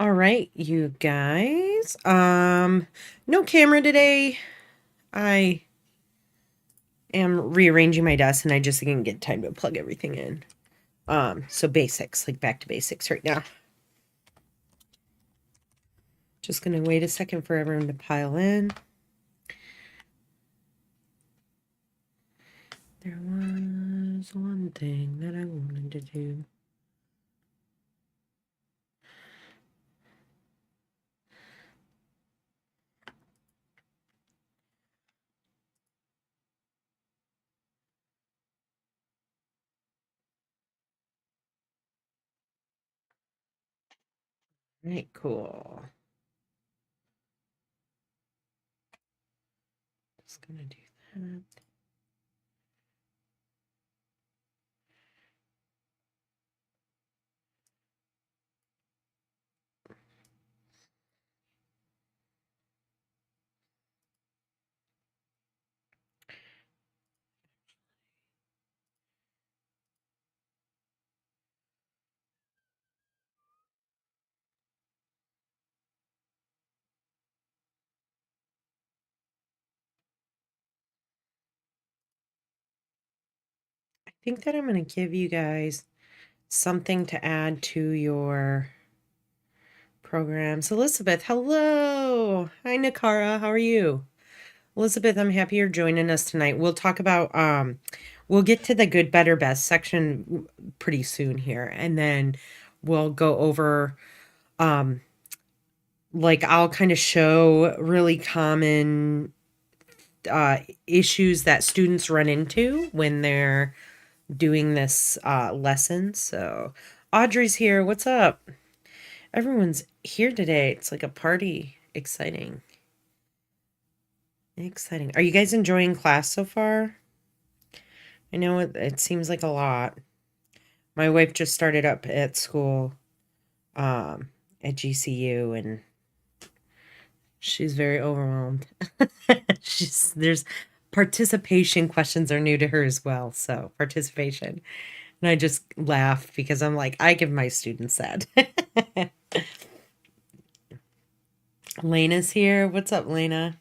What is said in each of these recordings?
All right, you guys. No camera today. I am rearranging my desk and I just didn't get time to plug everything in. So basics, like back to basics right now. Just gonna wait a second for everyone to pile in. There was one thing that I wanted to do. All right, cool. Just gonna do that. I think that I'm gonna give you guys something to add to your programs. Elizabeth, hello. Hi, Nakara. How are you? Elizabeth, I'm happy you're joining us tonight. We'll talk about we'll get to the good, better, best section pretty soon here, and then we'll go over like I'll kind of show really common issues that students run into when they're doing this lesson. So Audrey's here. What's up? Everyone's here today. It's like a party. Exciting. Exciting. Are you guys enjoying class so far? I know it seems like a lot. My wife just started up at school at GCU and she's very overwhelmed. There's participation questions are new to her as well, so participation. And I just laugh because I'm like, I give my students that. Lena's here. What's up, Lena?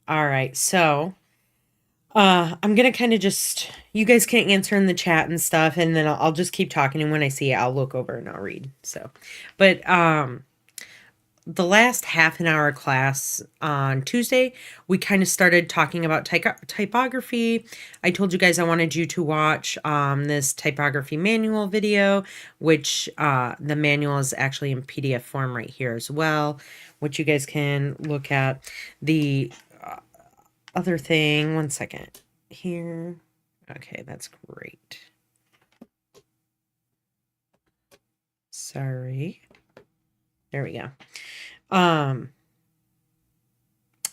All right, so I'm gonna kind of just you guys can answer in the chat and stuff, and then I'll just keep talking, and when I see it, I'll look over and I'll read. So, but the last half an hour class on Tuesday, we kind of started talking about typography. I told you guys I wanted you to watch this typography manual video, which the manual is actually in PDF form right here as well, which you guys can look at. The other thing, one second here. Okay, that's great. Sorry. There we go.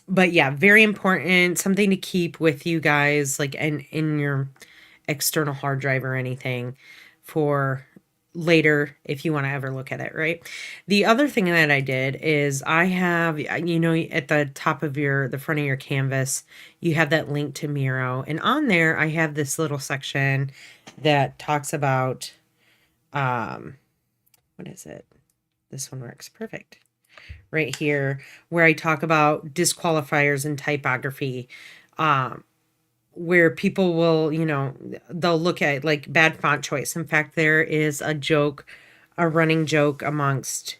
But yeah, very important, something to keep with you guys, like in your external hard drive or anything for later if you want to ever look at it, right? The other thing that I did is I have, you know, at the top of the front of your canvas, you have that link to Miro, and on there I have this little section that talks about what is it? This one works perfect. Right here, where I talk about disqualifiers in typography, where people will, you know, they'll look at like bad font choice. In fact, there is a running joke amongst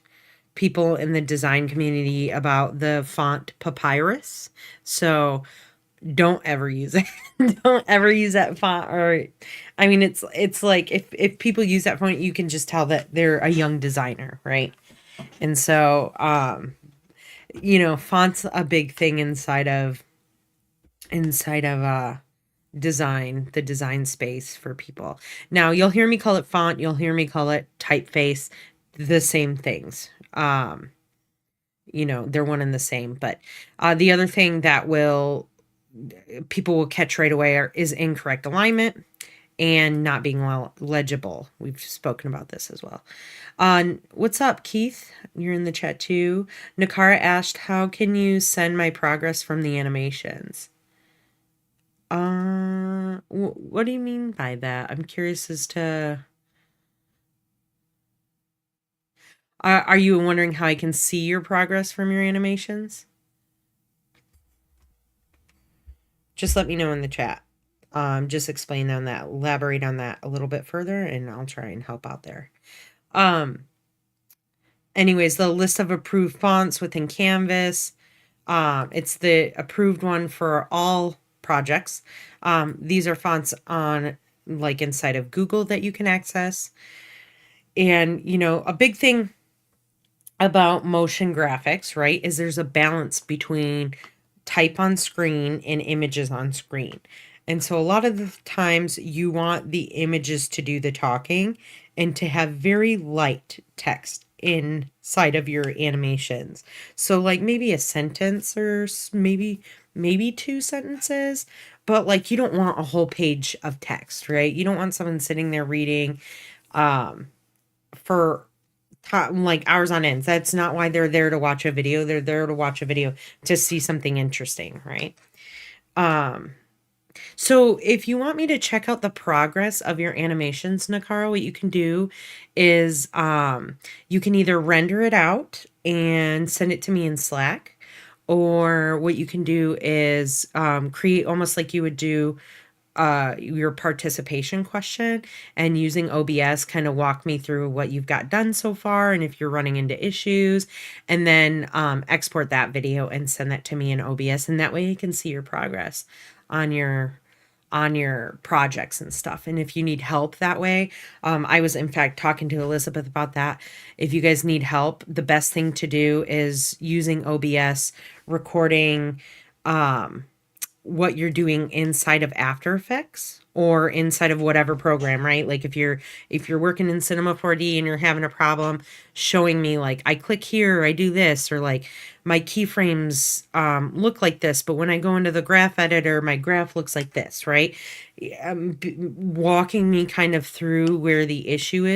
people in the design community about the font papyrus. So don't ever use it. Don't ever use that font. Or I mean, it's like if people use that font, you can just tell that they're a young designer, right? And so you know, font's a big thing inside of design, the design space for people. Now, you'll hear me call it font, you'll hear me call it typeface, the same things. You know, they're one and the same, but the other thing that will people will catch right away is incorrect alignment and not being legible. We've spoken about this as well. What's up, Keith? You're in the chat too. Nakara asked, how can you send my progress from the animations? What do you mean by that? I'm curious as to... Are you wondering how I can see your progress from your animations? Just let me know in the chat. Just explain on that, elaborate on that a little bit further, and I'll try and help out there. Anyways, the list of approved fonts within Canvas. It's the approved one for all projects. These are fonts on like inside of Google that you can access. And, you know, a big thing about motion graphics, right, is there's a balance between type on screen and images on screen. And so a lot of the times you want the images to do the talking and to have very light text inside of your animations. So like maybe a sentence or maybe two sentences, but like you don't want a whole page of text, right? You don't want someone sitting there reading for like hours on end. That's not why they're there to watch a video. They're there to watch a video to see something interesting, right? So if you want me to check out the progress of your animations, Nakara, what you can do is you can either render it out and send it to me in Slack, or what you can do is create almost like you would do your participation question, and using OBS kind of walk me through what you've got done so far and if you're running into issues, and then export that video and send that to me in OBS, and that way you can see your progress on your projects and stuff. And if you need help that way, I was in fact talking to Elizabeth about that. If you guys need help, the best thing to do is using OBS, recording what you're doing inside of After Effects or inside of whatever program, right? Like if you're working in Cinema 4D and you're having a problem, showing me like I click here, I do this, or like my keyframes look like this, but when I go into the graph editor, my graph looks like this, right? Walking me kind of through where the issue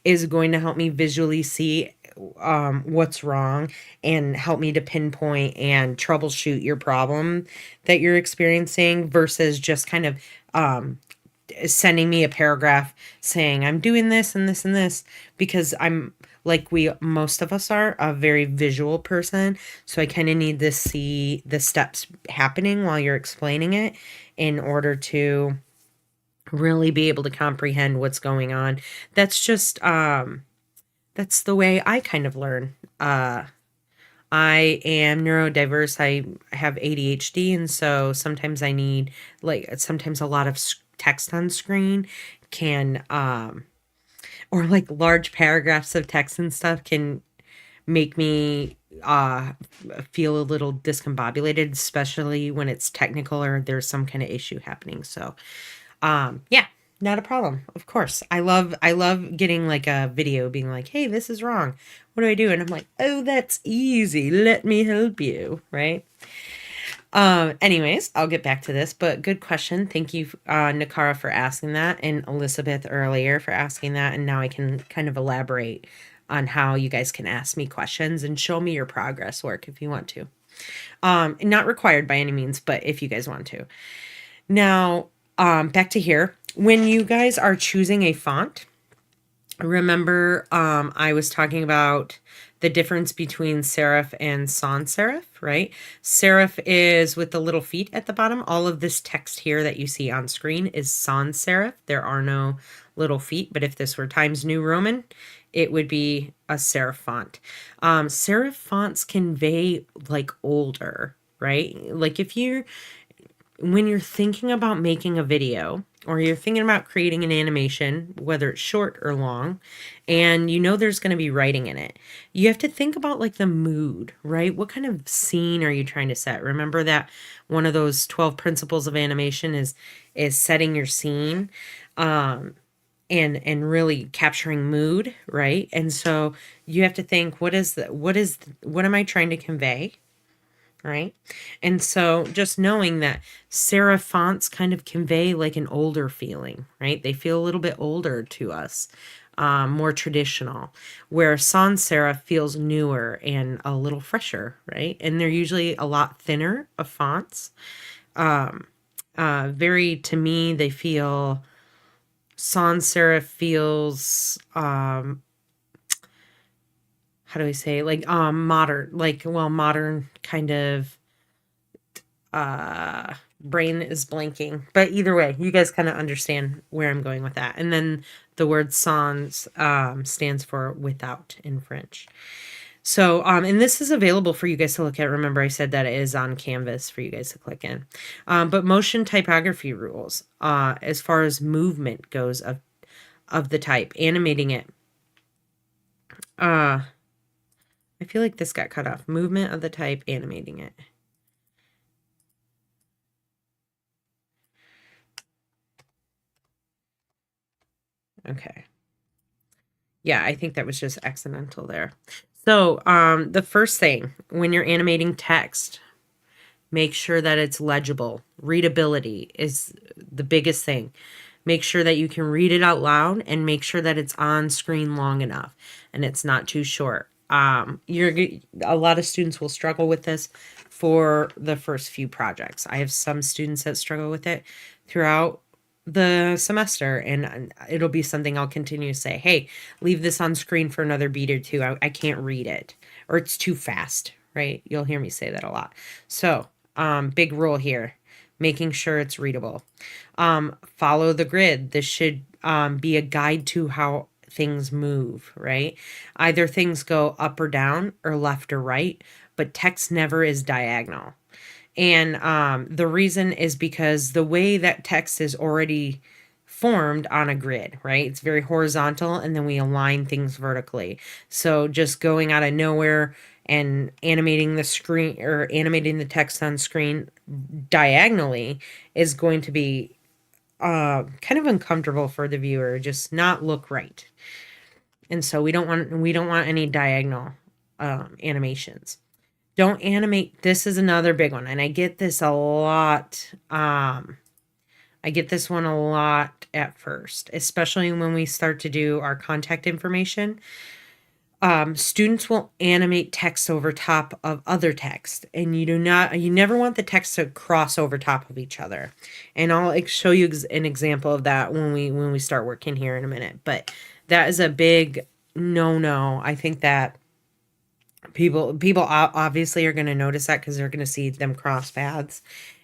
is going to help me visually see what's wrong and help me to pinpoint and troubleshoot your problem that you're experiencing, versus just kind of sending me a paragraph saying I'm doing this and this and this, because I'm like most of us are a very visual person. So I kind of need to see the steps happening while you're explaining it in order to really be able to comprehend what's going on. That's just that's the way I kind of learn. I am neurodiverse. I have ADHD, and so sometimes I need sometimes a lot of text on screen can or like large paragraphs of text and stuff can make me feel a little discombobulated, especially when it's technical or there's some kind of issue happening. So yeah, not a problem. Of course. I love getting like a video being like, hey, this is wrong. What do I do? And I'm like, oh, that's easy. Let me help you. Right. Anyways, I'll get back to this, but good question. Thank you, Nakara, for asking that, and Elizabeth earlier for asking that. And now I can kind of elaborate on how you guys can ask me questions and show me your progress work if you want to. Not required by any means, but if you guys want to. Now, back to here. When you guys are choosing a font, remember I was talking about the difference between serif and sans serif, right? Serif is with the little feet at the bottom. All of this text here that you see on screen is sans serif. There are no little feet, but if this were Times New Roman, it would be a serif font. Serif fonts convey like older, right? Like when you're thinking about making a video or you're thinking about creating an animation, whether it's short or long, and you know there's going to be writing in it, you have to think about like the mood, right? What kind of scene are you trying to set? Remember that one of those 12 principles of animation is setting your scene and really capturing mood, right? And so you have to think, what am I trying to convey? Right? And so just knowing that serif fonts kind of convey like an older feeling, right? They feel a little bit older to us, more traditional, where sans serif feels newer and a little fresher, right? And they're usually a lot thinner of fonts. Very, to me, they feel, sans serif feels, how do I say, like, modern, like, well, modern kind of, brain is blanking, but either way, you guys kind of understand where I'm going with that. And then the word sans stands for without in French. So, and this is available for you guys to look at. Remember, I said that it is on Canvas for you guys to click in. But motion typography rules, as far as movement goes of the type, animating it. I feel like this got cut off. Movement of the type, animating it. Okay. Yeah, I think that was just accidental there. So, the first thing when you're animating text, make sure that it's legible. Readability is the biggest thing. Make sure that you can read it out loud and make sure that it's on screen long enough and it's not too short. A lot of students will struggle with this for the first few projects. I have some students that struggle with it throughout the semester, and it'll be something I'll continue to say, hey, leave this on screen for another beat or two. I can't read it, or it's too fast, right? You'll hear me say that a lot. So, big rule here, making sure it's readable. Follow the grid. This should be a guide to how things move, right? Either things go up or down or left or right, but text never is diagonal. And the reason is because the way that text is already formed on a grid, right? It's very horizontal, and then we align things vertically. So just going out of nowhere and animating the screen or animating the text on screen diagonally is going to be kind of uncomfortable for the viewer, just not look right. And so we don't want any diagonal animations. Don't animate. This is another big one, and I get this a lot. I get this one a lot at first, especially when we start to do our contact information. Students will animate text over top of other text, and you never want the text to cross over top of each other. And I'll show you an example of that when we start working here in a minute. But that is a big no. I think that people obviously are going to notice that because they're going to see them cross paths,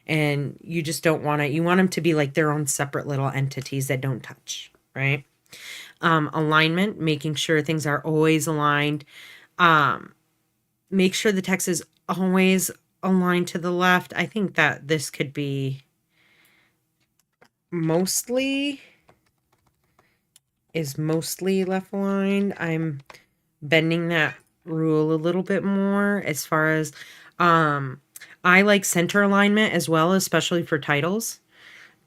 and you just don't want it. You want them to be like their own separate little entities that don't touch, right? Alignment, making sure things are always aligned. Make sure the text is always aligned to the left. I think that this could be mostly left aligned. I'm bending that rule a little bit more as far as I like center alignment as well, especially for titles,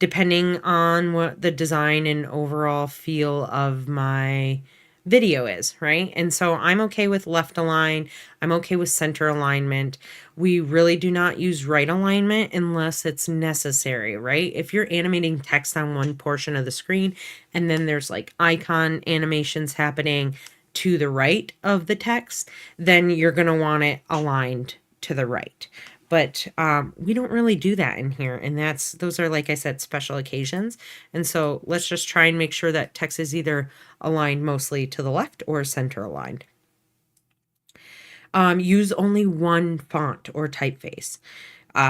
depending on what the design and overall feel of my video is, right? And so I'm okay with left align. I'm okay with center alignment. We really do not use right alignment unless it's necessary, right? If you're animating text on one portion of the screen and then there's like icon animations happening to the right of the text, then you're going to want it aligned to the right. But we don't really do that in here, and those are, like I said, special occasions. And so let's just try and make sure that text is either aligned mostly to the left or center aligned. Use only one font or typeface.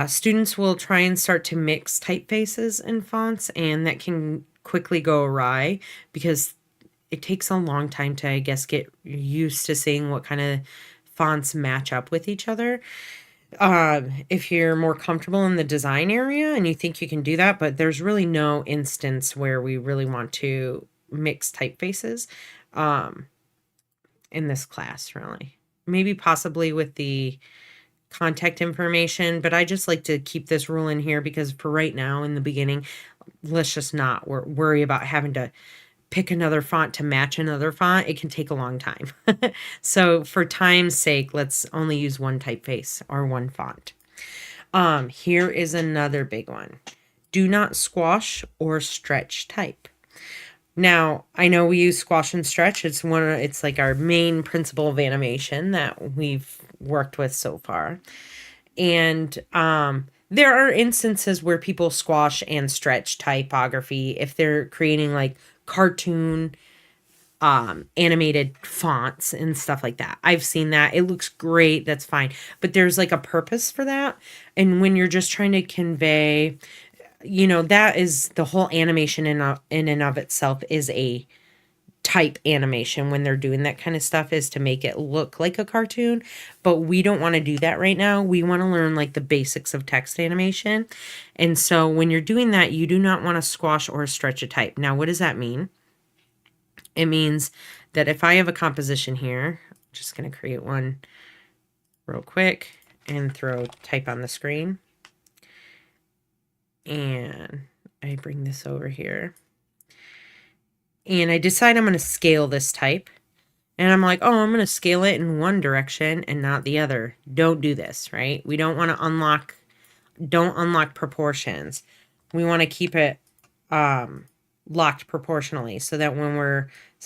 Students will try and start to mix typefaces and fonts, and that can quickly go awry because it takes a long time to, I guess, get used to seeing what kind of fonts match up with each other. If you're more comfortable in the design area and you think you can do that, but there's really no instance where we really want to mix typefaces in this class, really. Maybe possibly with the contact information, but I just like to keep this rule in here because for right now in the beginning, let's just not worry about having to pick another font to match another font. It can take a long time. So for time's sake, let's only use one typeface or one font. Here is another big one. Do not squash or stretch type. Now, I know we use squash and stretch. It's like our main principle of animation that we've worked with so far. And there are instances where people squash and stretch typography if they're creating like cartoon animated fonts and stuff like that. I've seen that. It looks great. That's fine. But there's like a purpose for that. And when you're just trying to convey, you know, that is the whole animation in and of itself is a type animation when they're doing that kind of stuff, is to make it look like a cartoon. But we don't want to do that right now. We want to learn like the basics of text animation. And so when you're doing that, you do not want to squash or stretch a type. Now, what does that mean? It means that if I have a composition here, I'm just going to create one real quick and throw type on the screen. And I bring this over here. And I decide I'm going to scale this type. And I'm like, oh, I'm going to scale it in one direction and not the other. Don't do this, right? We don't want to don't unlock proportions. We want to keep it locked proportionally so that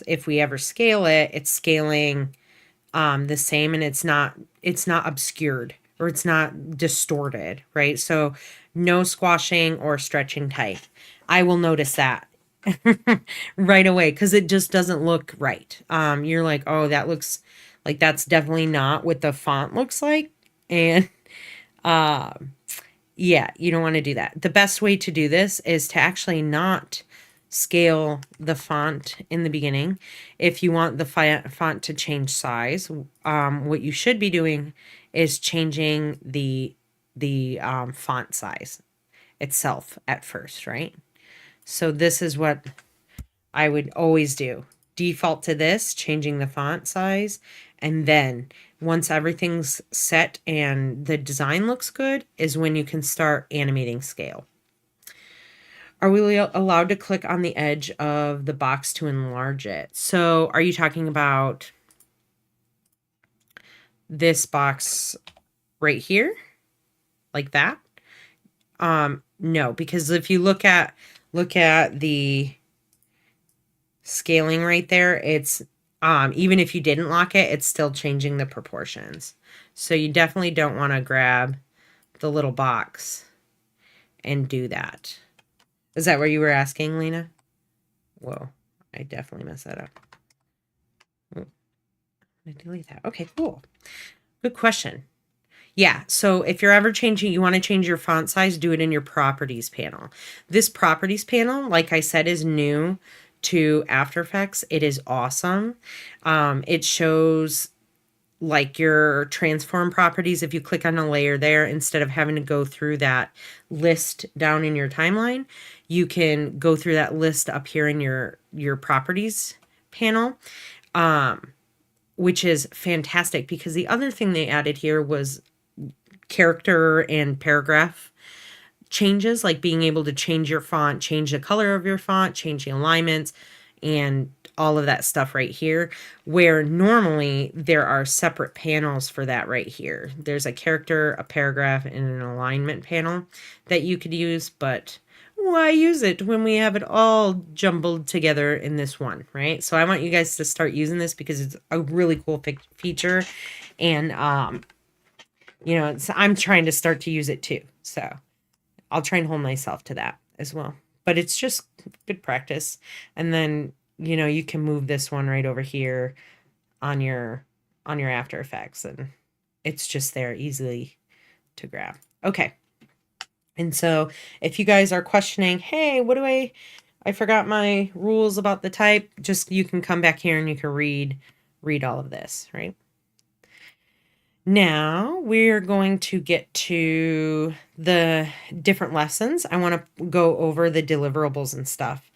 if we ever scale it, it's scaling the same, and it's not obscured or it's not distorted, right? So no squashing or stretching type. I will notice that right away because it just doesn't look right. You're like, oh, that looks like that's definitely not what the font looks like. And yeah, you don't want to do that. The best way to do this is to actually not scale the font in the beginning. If you want the font to change size, what you should be doing is changing the font size itself at first, right? So this is what I would always do. Default to this, changing the font size, and then once everything's set and the design looks good is when you can start animating scale. Are we allowed to click on the edge of the box to enlarge it? So are you talking about this box right here? Like that? No, because if you look at the scaling right there, it's even if you didn't lock it, it's still changing the proportions. So you definitely don't want to grab the little box and do that. Is that what you were asking, Lena? Whoa, I definitely messed that up. Oh, I delete that. Okay, cool. Good question. Yeah, so if you're ever changing, you want to change your font size, do it in your properties panel. This properties panel, like I said, is new to After Effects. It is awesome. It shows like your transform properties. If you click on a layer there, instead of having to go through that list down in your timeline, you can go through that list up here in your properties panel, which is fantastic because the other thing they added here was character and paragraph changes, like being able to change your font, change the color of your font, change the alignments, and all of that stuff right here, where normally there are separate panels for that right here. There's a character, a paragraph, and an alignment panel that you could use, but why use it when we have it all jumbled together in this one, right? So I want you guys to start using this because it's a really cool feature, and you know, I'm trying to start to use it too. So I'll try and hold myself to that as well. But it's just good practice. And then, you know, you can move this one right over here on your After Effects, and it's just there easily to grab. Okay. And so if you guys are questioning, hey, what do I forgot my rules about the type, just you can come back here and you can read all of this, right? Now we're going to get to the different lessons. I want to go over the deliverables and stuff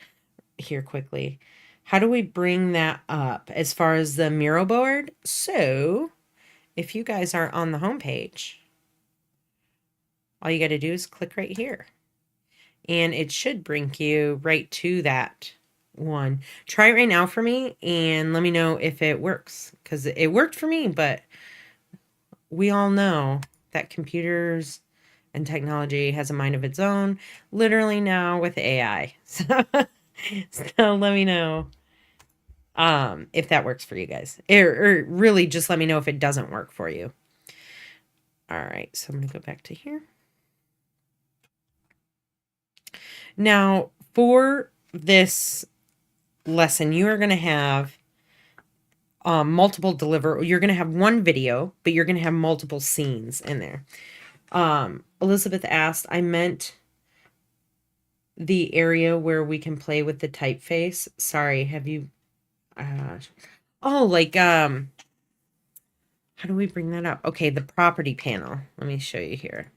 here quickly. How do we bring that up as far as the Miro board? So if you guys are on the home page, all you got to do is click right here. And it should bring you right to that one. Try it right now for me and let me know if it works. Because it worked for me, but we all know that computers and technology has a mind of its own, literally now with AI. So let me know if that works for you guys. Or really just let me know if it doesn't work for you. All right, so I'm going to go back to here. Now, for this lesson, you are going to have multiple you're going to have one video, but you're going to have multiple scenes in there. Elizabeth asked, I meant the area where we can play with the typeface. Sorry, have you, oh, like, how do we bring that up? Okay, the property panel. Let me show you here.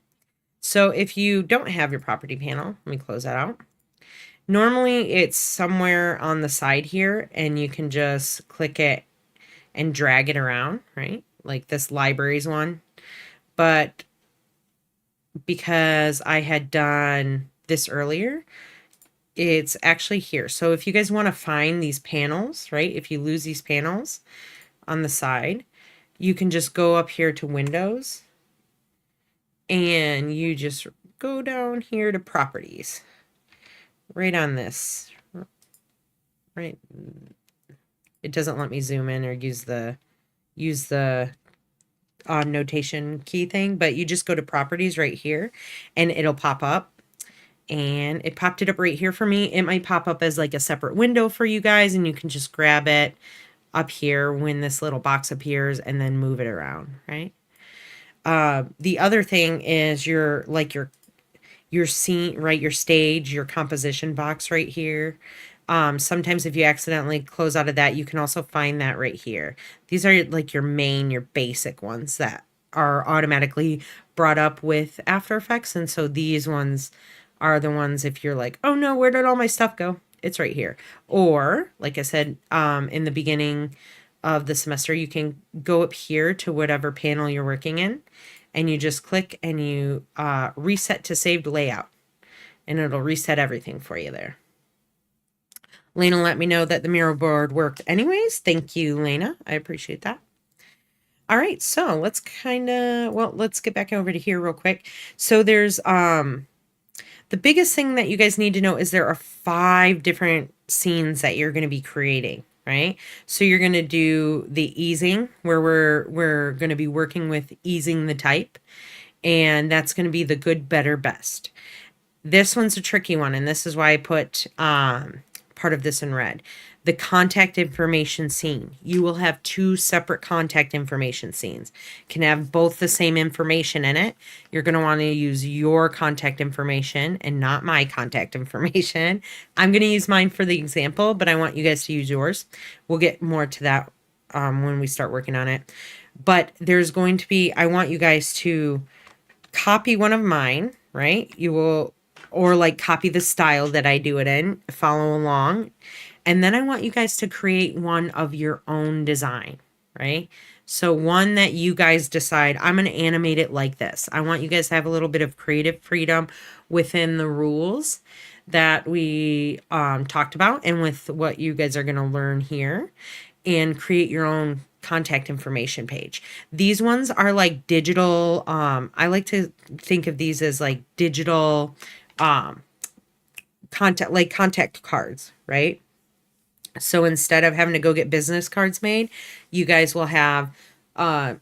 So if you don't have your property panel, let me close that out. Normally it's somewhere on the side here, and you can just click it and drag it around, right? Like this libraries one. But because I had done this earlier, it's actually here. So if you guys want to find these panels, right? If you lose these panels on the side, you can just go up here to Windows and you just go down here to Properties. Right on this. Right. It doesn't let me zoom in or use the notation key thing, but you just go to Properties right here and it'll pop up. And it popped it up right here for me. It might pop up as like a separate window for you guys, and you can just grab it up here when this little box appears and then move it around, right? The other thing is your scene, right? Your stage, your composition box right here. Sometimes if you accidentally close out of that, you can also find that right here. These are like your basic ones that are automatically brought up with After Effects. And so these ones are the ones if you're like, oh no, where did all my stuff go? It's right here. Or like I said, in the beginning of the semester, you can go up here to whatever panel you're working in and you just click and you reset to saved layout and it'll reset everything for you there. Lena let me know that the Miro board worked anyways. Thank you, Lena. I appreciate that. All right, so let's let's get back over to here real quick. So there's the biggest thing that you guys need to know is there are 5 different scenes that you're going to be creating, right? So you're going to do the easing where we're going to be working with easing the type, and that's going to be the good, better, best. This one's a tricky one, and this is why I put part of this in red. The contact information scene. You will have 2 separate contact information scenes. Can have both the same information in it. You're going to want to use your contact information and not my contact information. I'm going to use mine for the example, but I want you guys to use yours. We'll get more to that when we start working on it. But there's going to be, I want you guys to copy one of mine, right? You will, or like copy the style that I do it in, follow along. And then I want you guys to create one of your own design, right? So one that you guys decide, I'm going to animate it like this. I want you guys to have a little bit of creative freedom within the rules that we talked about and with what you guys are going to learn here, and create your own contact information page. These ones are like digital. I like to think of these as like digital contact cards, right? So instead of having to go get business cards made, you guys will have a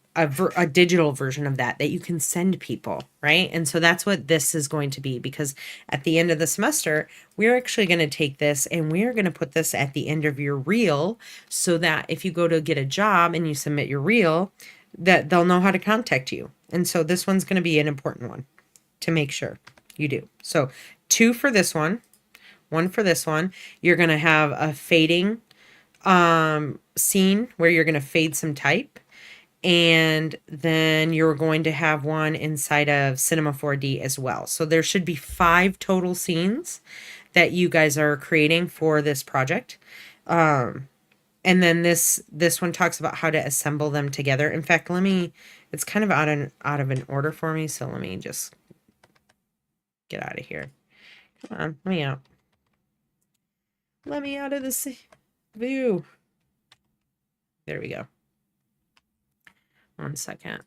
digital version of that you can send people, right? And so that's what this is going to be, because at the end of the semester, we're actually going to take this and we're going to put this at the end of your reel, so that if you go to get a job and you submit your reel, that they'll know how to contact you. And so this one's going to be an important one to make sure you do. So 2 for this one. 1 for this one. You're going to have a fading scene where you're going to fade some type. And then you're going to have one inside of Cinema 4D as well. So there should be 5 total scenes that you guys are creating for this project. And then this one talks about how to assemble them together. In fact, it's kind of out of an order for me. So let me just get out of here. Come on, let me out. Let me out of this view. There we go. 1 second.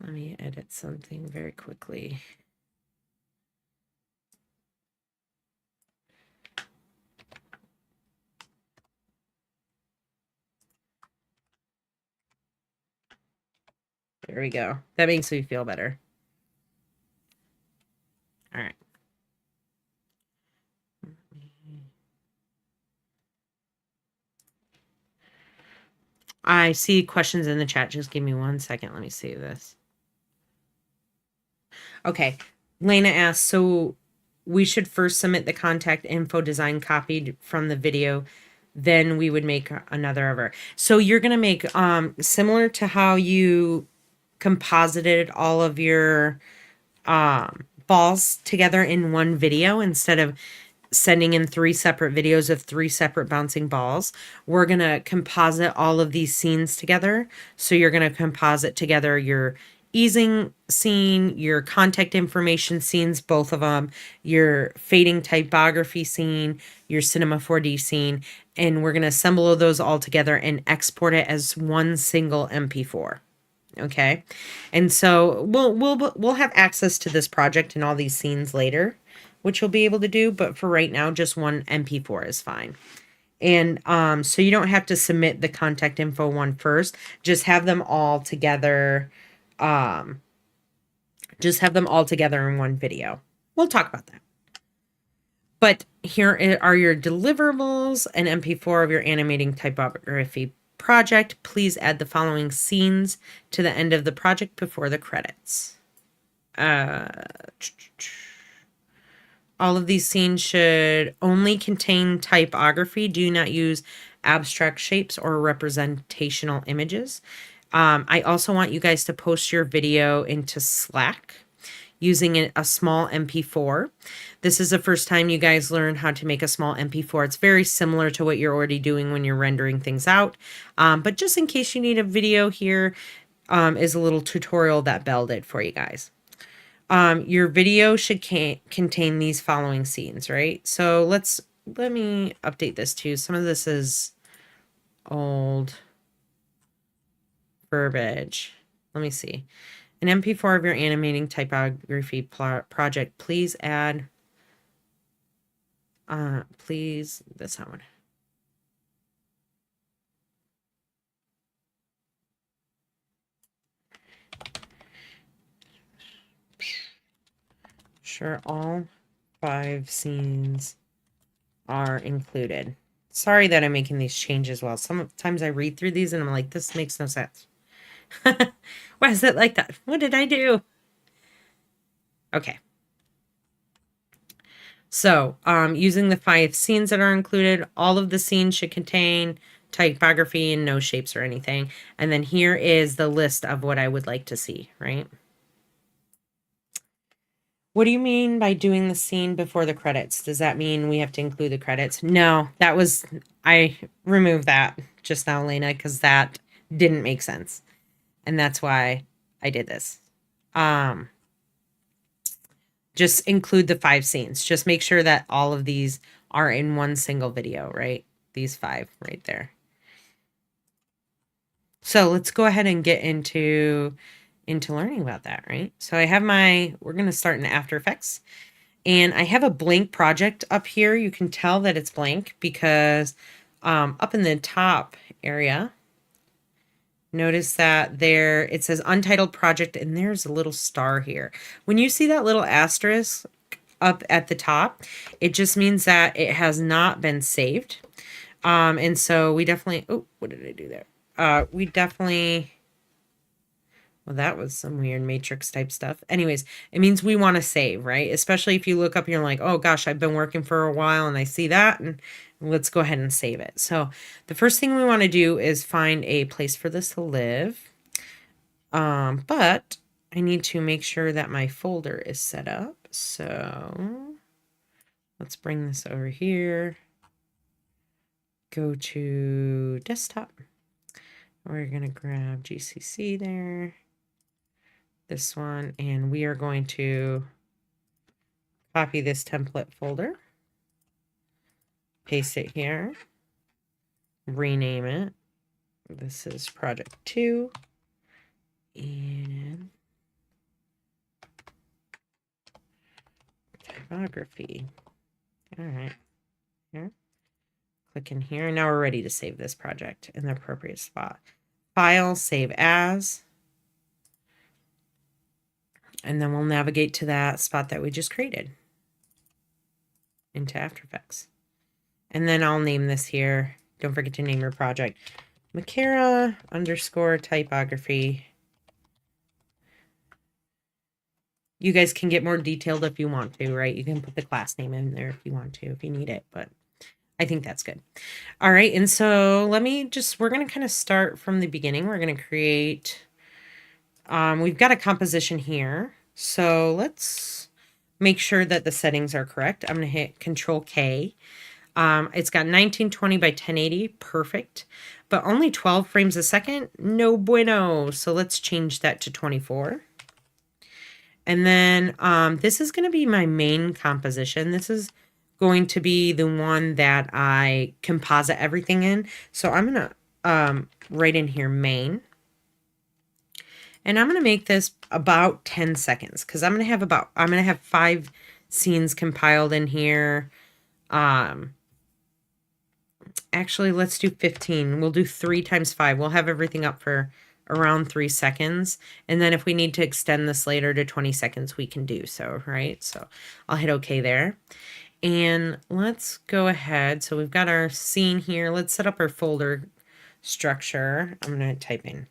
Let me edit something very quickly. There we go. That makes me feel better. All right. I see questions in the chat. Just give me 1 second. Let me save this. Okay. Lena asks, so we should first submit the contact info design copied from the video, then we would make another of her. So you're going to make similar to how you composited all of your balls together in one video instead of sending in 3 separate videos of 3 separate bouncing balls. We're going to composite all of these scenes together. So you're going to composite together your easing scene, your contact information scenes, both of them, your fading typography scene, your cinema 4D scene, and we're going to assemble those all together and export it as one single MP4. Okay. And so we'll have access to this project and all these scenes later, which you'll be able to do, but for right now, just one MP4 is fine. And so you don't have to submit the contact info one first. Just have them all together. Just have them all together in one video. We'll talk about that. But here are your deliverables, an MP4 of your animating typography project. Please add the following scenes to the end of the project before the credits. All of these scenes should only contain typography. Do not use abstract shapes or representational images. I also want you guys to post your video into Slack using a small MP4. This is the first time you guys learn how to make a small MP4. It's very similar to what you're already doing when you're rendering things out. But just in case you need a video, here is a little tutorial that Belle did for you guys. Your video should contain these following scenes, right? So let me update this too. Some of this is old verbiage. Let me see. An MP4 of your animating typography project. Please add, please, that's not one. Sure, all 5 scenes are included. Sorry that I'm making these changes well. Sometimes I read through these and I'm like, this makes no sense. Why is it like that? What did I do? Okay. So, using the 5 scenes that are included, all of the scenes should contain typography and no shapes or anything. And then here is the list of what I would like to see, right? What do you mean by doing the scene before the credits? Does that mean we have to include the credits? No, I removed that just now, Elena, because that didn't make sense. And that's why I did this. Just include the 5 scenes. Just make sure that all of these are in one single video, right? These 5 right there. So let's go ahead and get into learning about that, right? So we're going to start in After Effects. And I have a blank project up here. You can tell that it's blank because up in the top area, notice that it says Untitled Project, and there's a little star here. When you see that little asterisk up at the top, it just means that it has not been saved. And so we definitely, oh, what did I do there? Well, that was some weird matrix type stuff. Anyways, it means we want to save, right? Especially if you look up and you're like, oh gosh, I've been working for a while and I see that, and let's go ahead and save it. So the first thing we want to do is find a place for this to live. But I need to make sure that my folder is set up. So let's bring this over here. Go to desktop. We're going to grab GCC there. This one, and we are going to copy this template folder, paste it here, rename it. This is project 2, and typography. All right, here, click in here. Now we're ready to save this project in the appropriate spot. File, save as. And then we'll navigate to that spot that we just created into After Effects. And then I'll name this here. Don't forget to name your project Makara _ typography. You guys can get more detailed if you want to, right? You can put the class name in there if you want to, if you need it, but I think that's good. All right, and so we're going to kind of start from the beginning. We're going to create, we've got a composition here. So let's make sure that the settings are correct. I'm going to hit Control K. It's got 1920 by 1080, perfect, but only 12 frames a second, no bueno. So let's change that to 24. And then this is going to be my main composition. This is going to be the one that I composite everything in. So I'm going to write in here main. And I'm going to make this about 10 seconds because I'm going to have 5 scenes compiled in here. Actually, let's do 15. We'll do 3 times 5. We'll have everything up for around 3 seconds. And then if we need to extend this later to 20 seconds, we can do so, right? So I'll hit OK there. And let's go ahead. So we've got our scene here. Let's set up our folder structure. I'm going to type in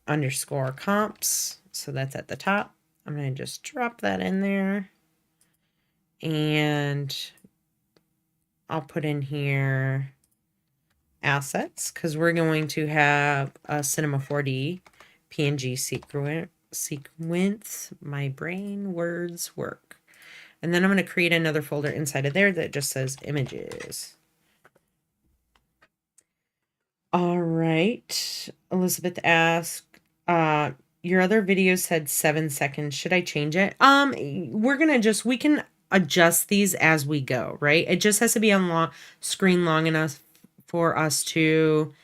_comps. So that's at the top. I'm going to just drop that in there. And I'll put in here assets because we're going to have a Cinema 4D PNG sequence. My brain words work. And then I'm going to create another folder inside of there that just says images. All right. Elizabeth asked, your other video said 7 seconds. Should I change it? We can adjust these as we go, right? It just has to be on screen long enough for us to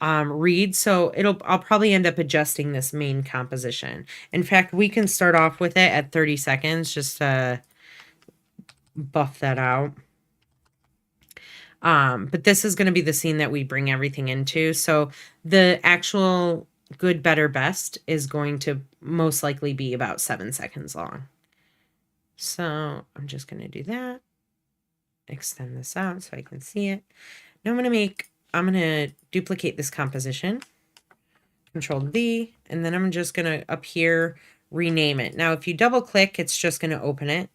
read. So I'll probably end up adjusting this main composition. In fact, we can start off with it at 30 seconds just to buff that out. But this is going to be the scene that we bring everything into. So the actual good, better, best is going to most likely be about 7 seconds long. So I'm just going to do that. Extend this out so I can see it. Now I'm going to duplicate this composition. Control V, and then I'm just going to up here rename it. Now if you double click, it's just going to open it.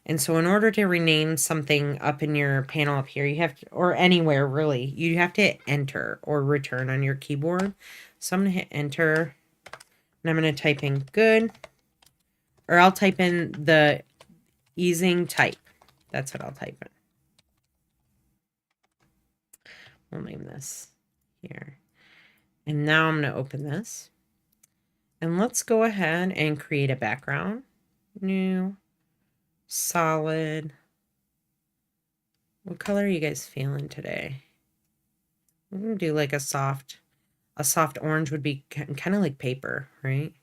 And so in order to rename something up in your panel up here, you have to, or anywhere really, you have to hit enter or return on your keyboard. So I'm going to hit enter, and I'm going to type in good, or I'll type in the easing type. That's what I'll type in. We'll name this here. And now I'm going to open this. And let's go ahead and create a background. New, solid. What color are you guys feeling today? I'm going to do like a soft orange would be kind of like paper, right?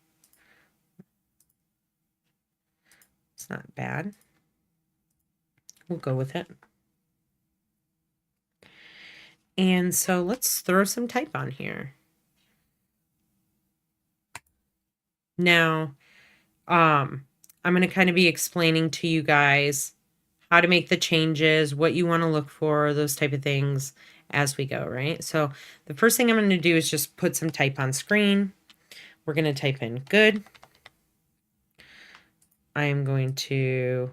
It's not bad. We'll go with it. And so let's throw some type on here. Now, I'm going to kind of be explaining to you guys how to make the changes, what you want to look for, those type of things as we go, right? So the first thing I'm going to do is just put some type on screen. We're going to type in good. I am going to,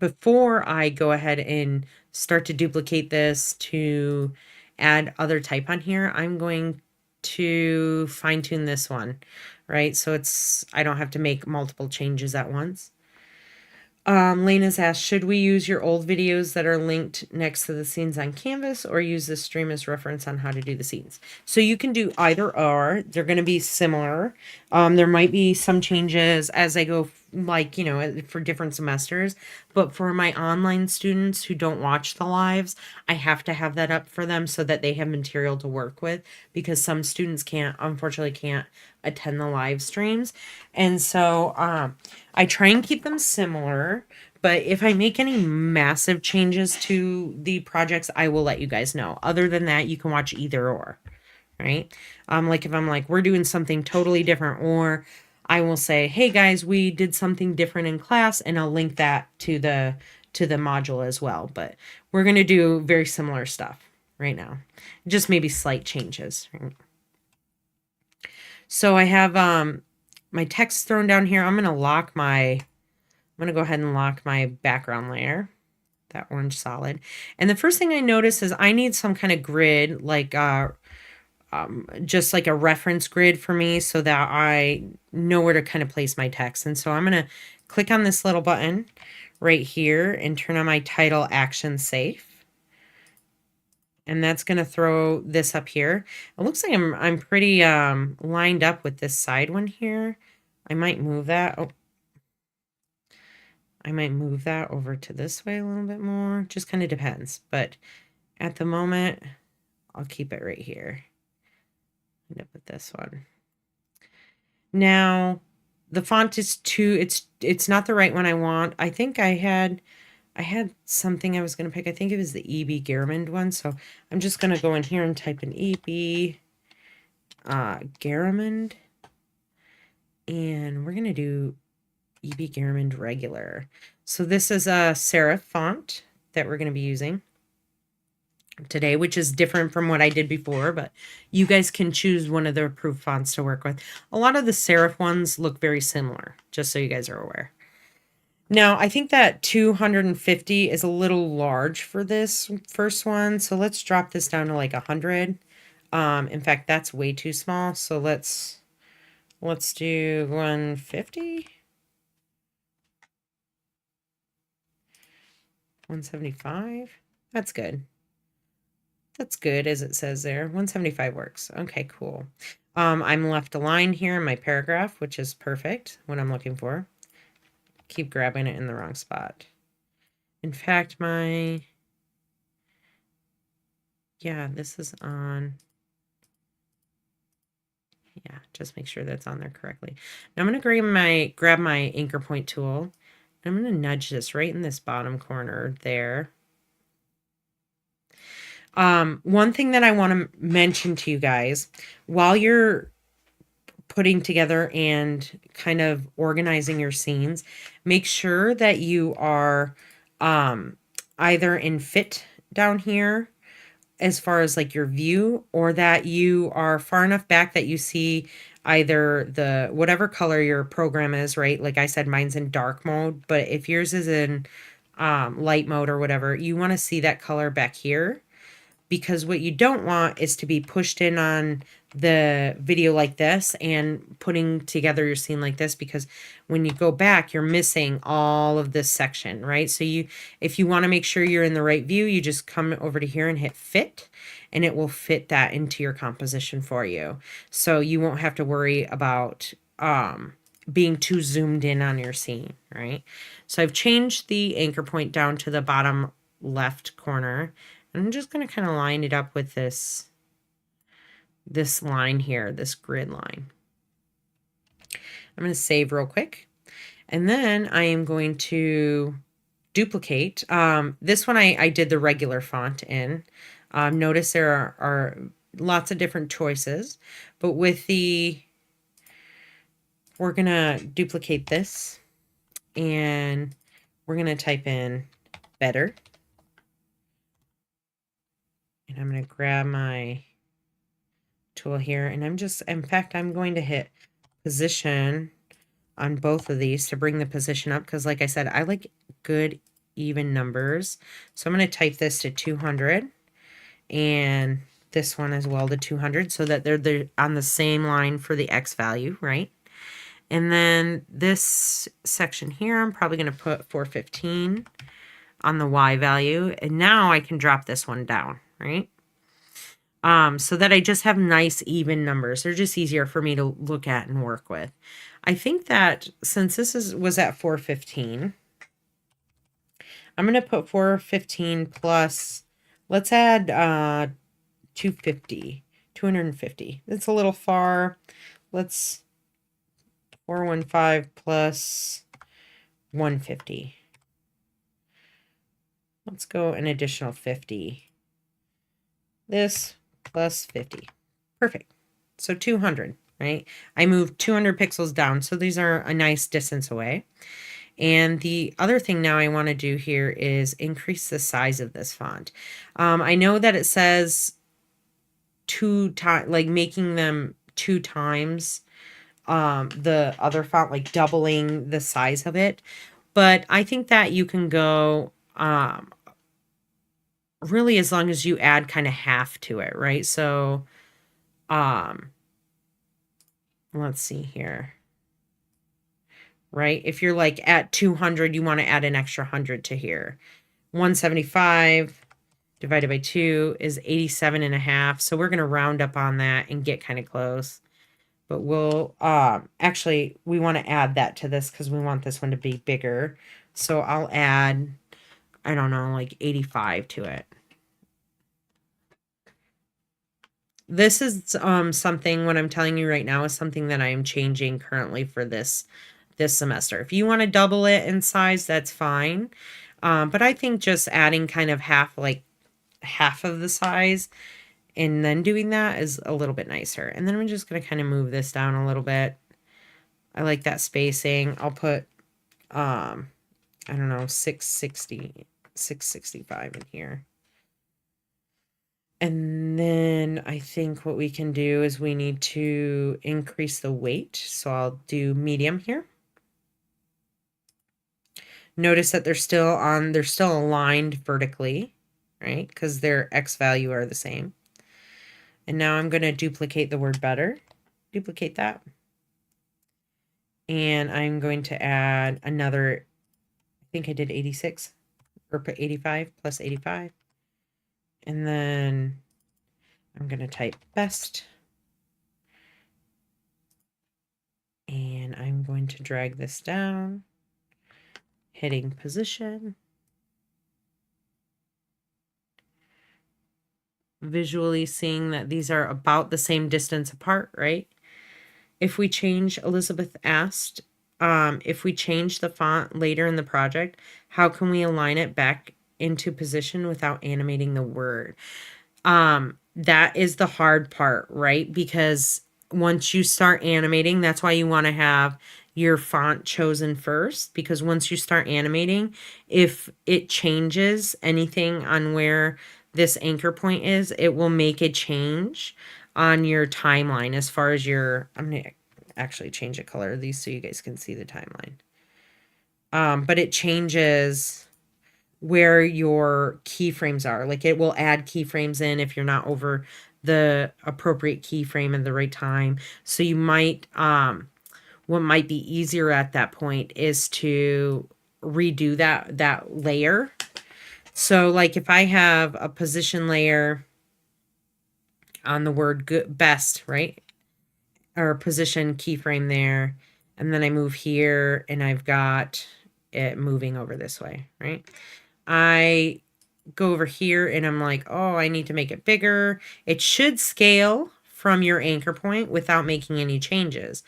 before I go ahead and start to duplicate this to add other type on here, I'm going to fine tune this one, right? So I don't have to make multiple changes at once. Lena's asked, should we use your old videos that are linked next to the scenes on Canvas or use this stream as reference on how to do the scenes? So you can do either or. They're going to be similar. There might be some changes as I go, like, you know, for different semesters. But for my online students who don't watch the lives, I have to have that up for them so that they have material to work with, because some students unfortunately can't attend the live streams. And so I try and keep them similar, but if I make any massive changes to the projects, I will let you guys know. Other than that, you can watch either or, right? Like if I'm like, we're doing something totally different, or I will say, hey guys, we did something different in class, and I'll link that to the module as well. But we're going to do very similar stuff. right now. Just maybe slight changes. So I have my text thrown down here. I'm going to go ahead and lock my background layer, that orange solid. And the first thing I notice is I need some kind of grid, like just like a reference grid for me so that I know where to kind of place my text. And so I'm going to click on this little button right here and turn on my title action safe. And that's going to throw this up here. It looks like I'm pretty lined up with this side one here. I might move that. Oh, I might move that over to this way a little bit more. Just kind of depends. But at the moment, I'll keep it right here. End up with this one. Now, the font is it's not the right one I want. I think I had something I was going to pick. I think it was the E.B. Garamond one. So I'm just going to go in here and type in E.B. Garamond. And we're going to do E.B. Garamond regular. So this is a serif font that we're going to be using today, which is different from what I did before, but you guys can choose one of the approved fonts to work with. A lot of the serif ones look very similar, just so you guys are aware. Now, I think that 250 is a little large for this first one, so let's drop this down to like 100. In fact, that's way too small, so let's do 150. 175. That's good. That's good, as it says there. 175 works. Okay, cool. I'm left aligned here in my paragraph, which is perfect, what I'm looking for. Keep grabbing it in the wrong spot. In fact, yeah, this is on. Yeah, just make sure that's on there correctly. Now I'm going to grab my anchor point tool. I'm going to nudge this right in this bottom corner there. One thing that I want to mention to you guys, while you're putting together and kind of organizing your scenes, make sure that you are either in fit down here as far as like your view, or that you are far enough back that you see either the whatever color your program is, right? Like I said, mine's in dark mode, but if yours is in light mode or whatever, you want to see that color back here. Because what you don't want is to be pushed in on the video like this and putting together your scene like this, because when you go back, you're missing all of this section, right? So if you want to make sure you're in the right view, you just come over to here and hit fit, and it will fit that into your composition for you. So you won't have to worry about being too zoomed in on your scene, right? So I've changed the anchor point down to the bottom left corner. I'm just going to kind of line it up with this line here, this grid line. I'm going to save real quick. And then I am going to duplicate. This one I did the regular font in. Notice there are lots of different choices. But with we're going to duplicate this. And we're going to type in better. And I'm going to grab my tool here, and in fact, I'm going to hit position on both of these to bring the position up, because like I said, I like good even numbers. So I'm going to type this to 200 and this one as well to 200, so that they're on the same line for the X value, right? And then this section here, I'm probably going to put 415 on the Y value. And now I can drop this one down, right? So that I just have nice even numbers. They're just easier for me to look at and work with. I think that since this was at 415, I'm going to put 415 plus, let's add 250. It's a little far. Let's 415 plus 150. Let's go an additional 50. This plus 50. Perfect. So 200, right? I moved 200 pixels down, so these are a nice distance away. And the other thing now I want to do here is increase the size of this font. I know that it says 2 times, like making them 2 times the other font, like doubling the size of it. But I think that you can go really as long as you add kind of half to it, right? So let's see here. Right? If you're like at 200, you want to add an extra 100 to here. 175 divided by 2 is 87.5. So we're going to round up on that and get kind of close. But we'll, actually, we want to add that to this because we want this one to be bigger. So I'll add, I don't know, like 85 to it. This is something, what I'm telling you right now is something that I am changing currently for this semester. If you want to double it in size, that's fine. But I think just adding kind of half of the size and then doing that is a little bit nicer. And then I'm just going to kind of move this down a little bit. I like that spacing. I'll put, I don't know, 665 in here. And then I think what we can do is we need to increase the weight. So I'll do medium here. Notice that they're still aligned vertically, right? Because their X value are the same. And now I'm going to duplicate the word better. Duplicate that. And I'm going to add another, I think I did 86 or put 85 plus 85. And then I'm going to type best. And I'm going to drag this down, hitting position. Visually seeing that these are about the same distance apart, right? If we change, Elizabeth asked, if we change the font later in the project, how can we align it back into position without animating the word? That is the hard part, right? Because once you start animating, that's why you want to have your font chosen first, because once you start animating, if it changes anything on where this anchor point is, it will make a change on your timeline as far as your, I'm going to actually change the color of these so you guys can see the timeline. But it changes where your keyframes are. Like it will add keyframes in if you're not over the appropriate keyframe at the right time. So you might, what might be easier at that point is to redo that layer. So like if I have a position layer on the word good, best, right? Or position keyframe there. And then I move here and I've got it moving over this way, right? I go over here and I'm like, oh, I need to make it bigger. It should scale from your anchor point without making any changes.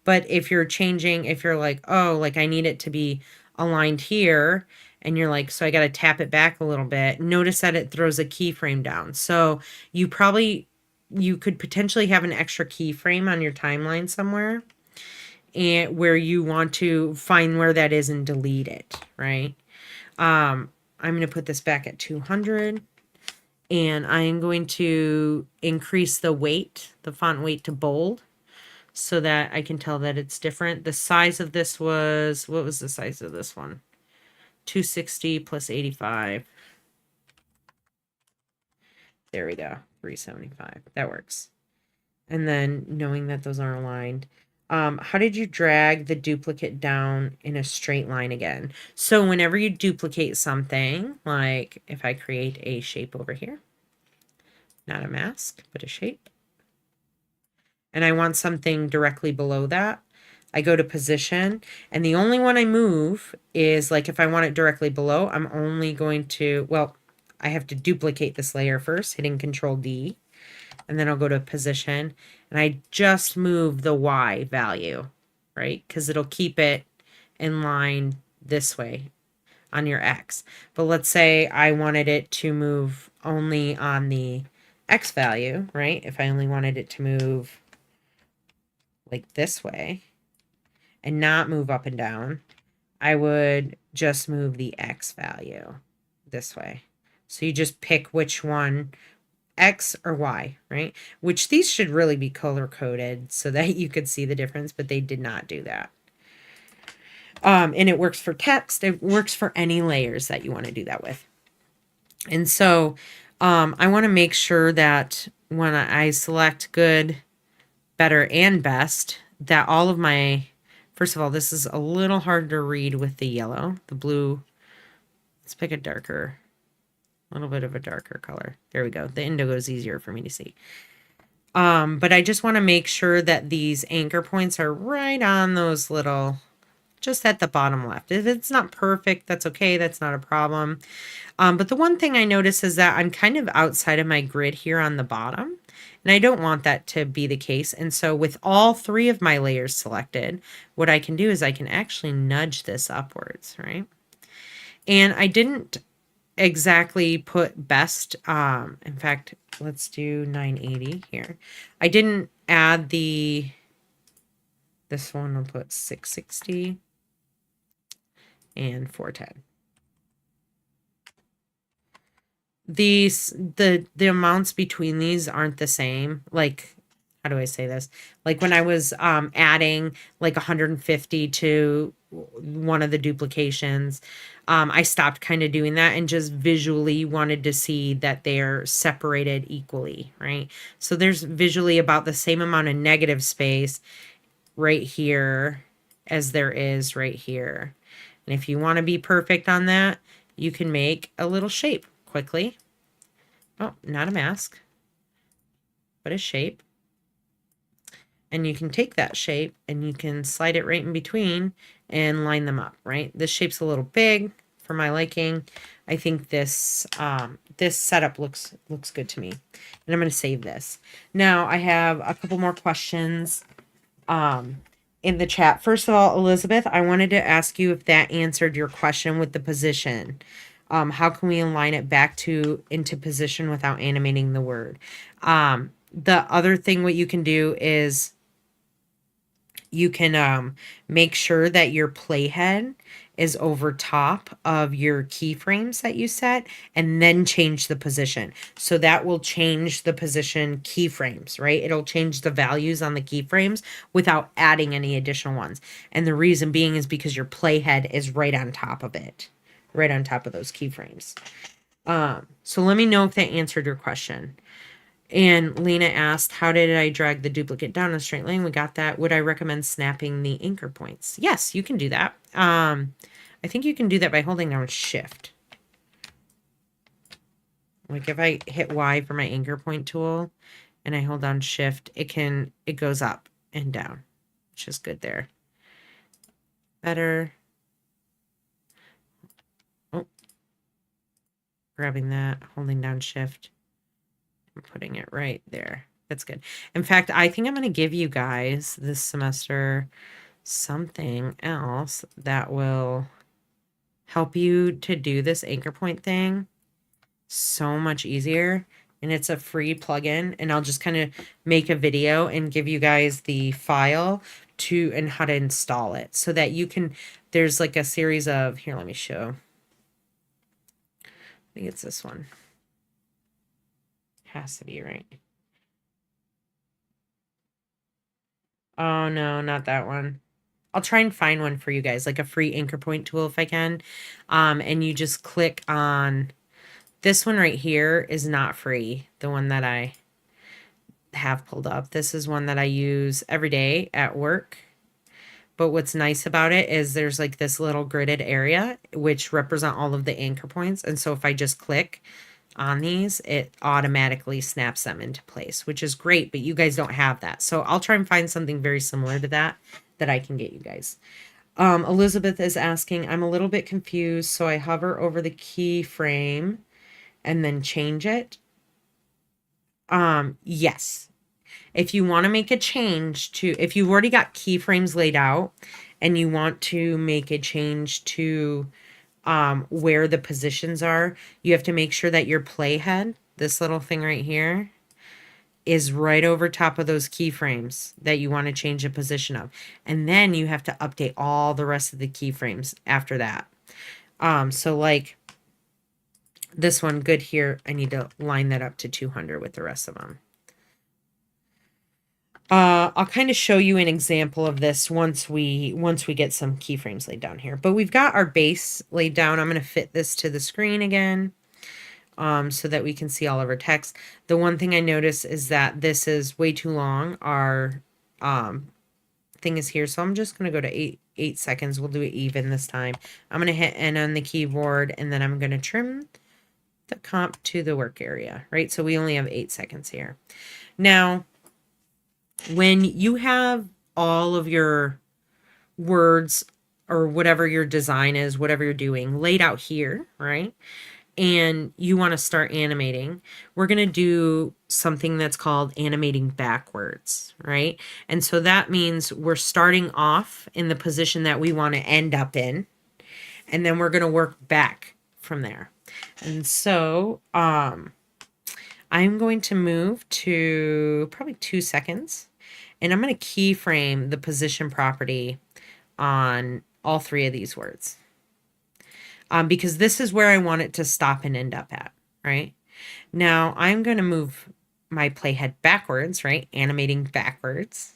But if you're changing, if you're like, oh, like I need it to be aligned here, and you're like, so I got to tap it back a little bit, notice that it throws a keyframe down. So you could potentially have an extra keyframe on your timeline somewhere and where you want to find where that is and delete it, right? I'm going to put this back at 200 and I'm going to increase the weight, the font weight to bold so that I can tell that it's different. The size of this was, what was the size of this one? 260 plus 85. There we go. 375. That works. And then knowing that those are aligned. How did you drag the duplicate down in a straight line again? So whenever you duplicate something, like if I create a shape over here, not a mask, but a shape, and I want something directly below that, I go to position, and the only one I move is like if I want it directly below, I'm only going to, well, I have to duplicate this layer first, hitting Control D. And then I'll go to position and I just move the Y value, right? Because it'll keep it in line this way on your X. But let's say I wanted it to move only on the X value, right? If I only wanted it to move like this way and not move up and down, I would just move the X value this way. So you just pick which one, X or Y, right? Which these should really be color coded so that you could see the difference, but they did not do that. And it works for text. It works for any layers that you want to do that with. And so I want to make sure that when I select good, better, and best, that all of my, first of all, this is a little hard to read with the yellow, the blue. Let's pick a darker, a little bit of a darker color. There we go. The indigo is easier for me to see. But I just want to make sure that these anchor points are right on those little, just at the bottom left. If it's not perfect, that's okay. That's not a problem. But the one thing I notice is that I'm kind of outside of my grid here on the bottom, and I don't want that to be the case. And so with all 3 of my layers selected, what I can do is I can actually nudge this upwards, right? And I didn't exactly put best. In fact, let's do 980 here. I didn't add this one, I'll put 660 and 410. The amounts between these aren't the same. Like, how do I say this? Like when I was adding like 150 to one of the duplications, I stopped kind of doing that and just visually wanted to see that they're separated equally, right? So there's visually about the same amount of negative space right here as there is right here. And if you want to be perfect on that, you can make a little shape quickly. Oh, not a mask, but a shape. And you can take that shape and you can slide it right in between and line them up, right? This shape's a little big for my liking. I think this this setup looks good to me. And I'm going to save this. Now I have a couple more questions in the chat. First of all, Elizabeth, I wanted to ask you if that answered your question with the position. How can we align it back into position without animating the word? The other thing what you can do is you can make sure that your playhead is over top of your keyframes that you set, and then change the position. So that will change the position keyframes, right? It'll change the values on the keyframes without adding any additional ones. And the reason being is because your playhead is right on top of it, right on top of those keyframes. So let me know if that answered your question. And Lena asked, how did I drag the duplicate down a straight line? We got that. Would I recommend snapping the anchor points? Yes, you can do that. I think you can do that by holding down Shift. Like if I hit Y for my anchor point tool and I hold down Shift, it goes up and down, which is good there. Better. Oh, grabbing that, holding down Shift. Putting it right there. That's good. In fact, I think I'm going to give you guys this semester something else that will help you to do this anchor point thing so much easier. And it's a free plugin, and I'll just kind of make a video and give you guys the file and how to install it so that you can, there's like a series of, here, let me show. I think it's this one. Has to be right. Oh no, not that one. I'll try and find one for you guys, like a free anchor point tool if I can. And you just click on this one right here is not free. The one that I have pulled up. This is one that I use every day at work. But what's nice about it is there's like this little gridded area which represent all of the anchor points. And so if I just click on these, it automatically snaps them into place, which is great, but you guys don't have that. So I'll try and find something very similar to that I can get you guys. Elizabeth is asking, I'm a little bit confused. So I hover over the keyframe and then change it. Yes. If you want to make a change to, if you've already got keyframes laid out and you want to make a change to where the positions are, you have to make sure that your playhead, this little thing right here, is right over top of those keyframes that you want to change the position of. And then you have to update all the rest of the keyframes after that. So like this one, good here, I need to line that up to 200 with the rest of them. I'll kind of show you an example of this once we get some keyframes laid down here. But we've got our base laid down. I'm going to fit this to the screen again so that we can see all of our text. The one thing I notice is that this is way too long. Our thing is here, so I'm just going to go to 8 seconds. We'll do it even this time. I'm going to hit N on the keyboard, and then I'm going to trim the comp to the work area, right? So we only have 8 seconds here. Now, when you have all of your words or whatever your design is, whatever you're doing, laid out here, right? And you want to start animating, we're going to do something that's called animating backwards, right? And so that means we're starting off in the position that we want to end up in, and then we're going to work back from there. And so I'm going to move to probably 2 seconds, and I'm going to keyframe the position property on all 3 of these words. Because this is where I want it to stop and end up at, right? Now I'm going to move my playhead backwards, right? Animating backwards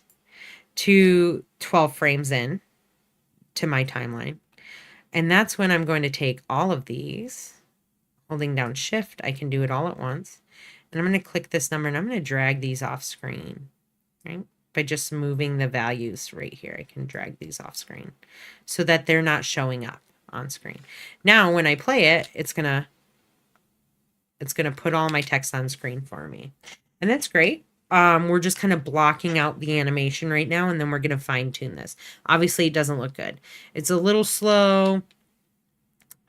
to 12 frames in to my timeline. And that's when I'm going to take all of these, holding down Shift, I can do it all at once. And I'm going to click this number and I'm going to drag these off screen, right? By just moving the values right here. I can drag these off screen so that they're not showing up on screen. Now, when I play it, it's gonna put all my text on screen for me. And that's great. We're just kind of blocking out the animation right now, and then we're gonna fine tune this. Obviously, it doesn't look good. It's a little slow.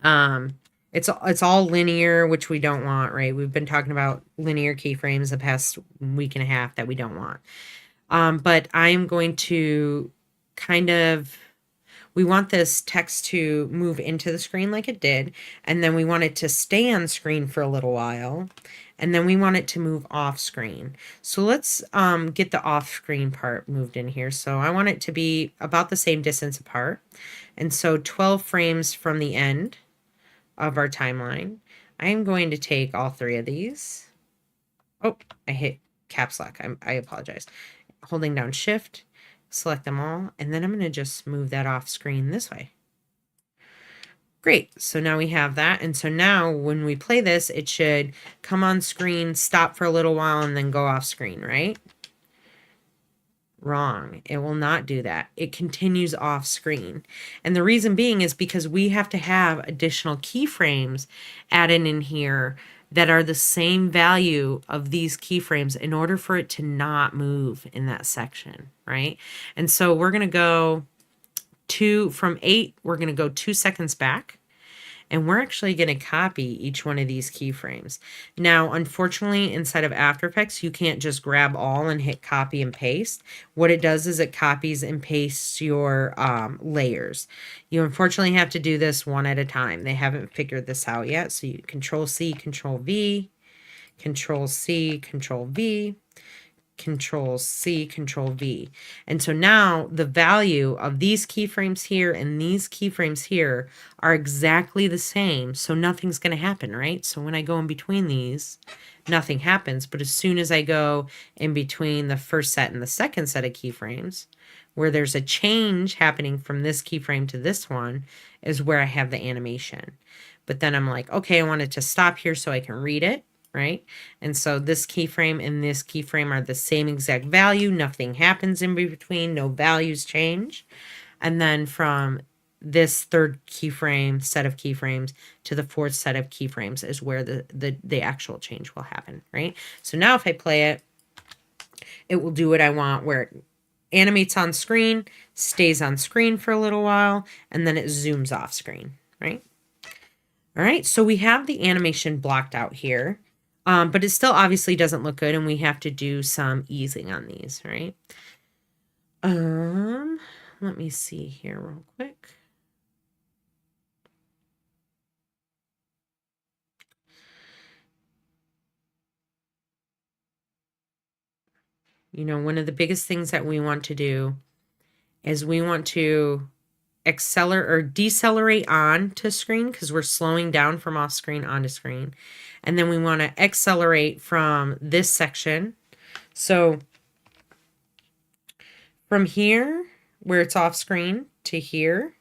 It's all linear, which we don't want, right? We've been talking about linear keyframes the past week and a half that we don't want. But I'm going to kind of, we want this text to move into the screen like it did, and then we want it to stay on screen for a little while, and then we want it to move off screen. So let's get the off screen part moved in here. So I want it to be about the same distance apart. And so 12 frames from the end of our timeline, I am going to take all 3 of these. Oh, I hit caps lock. I apologize. Holding down Shift, select them all, and then I'm going to just move that off screen this way. Great. So now we have that. And so now when we play this, it should come on screen, stop for a little while, and then go off screen, right? Wrong. It will not do that. It continues off screen. And the reason being is because we have to have additional keyframes added in here that are the same value of these keyframes in order for it to not move in that section, right? And so we're going to go from 8, we're going to go 2 seconds back. And we're actually going to copy each one of these keyframes. Now, unfortunately, inside of After Effects, you can't just grab all and hit copy and paste. What it does is it copies and pastes your layers. You unfortunately have to do this one at a time. They haven't figured this out yet. So you Control-C, Control-V, Control-C, Control-V, Control-C, Control-V. And so now the value of these keyframes here and these keyframes here are exactly the same. So nothing's going to happen, right? So when I go in between these, nothing happens. But as soon as I go in between the first set and the second set of keyframes, where there's a change happening from this keyframe to this one, is where I have the animation. But then I'm like, okay, I want it to stop here so I can read it. Right? And so this keyframe and this keyframe are the same exact value. Nothing happens in between. No values change. And then from this third keyframe, set of keyframes, to the fourth set of keyframes is where the actual change will happen, right? So now if I play it, it will do what I want, where it animates on screen, stays on screen for a little while, and then it zooms off screen, right? All right, so we have the animation blocked out here. But it still obviously doesn't look good, and we have to do some easing on these, right? Let me see here real quick. you know, one of the biggest things that we want to do is we want to accelerate or decelerate on to screen because we're slowing down from off screen onto screen. And then we want to accelerate from this section. So from here, where it's off screen, to here,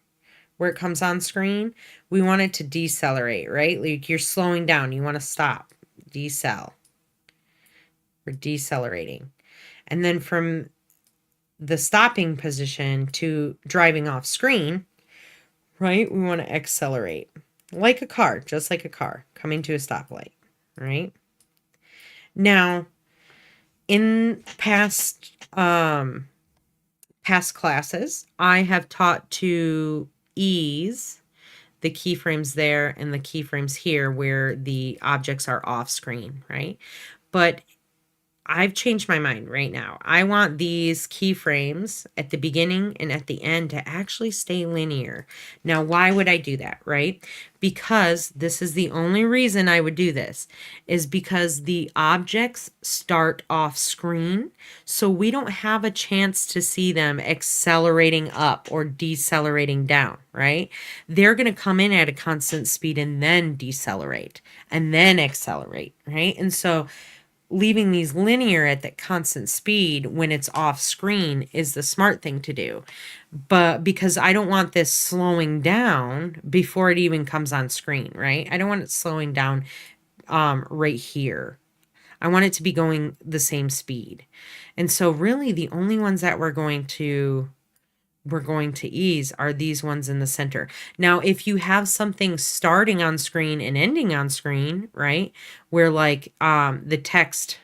where it comes on screen, we want it to decelerate, right? Like you're slowing down. You want to stop. Decel. We're decelerating. And then from the stopping position to driving off screen, right? We want to accelerate like a car, just like a car coming to a stoplight, right? Now, in past classes, I have taught to ease the keyframes there and the keyframes here where the objects are off screen, right? But I've changed my mind right now. I want these keyframes at the beginning and at the end to actually stay linear. Now, why would I do that, right? Because this is the only reason I would do this, is because the objects start off screen, so we don't have a chance to see them accelerating up or decelerating down, right? They're going to come in at a constant speed and then decelerate and then accelerate, right? And so leaving these linear at that constant speed when it's off screen is the smart thing to do. But because I don't want this slowing down before it even comes on screen, right? I don't want it slowing down right here. I want it to be going the same speed. And so really the only ones that we're going to ease are these ones in the center. Now, if you have something starting on screen and ending on screen, right, where like the text,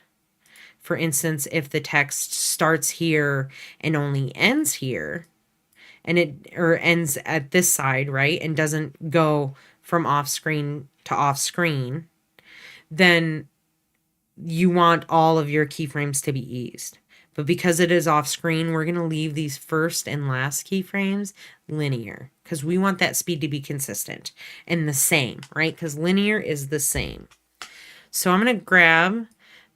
for instance, if the text starts here and only ends here, and it or ends at this side, right, and doesn't go from off screen to off screen, then you want all of your keyframes to be eased. But because it is off screen, we're going to leave these first and last keyframes linear because we want that speed to be consistent and the same, right? Because linear is the same. So I'm going to grab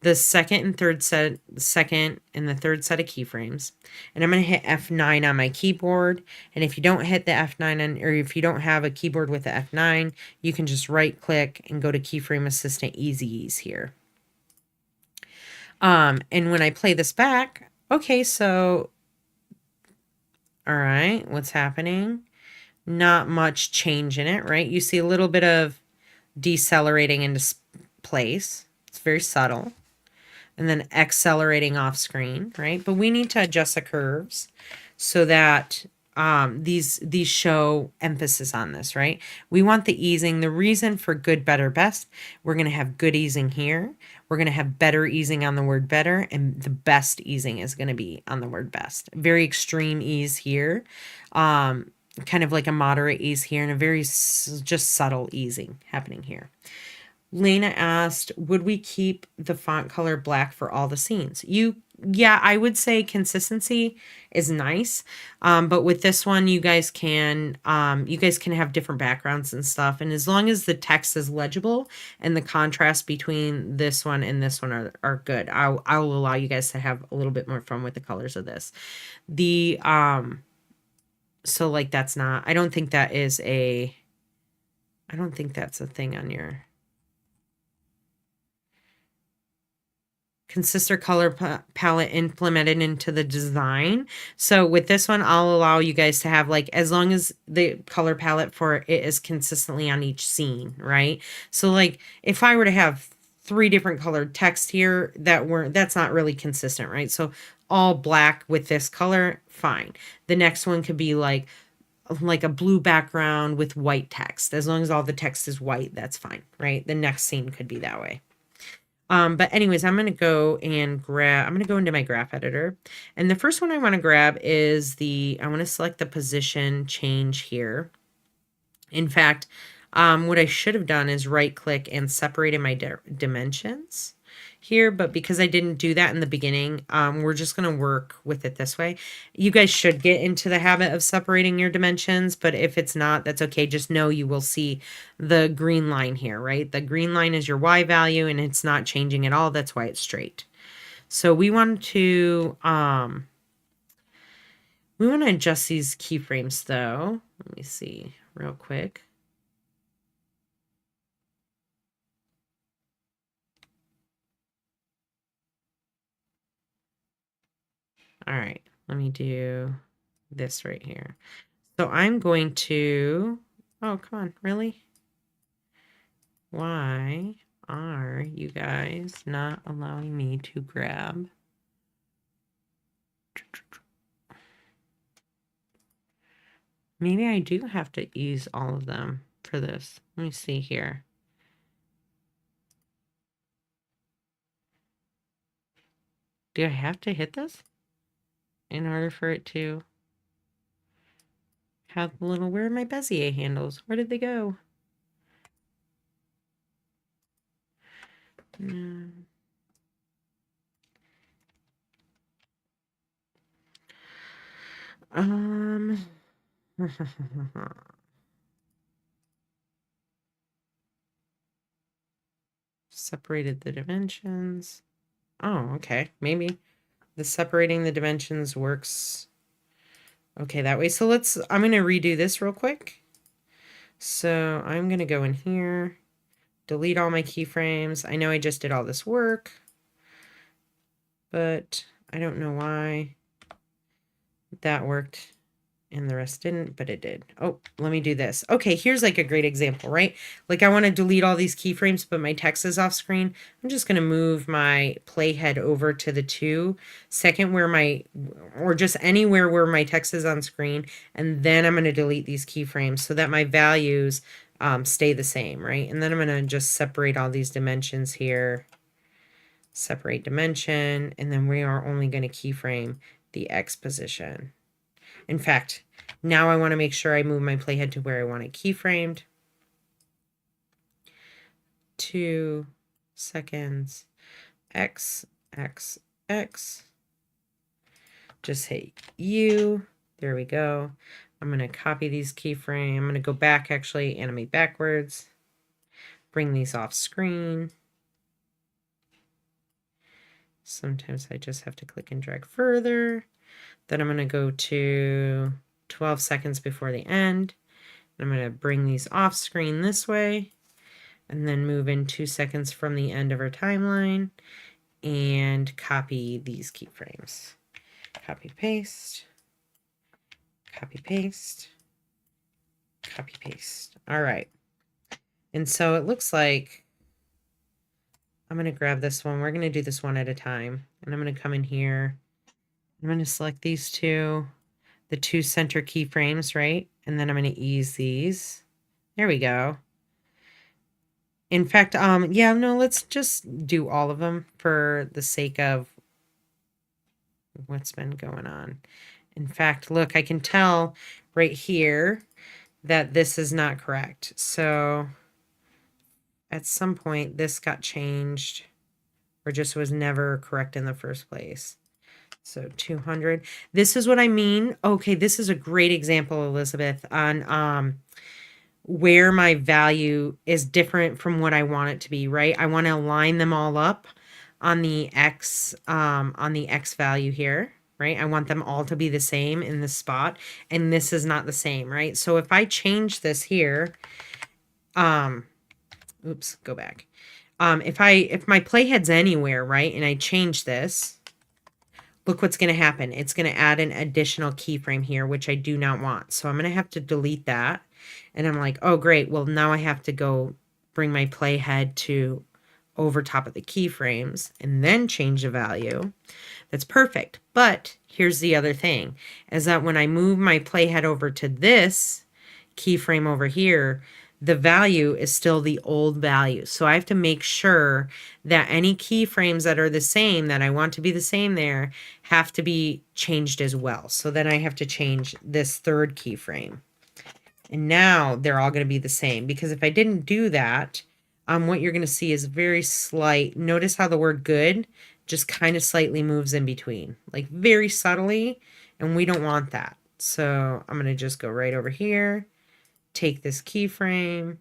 the second and third set of keyframes, and I'm going to hit F9 on my keyboard. And if you don't hit the F9 or if you don't have a keyboard with the F9, you can just right click and go to Keyframe Assistant Easy Ease here. And when I play this back, okay, so, all right, what's happening? Not much change in it, right? You see a little bit of decelerating into place. It's very subtle. And then accelerating off screen, right? But we need to adjust the curves so that these show emphasis on this, right? We want the easing. The reason for good, better, best, we're going to have good easing here. We're going to have better easing on the word better, and the best easing is going to be on the word best. Very extreme ease here, kind of like a moderate ease here, and a very just subtle easing happening here. Lena asked, would we keep the font color black for all the scenes? Yeah, I would say consistency is nice. But with this one, you guys can have different backgrounds and stuff. And as long as the text is legible and the contrast between this one and this one are good, I'll allow you guys to have a little bit more fun with the colors of this. So like that's not, I don't think that's a thing on your consistent color palette implemented into the design. So with this one, I'll allow you guys to have like, as long as the color palette for it is consistently on each scene, right? So like if I were to have 3 different colored text here that's not really consistent, right? So all black with this color, fine. The next one could be like a blue background with white text. As long as all the text is white, that's fine, right? The next scene could be that way. But anyways, I'm going to go into my graph editor. And the first one I want to grab is I want to select the position change here. In fact, what I should have done is right click and separated my dimensions here, but because I didn't do that in the beginning, we're just going to work with it this way. You guys should get into the habit of separating your dimensions, but if it's not, that's okay. Just know you will see the green line here, right? The green line is your Y value and it's not changing at all. That's why it's straight. So we want to adjust these keyframes though. Let me see real quick. All right, let me do this right here. So I'm going to, oh, come on, really? Why are you guys not allowing me to grab? Maybe I do have to use all of them for this. Let me see here. Do I have to hit this in order for it to have the little, where are my Bezier handles? Where did they go? No. Separated the dimensions. Oh, okay. Maybe the separating the dimensions works okay that way. So I'm going to redo this real quick. So I'm going to go in here, delete all my keyframes. I know I just did all this work, but I don't know why that worked and the rest didn't, but it did. Oh, let me do this. Okay, here's like a great example, right? Like I want to delete all these keyframes, but my text is off screen. I'm just going to move my playhead over to the 2-second or just anywhere where my text is on screen. And then I'm going to delete these keyframes so that my values stay the same, right? And then I'm going to just separate all these dimensions here. Separate dimension, and then we are only going to keyframe the X position. In fact, now I want to make sure I move my playhead to where I want it keyframed. 2 seconds, X, X, X. Just hit U. There we go. I'm going to copy these keyframes. I'm going to go back, actually, animate backwards. Bring these off screen. Sometimes I just have to click and drag further. Then I'm going to go to 12 seconds before the end. I'm going to bring these off screen this way and then move in 2 seconds from the end of our timeline and copy these keyframes. Copy, paste, copy, paste, copy, paste. All right. And so it looks like I'm going to grab this one. We're going to do this one at a time. And I'm going to come in here. I'm going to select these two, the 2 center keyframes, right? And then I'm going to ease these. There we go. In fact, yeah, no, let's just do all of them for the sake of what's been going on. In fact, look, I can tell right here that this is not correct. So at some point this got changed or just was never correct in the first place. So 200. This is what I mean. Okay, this is a great example, Elizabeth, on where my value is different from what I want it to be, right? I want to align them all up on the X value here, right? I want them all to be the same in this spot, and this is not the same, right? So if I change this here, oops, go back. If my playhead's anywhere, right, and I change this, look what's going to happen. It's going to add an additional keyframe here, which I do not want. So I'm going to have to delete that. And I'm like, oh, great. Well, now I have to go bring my playhead to over top of the keyframes and then change the value. That's perfect. But here's the other thing, is that when I move my playhead over to this keyframe over here, the value is still the old value. So I have to make sure that any keyframes that are the same, that I want to be the same there, have to be changed as well. So then I have to change this third keyframe. And now they're all going to be the same, because if I didn't do that, what you're going to see is very slight. Notice how the word good just kind of slightly moves in between, like very subtly, and we don't want that. So I'm going to just go right over here, take this keyframe,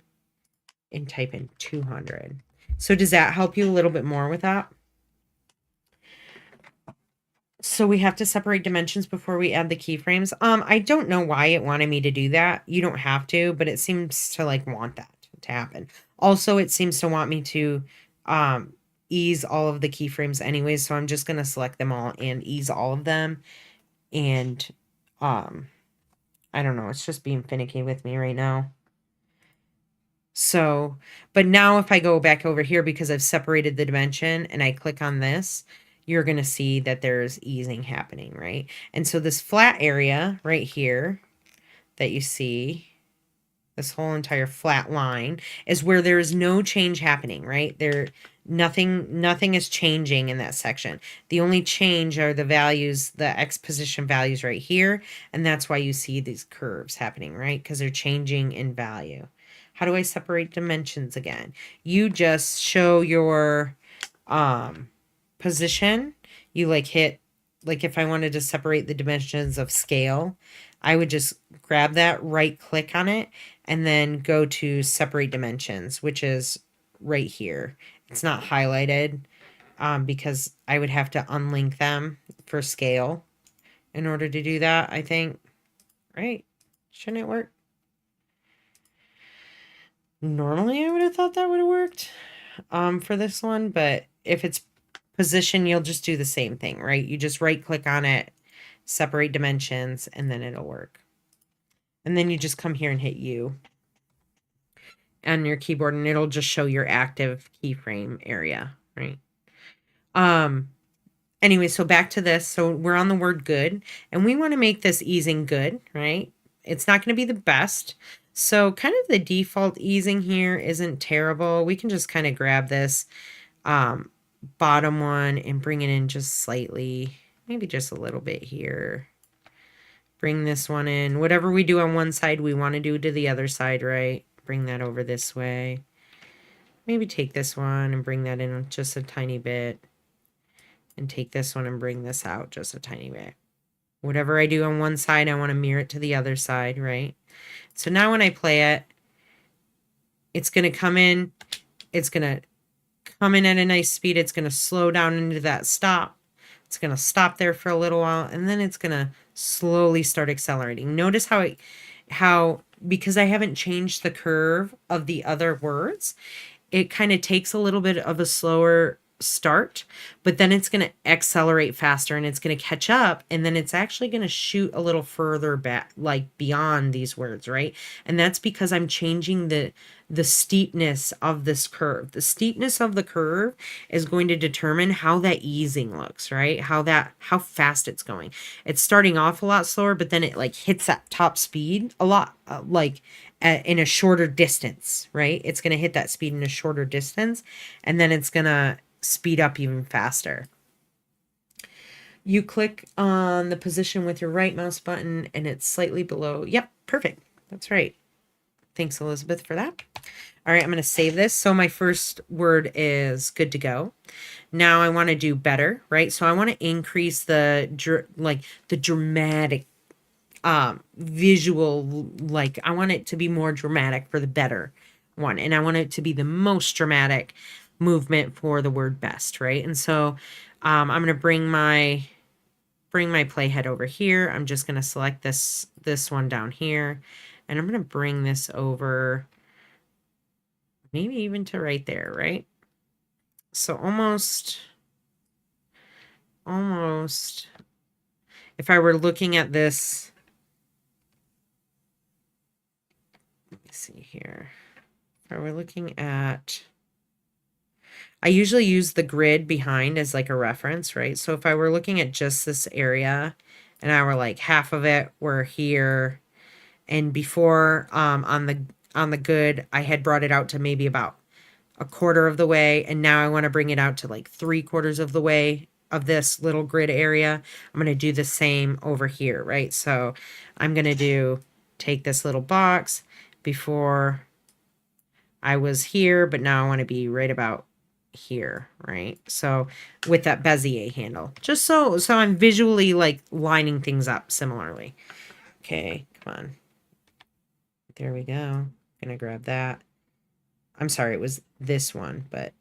and type in 200. So does that help you a little bit more with that? So we have to separate dimensions before we add the keyframes. I don't know why it wanted me to do that. You don't have to, but it seems to like want that to happen. Also, it seems to want me to ease all of the keyframes anyways, so I'm just going to select them all and ease all of them. And I don't know, it's just being finicky with me right now. So, but now if I go back over here because I've separated the dimension and I click on this, you're going to see that there's easing happening, right? And so this flat area right here that you see, this whole entire flat line, is where there is no change happening, right? Nothing is changing in that section. The only change are the values, the X position values right here, and that's why you see these curves happening, right? Because they're changing in value. How do I separate dimensions again? You just show your position. You like hit, like if I wanted to separate the dimensions of scale, I would just grab that, right click on it, and then go to separate dimensions, which is right here. It's not highlighted because I would have to unlink them for scale in order to do that, I think. Right? Shouldn't it work? Normally, I would have thought that would have worked for this one, but if it's position, you'll just do the same thing, right? You just right click on it, separate dimensions, and then it'll work. And then you just come here and hit U on your keyboard, and it'll just show your active keyframe area, right? Anyway, so back to this. So we're on the word good, and we want to make this easing good, right? It's not going to be the best. So kind of the default easing here isn't terrible. We can just kind of grab this bottom one and bring it in just slightly, maybe just a little bit here. Bring this one in. Whatever we do on one side, we want to do to the other side, right? Bring that over this way. Maybe take this one and bring that in just a tiny bit. And take this one and bring this out just a tiny bit. Whatever I do on one side, I want to mirror it to the other side, right? So now when I play it, it's going to come in. It's going to come in at a nice speed. It's going to slow down into that stop. It's going to stop there for a little while, and then it's going to slowly start accelerating. Notice how because I haven't changed the curve of the other words, it kind of takes a little bit of a slower start, but then it's going to accelerate faster and it's going to catch up, and then it's actually going to shoot a little further back, like beyond these words, right? And that's because I'm changing the steepness of this curve. The steepness of the curve is going to determine how that easing looks, right? How fast it's going. It's starting off a lot slower, but then it like hits that top speed a lot, in a shorter distance, right? It's going to hit that speed in a shorter distance, and then it's going to speed up even faster. You click on the position with your right mouse button and it's slightly below. Yep, perfect. That's right. Thanks, Elizabeth, for that. All right, I'm going to save this. So my first word is good to go. Now I want to do better, right? So I want to increase the dramatic visual, like I want it to be more dramatic for the better one. And I want it to be the most dramatic movement for the word best, right? And so I'm going to bring my playhead over here. I'm just going to select this one down here, and I'm going to bring this over maybe even to right there, right? So almost, if I were looking at this, let me see here. If I were looking at, I usually use the grid behind as like a reference, right? So if I were looking at just this area and I were like half of it were here, and before on the good, I had brought it out to maybe about a quarter of the way, and now I want to bring it out to like 3/4 of the way of this little grid area. I'm going to do the same over here, right? So I'm going to take this little box. Before I was here, but now I want to be right about here, right? So with that Bezier handle, just so I'm visually like lining things up similarly. Okay, come on. There we go. Gonna grab that. I'm sorry, it was this one, but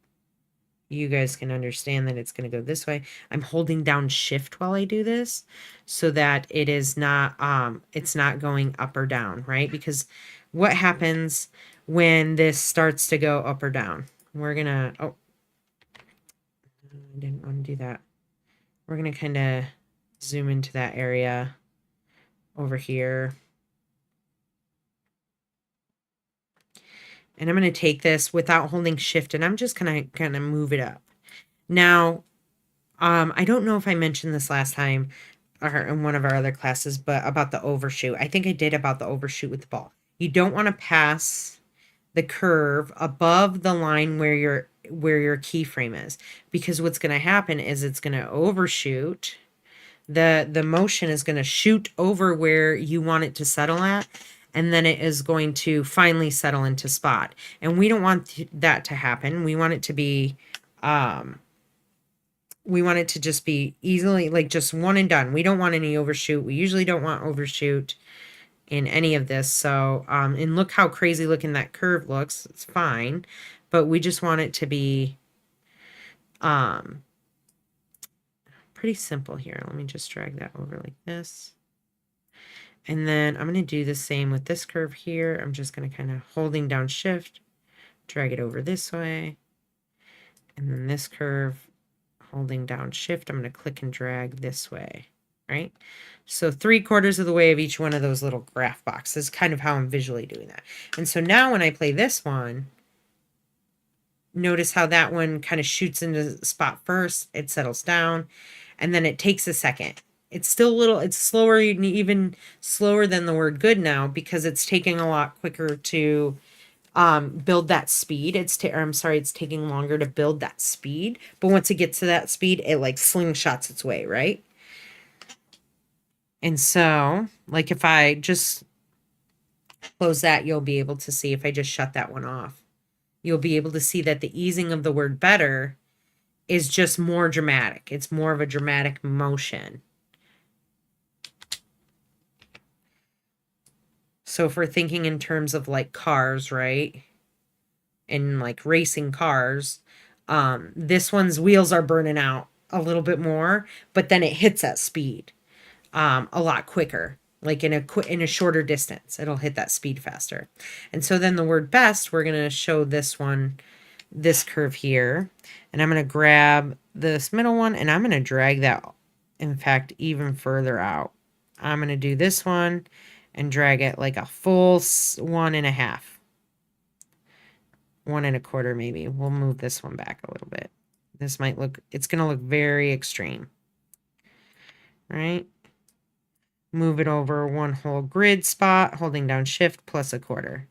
you guys can understand that it's going to go this way. I'm holding down shift while I do this so that it is not, it's not going up or down, right? Because what happens when this starts to go up or down? We're going to, oh, I didn't want to do that. We're going to kind of zoom into that area over here. And I'm going to take this without holding shift, and I'm just going to kind of move it up. Now, I don't know if I mentioned this last time or in one of our other classes, but about the overshoot. I think I did about the overshoot with the ball. You don't want to pass the curve above the line where your keyframe is, because what's going to happen is it's going to overshoot. The motion is going to shoot over where you want it to settle at, and then it is going to finally settle into spot. And we don't want that to happen. We want it to be, we want it to just be easily, like, just one and done. We don't want any overshoot. We usually don't want overshoot in any of this. So, and look how crazy looking that curve looks. It's fine, but we just want it to be, pretty simple here. Let me just drag that over like this. And then I'm going to do the same with this curve here. I'm just going to kind of holding down shift, drag it over this way. And then this curve, holding down shift, I'm going to click and drag this way, right? So 3/4 of the way of each one of those little graph boxes, kind of how I'm visually doing that. And so now when I play this one, notice how that one kind of shoots into the spot first, it settles down, and then it takes a second. It's still a little, it's slower, even slower than the word good now, because it's taking a lot quicker to build that speed. It's taking longer to build that speed. But once it gets to that speed, it like slingshots its way, right? And so, like, if I just close that, you'll be able to see, if I just shut that one off, you'll be able to see that the easing of the word better is just more dramatic. It's more of a dramatic motion. So if we're thinking in terms of like cars, right? And like racing cars, this one's wheels are burning out a little bit more, but then it hits that speed a lot quicker. Like in a shorter distance, it'll hit that speed faster. And so then the word best, we're going to show this one, this curve here, and I'm going to grab this middle one and I'm going to drag that, in fact, even further out. I'm going to do this one and drag it like a full 1.5. 1.25 maybe. We'll move this one back a little bit. This might look, it's going to look very extreme. Right? Move it over one whole grid spot, holding down shift plus 1/4.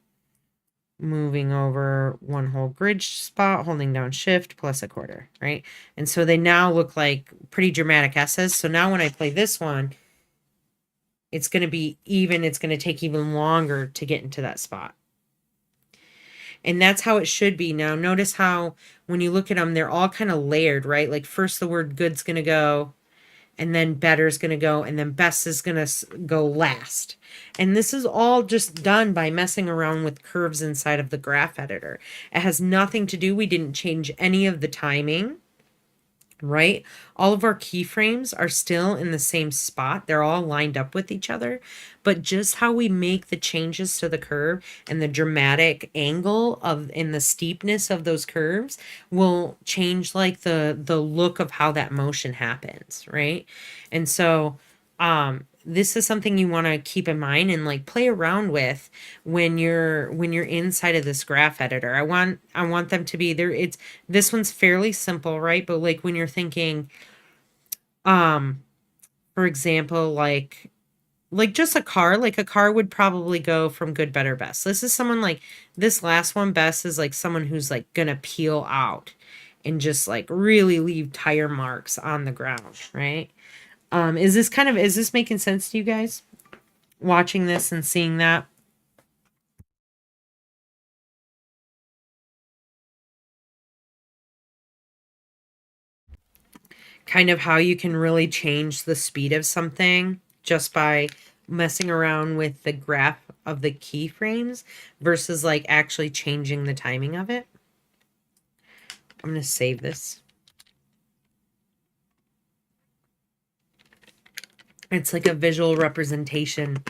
Moving over one whole grid spot, holding down shift plus 1/4, right? And so they now look like pretty dramatic S's. So now when I play this one, it's going to be even, it's going to take even longer to get into that spot. And that's how it should be. Now, notice how when you look at them, they're all kind of layered, right? Like first the word good's going to go, and then better is going to go, and then best is going to go last. And this is all just done by messing around with curves inside of the graph editor. It has nothing to do, we didn't change any of the timing, right? All of our keyframes are still in the same spot. They're all lined up with each other, but just how we make the changes to the curve and the dramatic angle of in the steepness of those curves will change like the look of how that motion happens, right? And so this is something you want to keep in mind and like play around with when you're inside of this graph editor. I want them to be there. It's, this one's fairly simple, right? But like when you're thinking, for example, like just a car, like a car would probably go from good, better, best. This is someone like this last one, best, is like someone who's like gonna peel out and just like really leave tire marks on the ground, right? Is this making sense to you guys? Watching this and seeing that? Kind of how you can really change the speed of something just by messing around with the graph of the keyframes versus like actually changing the timing of it. I'm going to save this. It's like a visual representation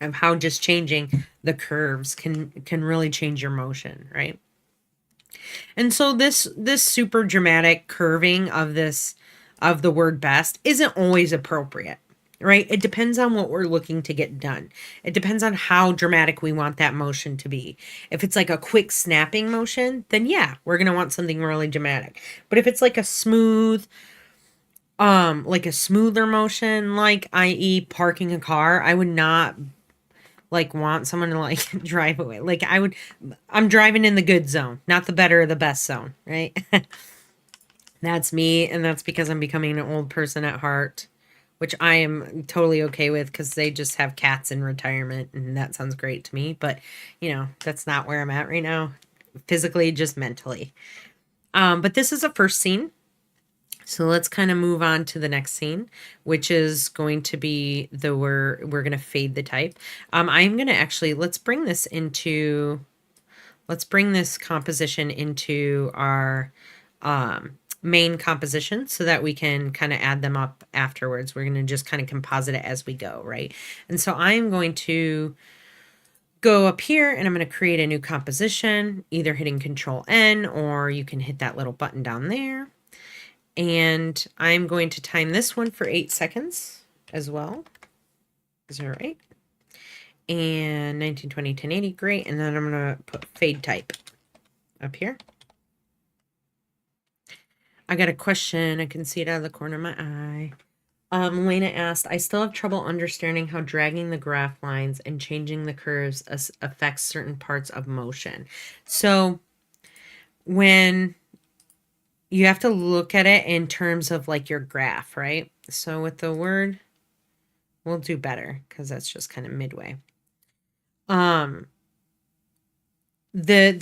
of how just changing the curves can really change your motion, right? And so this super dramatic curving of the word best isn't always appropriate, right? It depends on what we're looking to get done. It depends on how dramatic we want that motion to be. If it's like a quick snapping motion, then yeah, we're going to want something really dramatic. But if it's like a smooth, like a smoother motion, like i.e. parking a car, I would not like want someone to like drive away. Like I'm driving in the good zone, not the better or the best zone, right? That's me, and that's because I'm becoming an old person at heart, which I am totally okay with because they just have cats in retirement, and that sounds great to me. But, you know, that's not where I'm at right now, physically, just mentally. But this is a first scene. So let's kind of move on to the next scene, which is going to be we're going to fade the type. I'm going to actually, let's bring this composition into our main composition so that we can kind of add them up afterwards. We're going to just kind of composite it as we go, right? And so I'm going to go up here and I'm going to create a new composition, either hitting Control N, or you can hit that little button down there. And I'm going to time this one for 8 seconds as well. Is that right? And 1920, 1080, great. And then I'm going to put fade type up here. I got a question. I can see it out of the corner of my eye. Elena asked, I still have trouble understanding how dragging the graph lines and changing the curves affects certain parts of motion. So when you have to look at it in terms of like your graph, right? So with the word, we'll do better because that's just kind of midway. The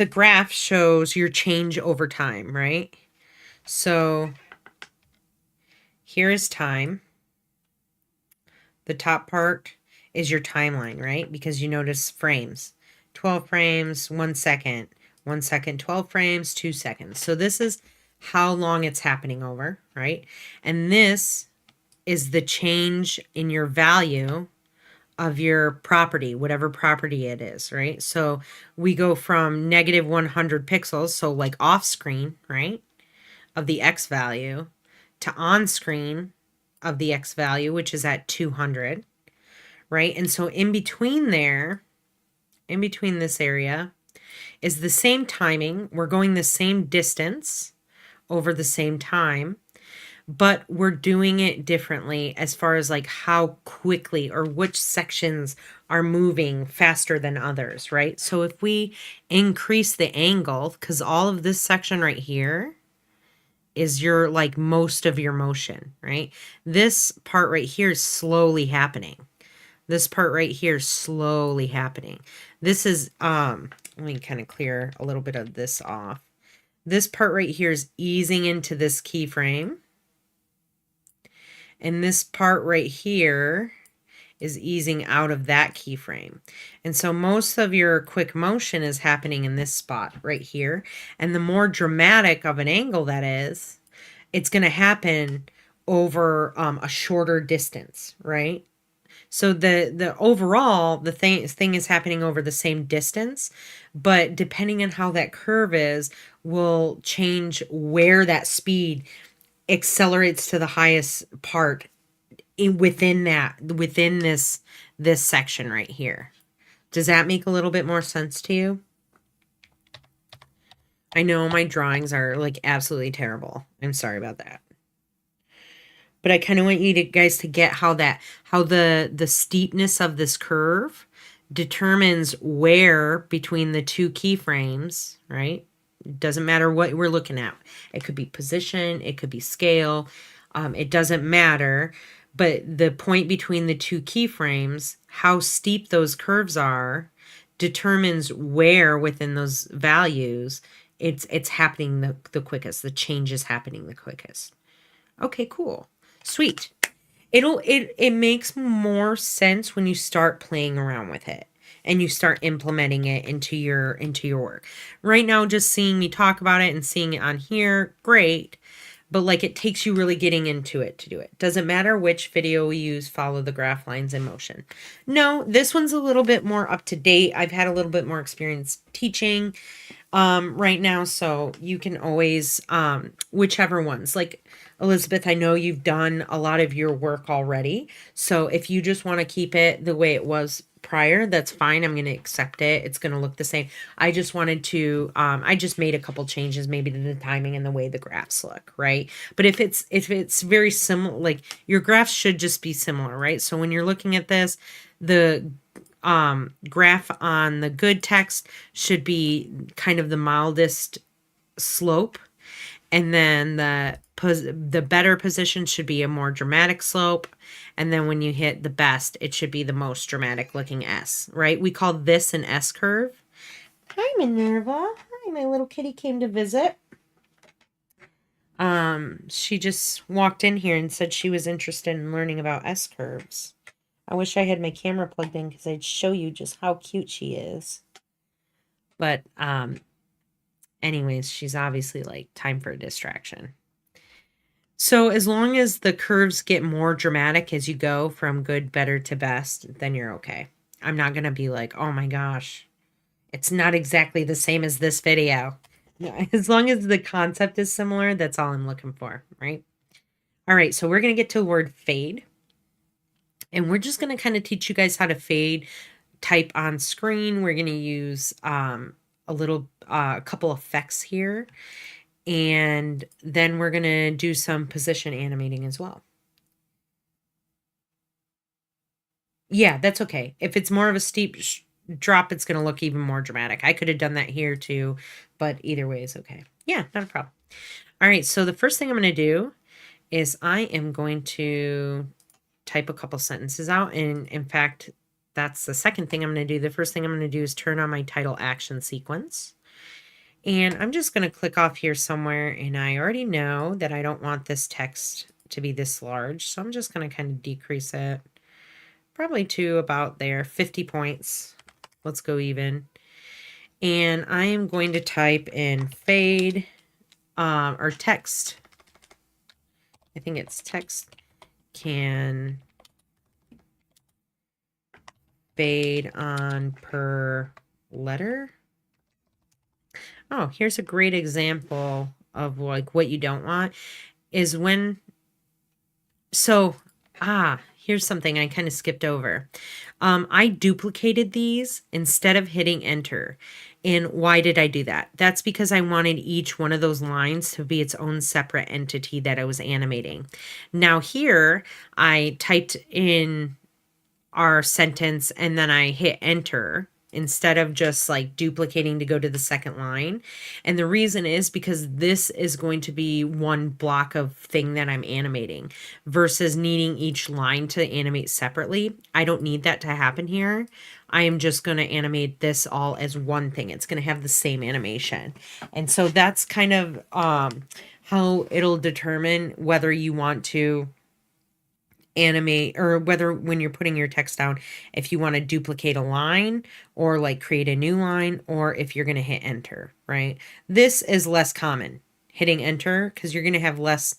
graph shows your change over time, right? So here is time. The top part is your timeline, right? Because you notice frames. 12 frames, 1 second. 1 second, 12 frames, 2 seconds. So this is how long it's happening over, right? And this is the change in your value of your property, whatever property it is, right? So we go from negative 100 pixels, so like off screen, right, of the X value, to on screen of the X value, which is at 200, right? And so in between there, in between this area, is the same timing. We're going the same distance over the same time, but we're doing it differently as far as like how quickly or which sections are moving faster than others, right? So if we increase the angle, because all of this section right here is your like most of your motion, right? This part right here is slowly happening. This part right here is slowly happening. This is, let me kind of clear a little bit of this off. This part right here is easing into this keyframe. And this part right here is easing out of that keyframe. And so most of your quick motion is happening in this spot right here. And the more dramatic of an angle that is, it's going to happen over a shorter distance, right? So the overall, the thing is happening over the same distance, but depending on how that curve is, will change where that speed accelerates to the highest part within this section right here. Does that make a little bit more sense to you? I know my drawings are like absolutely terrible. I'm sorry about that. But I kind of want you guys to get how the steepness of this curve determines where between the two keyframes, right? It doesn't matter what we're looking at. It could be position, it could be scale. It doesn't matter. But the point between the two keyframes, how steep those curves are, determines where within those values it's happening the quickest. The change is happening the quickest. Okay, cool. Sweet. It makes more sense when you start playing around with it. and you start implementing it into your work. Right now, just seeing me talk about it and seeing it on here, great. But like it takes you really getting into it to do it. Doesn't matter which video we use, follow the graph lines in motion. No, this one's a little bit more up to date. I've had a little bit more experience teaching right now, so you can always whichever ones. Like Elizabeth, I know you've done a lot of your work already, so if you just want to keep it the way it was prior, that's fine. I'm going to accept it. It's going to look the same. I just wanted to I just made a couple changes maybe to the timing and the way the graphs look, right? But if it's very similar, like your graphs should just be similar, right? So when you're looking at this, the graph on the good text should be kind of the mildest slope, and then the better position should be a more dramatic slope, and then when you hit the best, it should be the most dramatic looking S, right? We call this an S curve. Hi, Minerva. Hi, my little kitty came to visit. She just walked in here and said she was interested in learning about S curves. I wish I had my camera plugged in because I'd show you just how cute she is. But anyways, she's obviously like time for a distraction. So as long as the curves get more dramatic as you go from good, better to best, then you're okay. I'm not going to be like, oh my gosh, it's not exactly the same as this video. No, as long as the concept is similar, that's all I'm looking for, right? All right, so we're going to get to the word fade. And we're just going to kind of teach you guys how to fade type on screen. We're going to use a couple effects here. And then we're going to do some position animating as well. Yeah, that's okay. If it's more of a steep drop, it's going to look even more dramatic. I could have done that here too, but either way is okay. Yeah, not a problem. All right, so the first thing I'm going to do is I am going to type a couple sentences out. And in fact, that's the second thing I'm going to do. The first thing I'm going to do is turn on my title action sequence. And I'm just going to click off here somewhere. And I already know that I don't want this text to be this large. So I'm just going to kind of decrease it probably to about there, 50 points. Let's go even. And I am going to type in fade or text. I think it's text can fade on per letter. Oh, here's a great example of like what you don't want is when, here's something I kind of skipped over. I duplicated these instead of hitting enter. And why did I do that? That's because I wanted each one of those lines to be its own separate entity that I was animating. Now here, I typed in our sentence and then I hit enter instead of just like duplicating to go to the second line. And the reason is because this is going to be one block of thing that I'm animating versus needing each line to animate separately. I don't need that to happen here. I am just going to animate this all as one thing. It's going to have the same animation. And so that's kind of how it'll determine whether you want to animate or whether when you're putting your text down, if you want to duplicate a line or like create a new line, or if you're going to hit enter, right? This is less common, hitting enter, because you're going to have less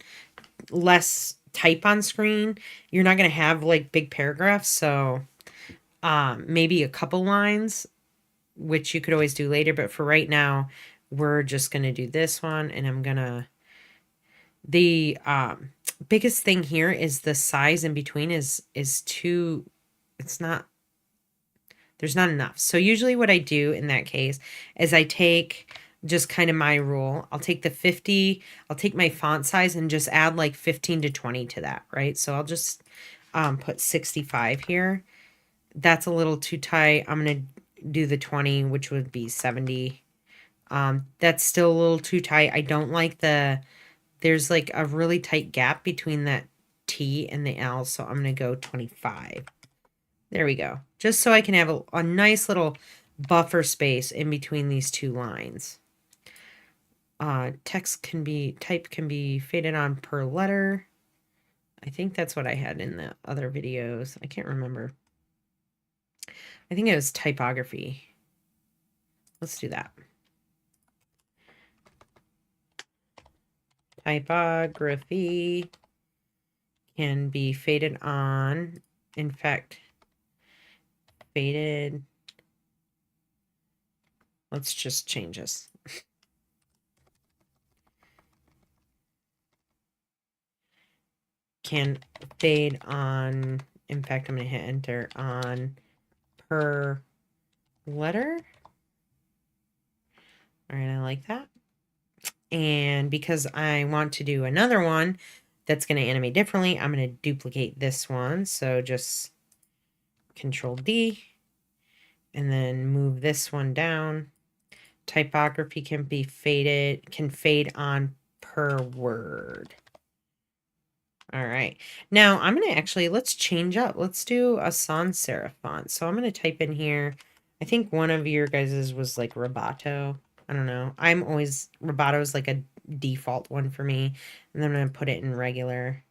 type on screen. You're not going to have like big paragraphs. So maybe a couple lines, which you could always do later. But for right now, we're just going to do this one, and I'm going to, the biggest thing here is the size in between is too, it's not, there's not enough. So usually what I do in that case is I take just kind of my rule. I'll take the 50, I'll take my font size and just add like 15 to 20 to that, right? So I'll just put 65 here. That's a little too tight. I'm going to do the 20, which would be 70. That's still a little too tight. I don't like there's like a really tight gap between that T and the L, so I'm going to go 25. There we go. Just so I can have a nice little buffer space in between these two lines. Type can be faded on per letter. I think that's what I had in the other videos. I can't remember. I think it was typography. Let's do that. Typography can be faded on. In fact, faded. Let's just change this. Can fade on. In fact, I'm going to hit enter on per letter. All right, I like that. And because I want to do another one that's going to animate differently, I'm going to duplicate this one. So just Control D and then move this one down. Typography can be faded, can fade on per word. All right. Now I'm going to actually, let's change up. Let's do a sans serif font. So I'm going to type in here. I think one of your guys's was like Roboto. I don't know. I'm always, Roboto is like a default one for me. And then I'm going to put it in regular.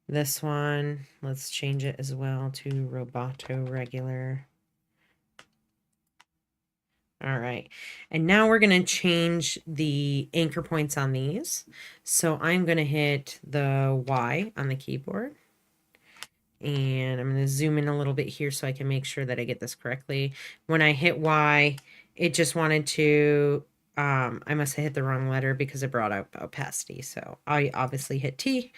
This one, let's change it as well to Roboto regular. All right. And now we're going to change the anchor points on these. So I'm going to hit the Y on the keyboard. And I'm going to zoom in a little bit here so I can make sure that I get this correctly. When I hit Y, it just wanted to, I must have hit the wrong letter because it brought up opacity. So I obviously hit T.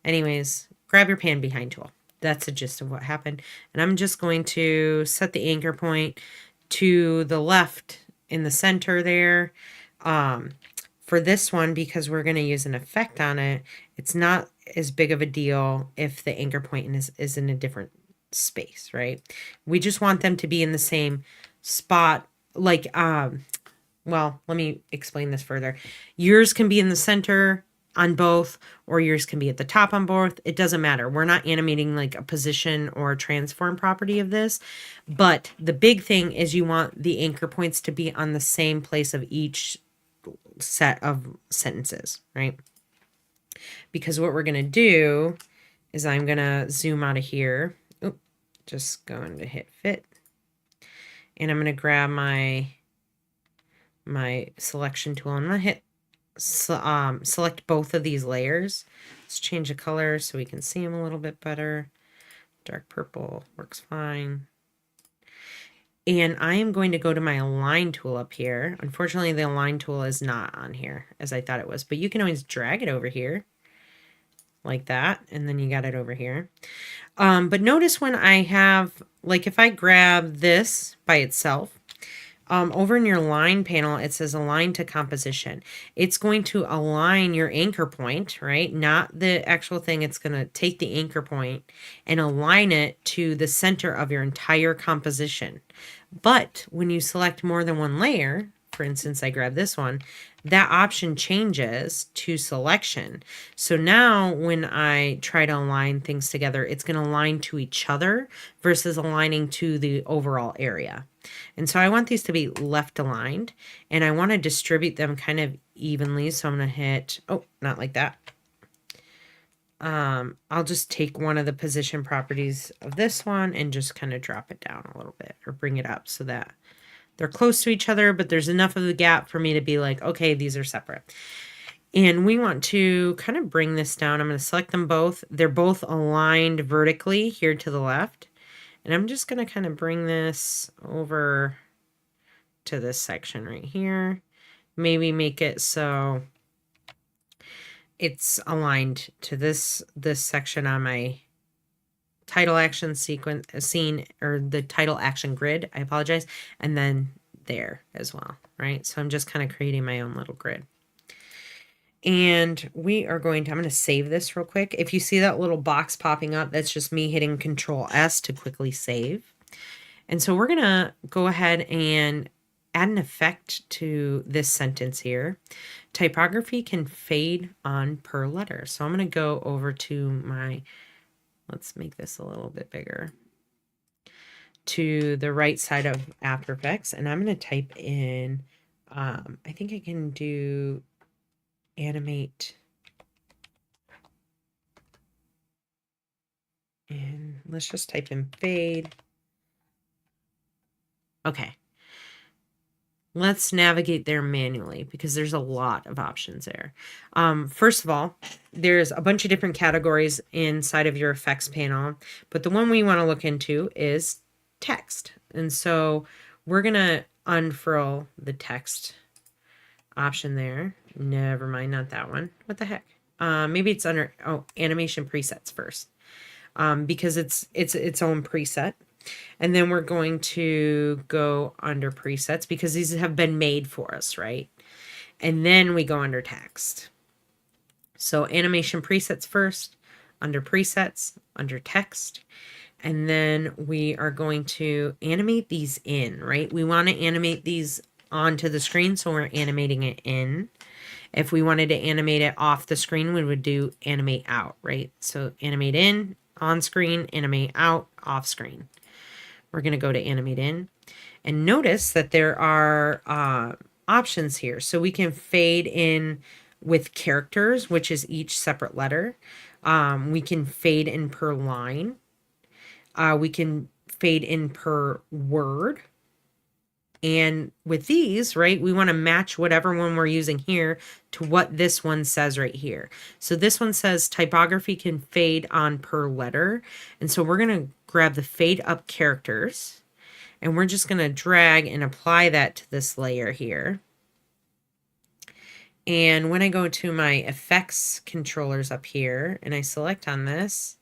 Anyways, grab your pan behind tool. That's the gist of what happened. And I'm just going to set the anchor point to the left in the center there. For this one, because we're going to use an effect on it, it's not as big of a deal if the anchor point is in a different space, right? We just want them to be in the same spot. Like, well, let me explain this further. Yours can be in the center on both, or yours can be at the top on both. It doesn't matter. We're not animating like a position or a transform property of this, but the big thing is you want the anchor points to be on the same place of each set of sentences, right? Because what we're going to do is I'm going to zoom out of here. Oop, just going to hit fit. And I'm going to grab my selection tool. I'm going to hit select both of these layers. Let's change the color so we can see them a little bit better. Dark purple works fine. And I am going to go to my align tool up here. Unfortunately, the align tool is not on here as I thought it was, but you can always drag it over here like that. And then you got it over here. But notice when I have, like if I grab this by itself, over in your line panel, it says align to composition. It's going to align your anchor point, right? Not the actual thing. It's going to take the anchor point and align it to the center of your entire composition. But when you select more than one layer, for instance, I grab this one, that option changes to selection. So now when I try to align things together, it's going to align to each other versus aligning to the overall area. And so I want these to be left aligned, and I want to distribute them kind of evenly. So I'm going to hit, oh, not like that. I'll just take one of the position properties of this one and just kind of drop it down a little bit or bring it up so that they're close to each other, but there's enough of a gap for me to be like, okay, these are separate. And we want to kind of bring this down. I'm going to select them both. They're both aligned vertically here to the left. And I'm just going to kind of bring this over to this section right here. Maybe make it so it's aligned to this section on my title action sequence scene, or the title action grid. I apologize. And then there as well, right? So I'm just kind of creating my own little grid. And we are going to, I'm going to save this real quick. If you see that little box popping up, that's just me hitting Control S to quickly save. And so we're going to go ahead and add an effect to this sentence here. Typography can fade on per letter. So I'm going to go over to my, let's make this a little bit bigger, to the right side of After Effects. And I'm going to type in, I think I can do animate. And let's just type in fade. Okay. Let's navigate there manually because there's a lot of options there. First of all, there's a bunch of different categories inside of your effects panel, but the one we want to look into is text. And so we're going to unfurl the text option there. Never mind, not that one. What the heck? Maybe it's under animation presets first, because it's its own preset. And then we're going to go under presets because these have been made for us, right? And then we go under text. So animation presets first, under presets, under text. And then we are going to animate these in, right? We want to animate these onto the screen, so we're animating it in. If we wanted to animate it off the screen, we would do animate out, right? So animate in, on screen, animate out, off screen. We're going to go to animate in. And notice that there are options here. So we can fade in with characters, which is each separate letter. We can fade in per line. We can fade in per word. And with these, right, we want to match whatever one we're using here to what this one says right here. So this one says typography can fade on per letter. And so we're going to grab the fade up characters, and we're just going to drag and apply that to this layer here. And when I go to my effects controllers up here and I select on this,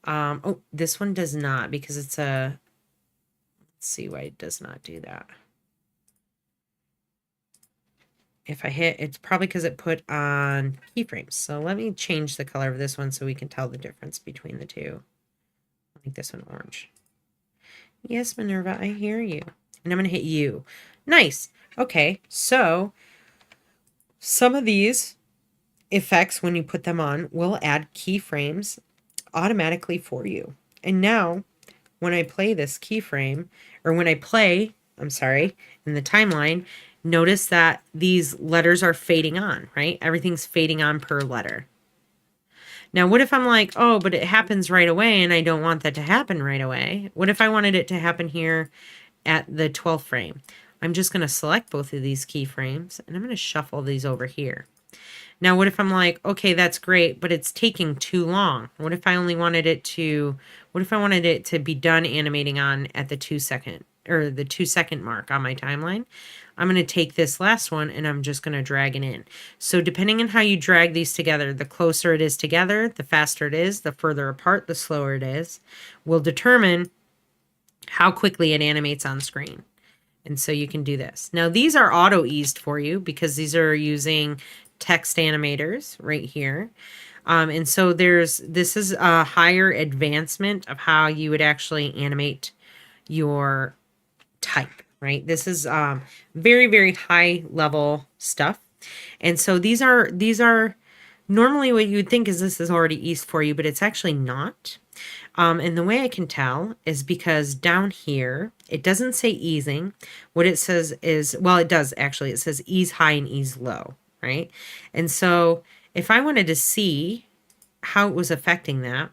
oh, this one does not, because it's a, let's see why it does not do that. If I hit, it's probably because it put on keyframes. So let me change the color of this one so we can tell the difference between the two. I'll make this one orange. Yes, Minerva, I hear you. And I'm going to hit U. Nice. Okay, so some of these effects, when you put them on, will add keyframes automatically for you. And now, when I play this keyframe, or when I play, I'm sorry, in the timeline, notice that these letters are fading on, right? Everything's fading on per letter. Now, what if I'm like, oh, but it happens right away and I don't want that to happen right away? What if I wanted it to happen here at the 12th frame? I'm just going to select both of these keyframes and I'm going to shuffle these over here. Now, what if I'm like, okay, that's great, but it's taking too long? What if I only wanted it to, what if I wanted it to be done animating on at the 2 second, or the 2 second mark on my timeline? I'm going to take this last one and I'm just going to drag it in. So depending on how you drag these together, the closer it is together, the faster it is, the further apart, the slower it is, will determine how quickly it animates on screen. And so you can do this. Now these are auto eased for you because these are using text animators right here. And so this is a higher advancement of how you would actually animate your type, right? This is very, very high level stuff. And so these are normally what you would think is this is already eased for you, but it's actually not. And the way I can tell is because down here, it doesn't say easing. What it says is, well, it does actually. It says ease high and ease low, right? And so if I wanted to see how it was affecting that,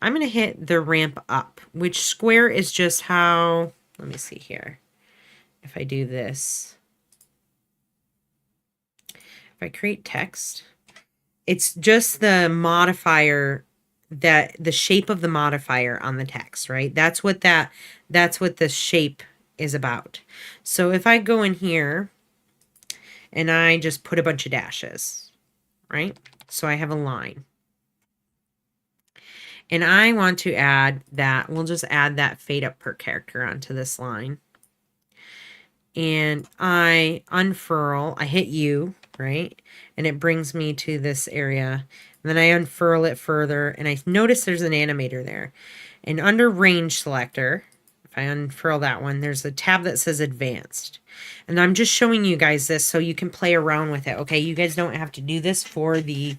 I'm going to hit the ramp up, which square is just how, let me see here. If I do this, if I create text, it's just the modifier, that the shape of the modifier on the text, right? That's what the shape is about. So if I go in here and I just put a bunch of dashes, right? So I have a line. And I want to add that, we'll just add that fade up per character onto this line. And I unfurl, I hit U, right? And it brings me to this area. And then I unfurl it further, and I notice there's an animator there. And under range selector, if I unfurl that one, there's a tab that says advanced. And I'm just showing you guys this so you can play around with it. Okay, you guys don't have to do this for the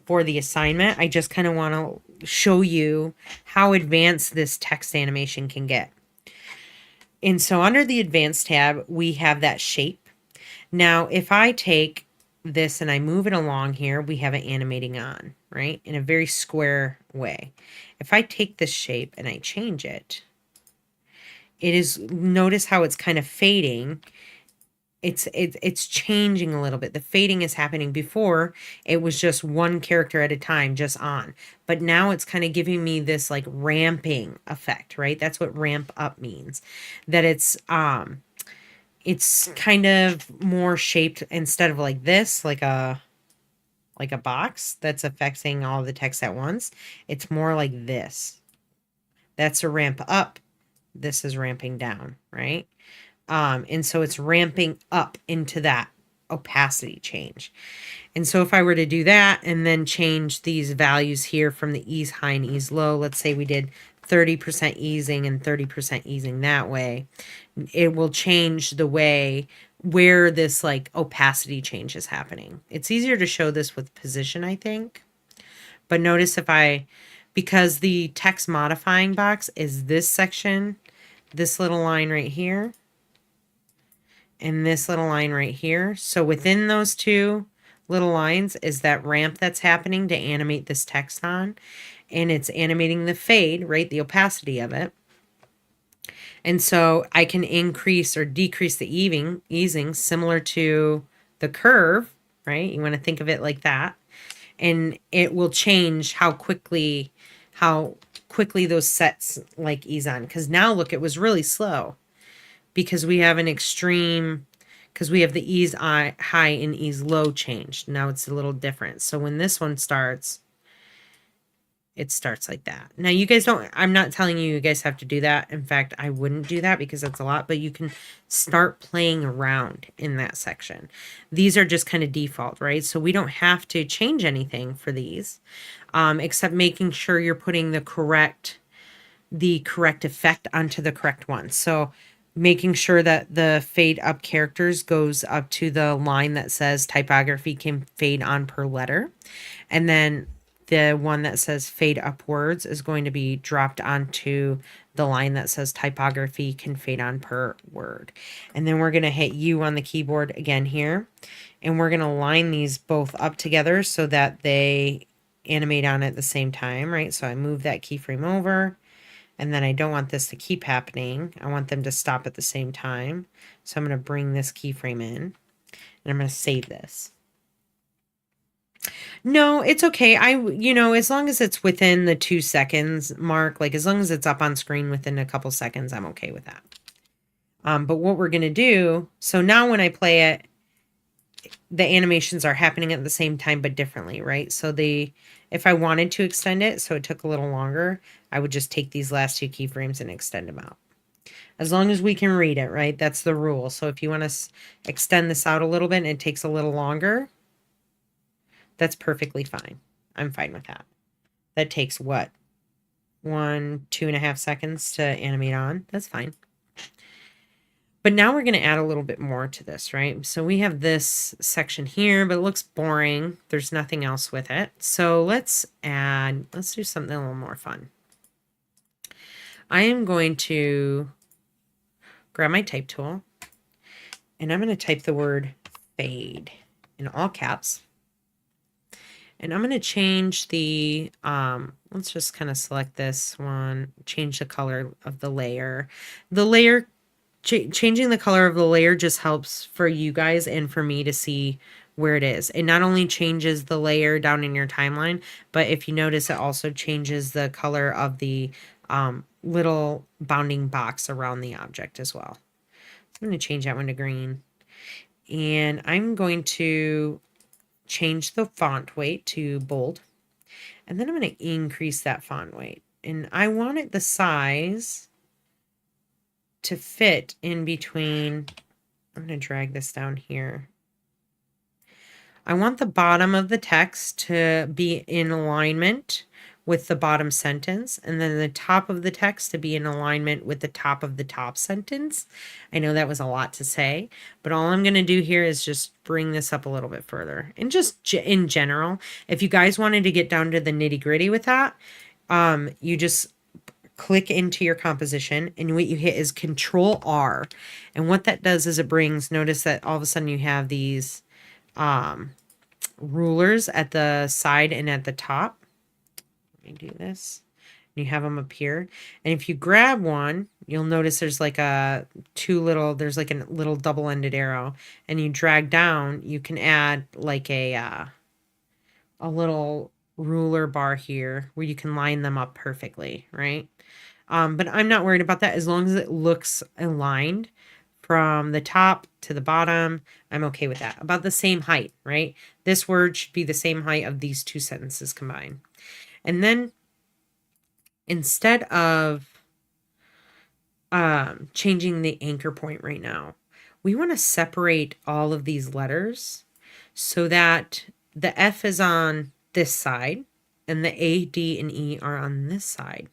assignment. I just kind of want to show you how advanced this text animation can get. And so under the advanced tab, we have that shape. Now, if I take this and I move it along here, we have it animating on, right? In a very square way. If I take this shape and I change it, it is, notice how it's kind of fading. It's changing a little bit. The fading is happening. Before, it was just one character at a time, just on. But now it's kind of giving me this like ramping effect, right? That's what ramp up means. That it's kind of more shaped, instead of like this, like a box that's affecting all the text at once. It's more like this. That's a ramp up. This is ramping down, right? And so it's ramping up into that opacity change. And so if I were to do that and then change these values here from the ease high and ease low, let's say we did 30% easing and 30% easing that way, it will change the way where this like opacity change is happening. It's easier to show this with position, I think. But notice because the text modifying box is this section, this little line right here, and this little line right here. So within those two little lines is that ramp that's happening to animate this text on. And it's animating the fade, right? The opacity of it. And so I can increase or decrease the easing similar to the curve, right? You want to think of it like that. And it will change how quickly those sets like ease on. Because now look, it was really slow. Because we have because we have the ease high and ease low changed. Now it's a little different. So when this one starts, it starts like that. Now you guys I'm not telling you guys have to do that. In fact, I wouldn't do that because that's a lot, but you can start playing around in that section. These are just kind of default, right? So we don't have to change anything for these, except making sure you're putting the correct effect onto the correct one. So making sure that the fade up characters goes up to the line that says typography can fade on per letter. And then the one that says fade upwards is going to be dropped onto the line that says typography can fade on per word. And then we're going to hit U on the keyboard again here. And we're going to line these both up together so that they animate on at the same time, right? So I move that keyframe over. And then I don't want this to keep happening. I want them to stop at the same time. So I'm going to bring this keyframe in. And I'm going to save this. No, it's okay. As long as it's within the 2 seconds mark, like as long as it's up on screen within a couple seconds, I'm okay with that. But what we're going to do, so now when I play it, the animations are happening at the same time, but differently, right? So if I wanted to extend it, so it took a little longer, I would just take these last 2 keyframes and extend them out. As long as we can read it, right? That's the rule. So if you want to extend this out a little bit and it takes a little longer, that's perfectly fine. I'm fine with that. That takes what? 2.5 seconds to animate on. That's fine. But now we're going to add a little bit more to this, right? So we have this section here, but it looks boring. There's nothing else with it. So let's do something a little more fun. I am going to grab my type tool and I'm going to type the word fade in all caps. And I'm going to change the, let's just kind of select this one, change the color of the layer. The layer, changing the color of the layer just helps for you guys and for me to see where it is. It not only changes the layer down in your timeline, but if you notice, it also changes the color of the little bounding box around the object as well. I'm going to change that one to green. And I'm going to change the font weight to bold. And then I'm going to increase that font weight. And I want it the size to fit in between. I'm going to drag this down here. I want the bottom of the text to be in alignment with the bottom sentence, and then the top of the text to be in alignment with the top of the top sentence. I know that was a lot to say, but all I'm going to do here is just bring this up a little bit further. And just in general, if you guys wanted to get down to the nitty-gritty with that, you just click into your composition, and what you hit is Control R. And what that does is it brings, notice that all of a sudden you have these rulers at the side and at the top. Let me do this. You have them up here. And if you grab one, you'll notice there's like a there's like a little double-ended arrow. And you drag down, you can add like a little ruler bar here where you can line them up perfectly, right? But I'm not worried about that as long as it looks aligned from the top to the bottom. I'm okay with that. About the same height, right? This word should be the same height of these two sentences combined. And then instead of changing the anchor point right now, we want to separate all of these letters so that the F is on this side and the A, D, and E are on this side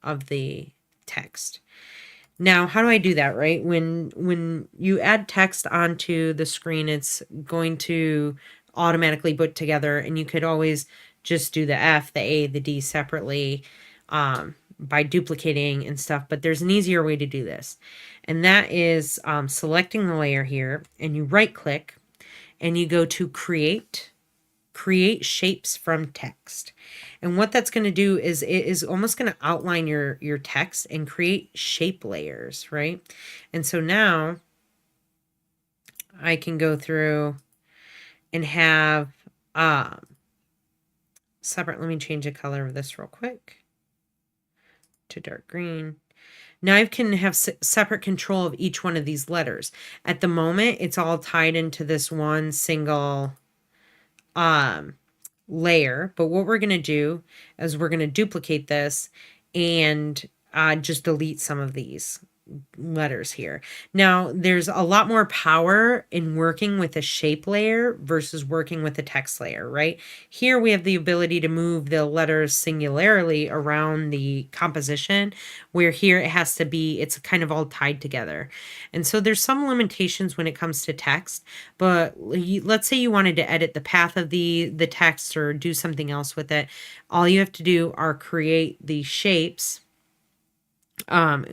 of the text. Now, how do I do that, right? When you add text onto the screen, it's going to automatically put together, and you could always just do the F, the A, the D separately by duplicating and stuff, but there's an easier way to do this. And that is selecting the layer here, and you right click, and you go to create shapes from text. And what that's going to do is it is almost going to outline your text and create shape layers, right? And so now I can go through and have separate. Let me change the color of this real quick to dark green. Now I can have separate control of each one of these letters. At the moment, it's all tied into this one single layer, but what we're going to do is we're going to duplicate this and just delete some of these letters here. Now, there's a lot more power in working with a shape layer versus working with a text layer, right? Here we have the ability to move the letters singularly around the composition, where here it has to be, it's kind of all tied together. And so there's some limitations when it comes to text, but let's say you wanted to edit the path of the text or do something else with it. All you have to do are create the shapes,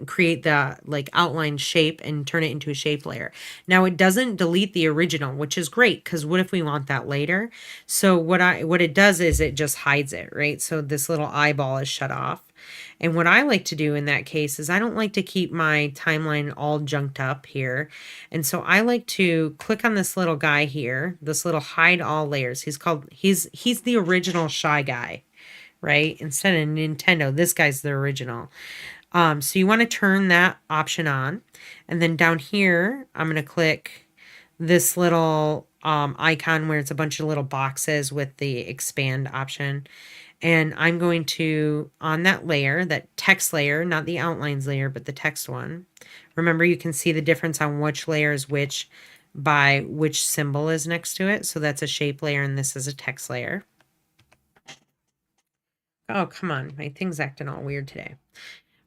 create the like outline shape and turn it into a shape layer. Now it doesn't delete the original, which is great, because what if we want that later? So what it does is it just hides it, right? So this little eyeball is shut off. And what I like to do in that case is I don't like to keep my timeline all junked up here. And so I like to click on this little guy here, this little hide all layers. He's the original Shy Guy, right? Instead of Nintendo, this guy's the original. So you want to turn that option on. And then down here, I'm going to click this little icon where it's a bunch of little boxes with the expand option. And I'm going to, on that layer, that text layer, not the outlines layer, but the text one. Remember, you can see the difference on which layer is which by which symbol is next to it. So that's a shape layer and this is a text layer. Oh, come on. My thing's acting all weird today.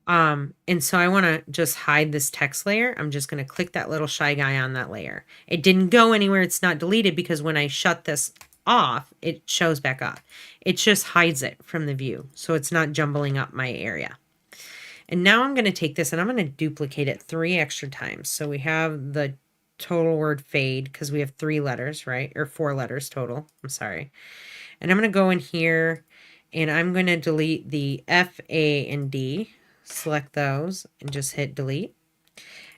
And so I want to just hide this text layer. I'm just going to click that little Shy Guy on that layer. It didn't go anywhere. It's not deleted because when I shut this off, it shows back up. It just hides it from the view. So it's not jumbling up my area. And now I'm going to take this and I'm going to duplicate it 3 extra times. So we have the total word fade because we have 3 letters, right? Or 4 letters total. I'm sorry. And I'm going to go in here and I'm going to delete the F, A, and D. Select those and just hit delete.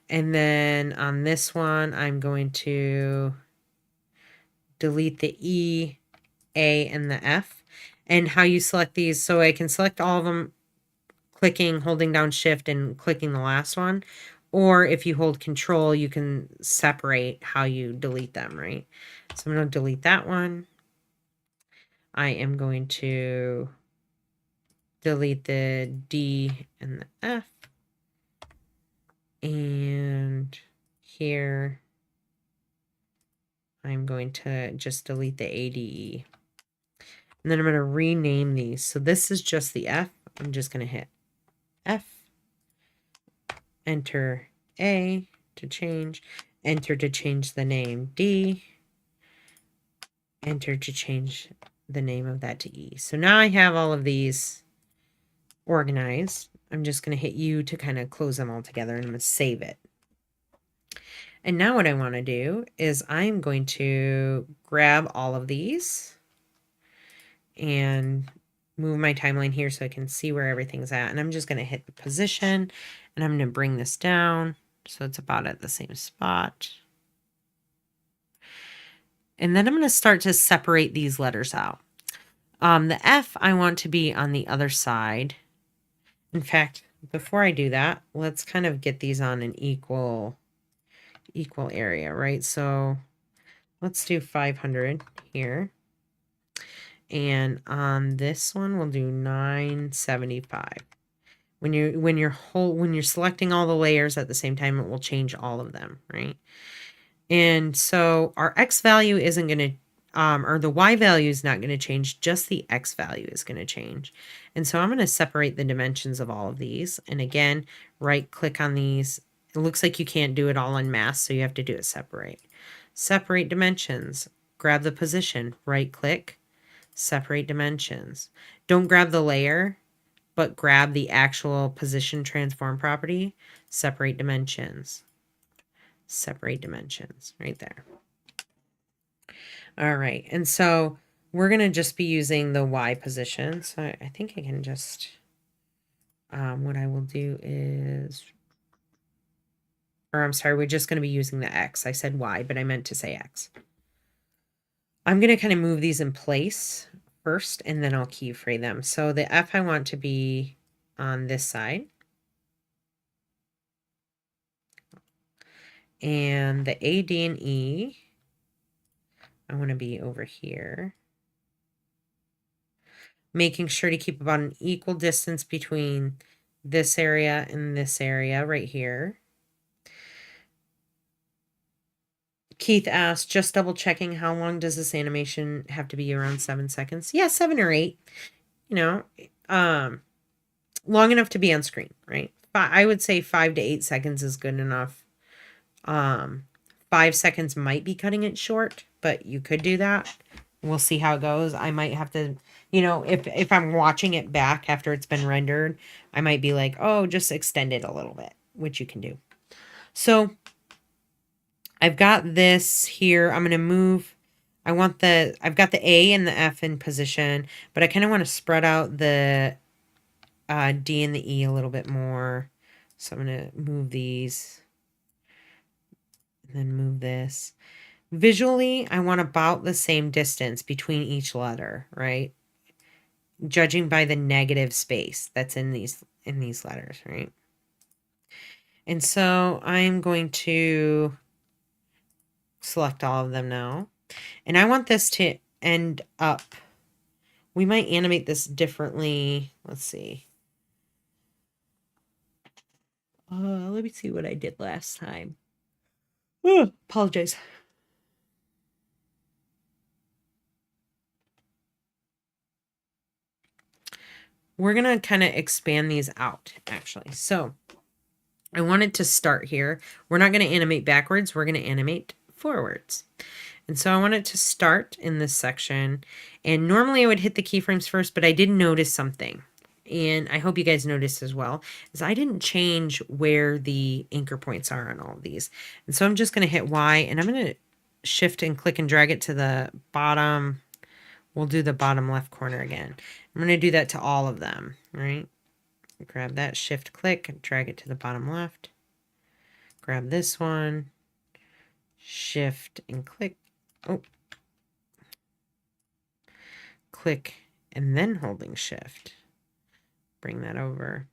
And then on this one, I'm going to delete the E, A, and the F. And how you select these, so I can select all of them clicking, holding down shift and clicking the last one. Or if you hold control, you can separate how you delete them, right? So I'm going to delete that one. I am going to delete the D and the F. And here, I'm going to just delete the ADE. And then I'm going to rename these. So this is just the F. I'm just going to hit F. Enter A to change. Enter to change the name D. Enter to change the name of that to E. So now I have all of these organized. I'm just going to hit U to kind of close them all together and I'm going to save it. And now what I want to do is I'm going to grab all of these and move my timeline here so I can see where everything's at. And I'm just going to hit the position, and I'm going to bring this down so it's about at the same spot. And then I'm going to start to separate these letters out. The F I want to be on the other side. In fact, before I do that, let's kind of get these on an equal area, right? So let's do 500 here. And on this one, we'll do 975. When you're selecting all the layers at the same time, it will change all of them, right? And so our X value isn't going to, or the Y value is not going to change, just the X value is going to change. And so I'm going to separate the dimensions of all of these. And again, right click on these. It looks like you can't do it all en masse, so you have to do it separate. Separate dimensions, grab the position, right click, separate dimensions. Don't grab the layer, but grab the actual position transform property, separate dimensions. Separate dimensions right there. All right, and so we're going to just be using the Y position. So I think I can just, what I will do is, or I'm sorry, we're just going to be using the X. I said Y, but I meant to say X. I'm going to kind of move these in place first, and then I'll keyframe them. So the F I want to be on this side. And the A, D, and E, I want to be over here. Making sure to keep about an equal distance between this area and this area right here. Keith asked, just double checking, how long does this animation have to be? Around 7 seconds? Yeah, 7 or 8. You know, long enough to be on screen, right? I would say 5 to 8 seconds is good enough. 5 seconds might be cutting it short, but you could do that. We'll see how it goes. I might have to, you know, if I'm watching it back after it's been rendered, I might be like, oh, just extend it a little bit, which you can do. So I've got this here. I'm going to move. I've got the A and the F in position, but I kind of want to spread out the D and the E a little bit more. So I'm going to move these and then move this. Visually, I want about the same distance between each letter, right? Judging by the negative space that's in these letters, right? And so I'm going to select all of them now. And I want this to end up. We might animate this differently. Let's see. Let me see what I did last time. Oh, apologize. We're going to kind of expand these out, actually. So I want it to start here. We're not going to animate backwards. We're going to animate forwards. And so I want it to start in this section. And normally I would hit the keyframes first, but I did notice something. And I hope you guys noticed as well, is I didn't change where the anchor points are on all of these. And so I'm just going to hit Y, and I'm going to shift and click and drag it to the bottom. We'll do the bottom left corner again. I'm going to do that to all of them, right? Grab that, shift click, drag it to the bottom left. Grab this one, shift and click. Oh. Click and then holding shift. Bring that over.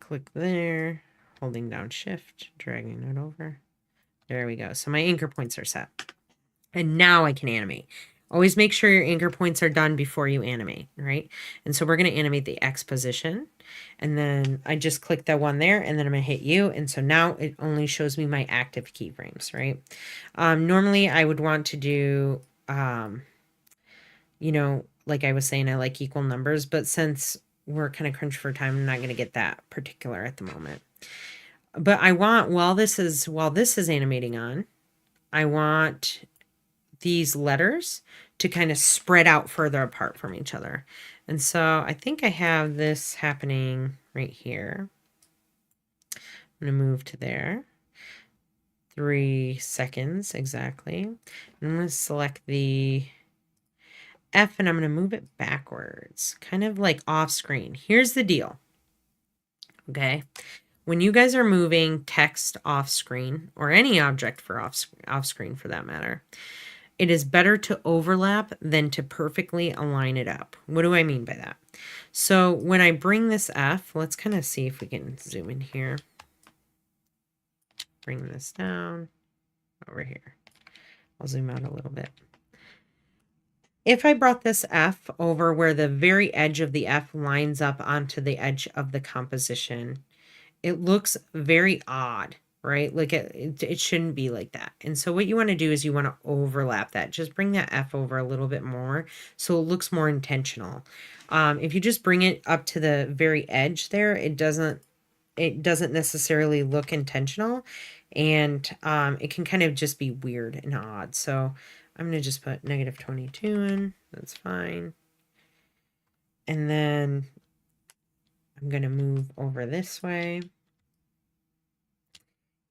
Click there, holding down shift, dragging it over. There we go. So my anchor points are set. And now I can animate. Always make sure your anchor points are done before you animate, right? And so we're going to animate the X position. And then I just click that one there, and then I'm going to hit U. And so now it only shows me my active keyframes, right? Normally I would want to do, you know, like I was saying, I like equal numbers, but since we're kind of crunched for time, I'm not going to get that particular at the moment. But I want, while this is animating on, I want these letters to kind of spread out further apart from each other. And so I think I have this happening right here. I'm going to move to there. 3 seconds exactly. I'm going to select the F and I'm going to move it backwards, kind of like off screen. Here's the deal. Okay. When you guys are moving text off screen, or any object for off screen for that matter, it is better to overlap than to perfectly align it up. What do I mean by that? So when I bring this F, let's kind of see if we can zoom in here. Bring this down over here. I'll zoom out a little bit. If I brought this F over where the very edge of the F lines up onto the edge of the composition, it looks very odd, right? Like it shouldn't be like that. And so what you want to do is you want to overlap that. Just bring that F over a little bit more so it looks more intentional. If you just bring it up to the very edge there, it doesn't necessarily look intentional, and it can kind of just be weird and odd. So I'm going to just put -22 in. That's fine. And then I'm going to move over this way.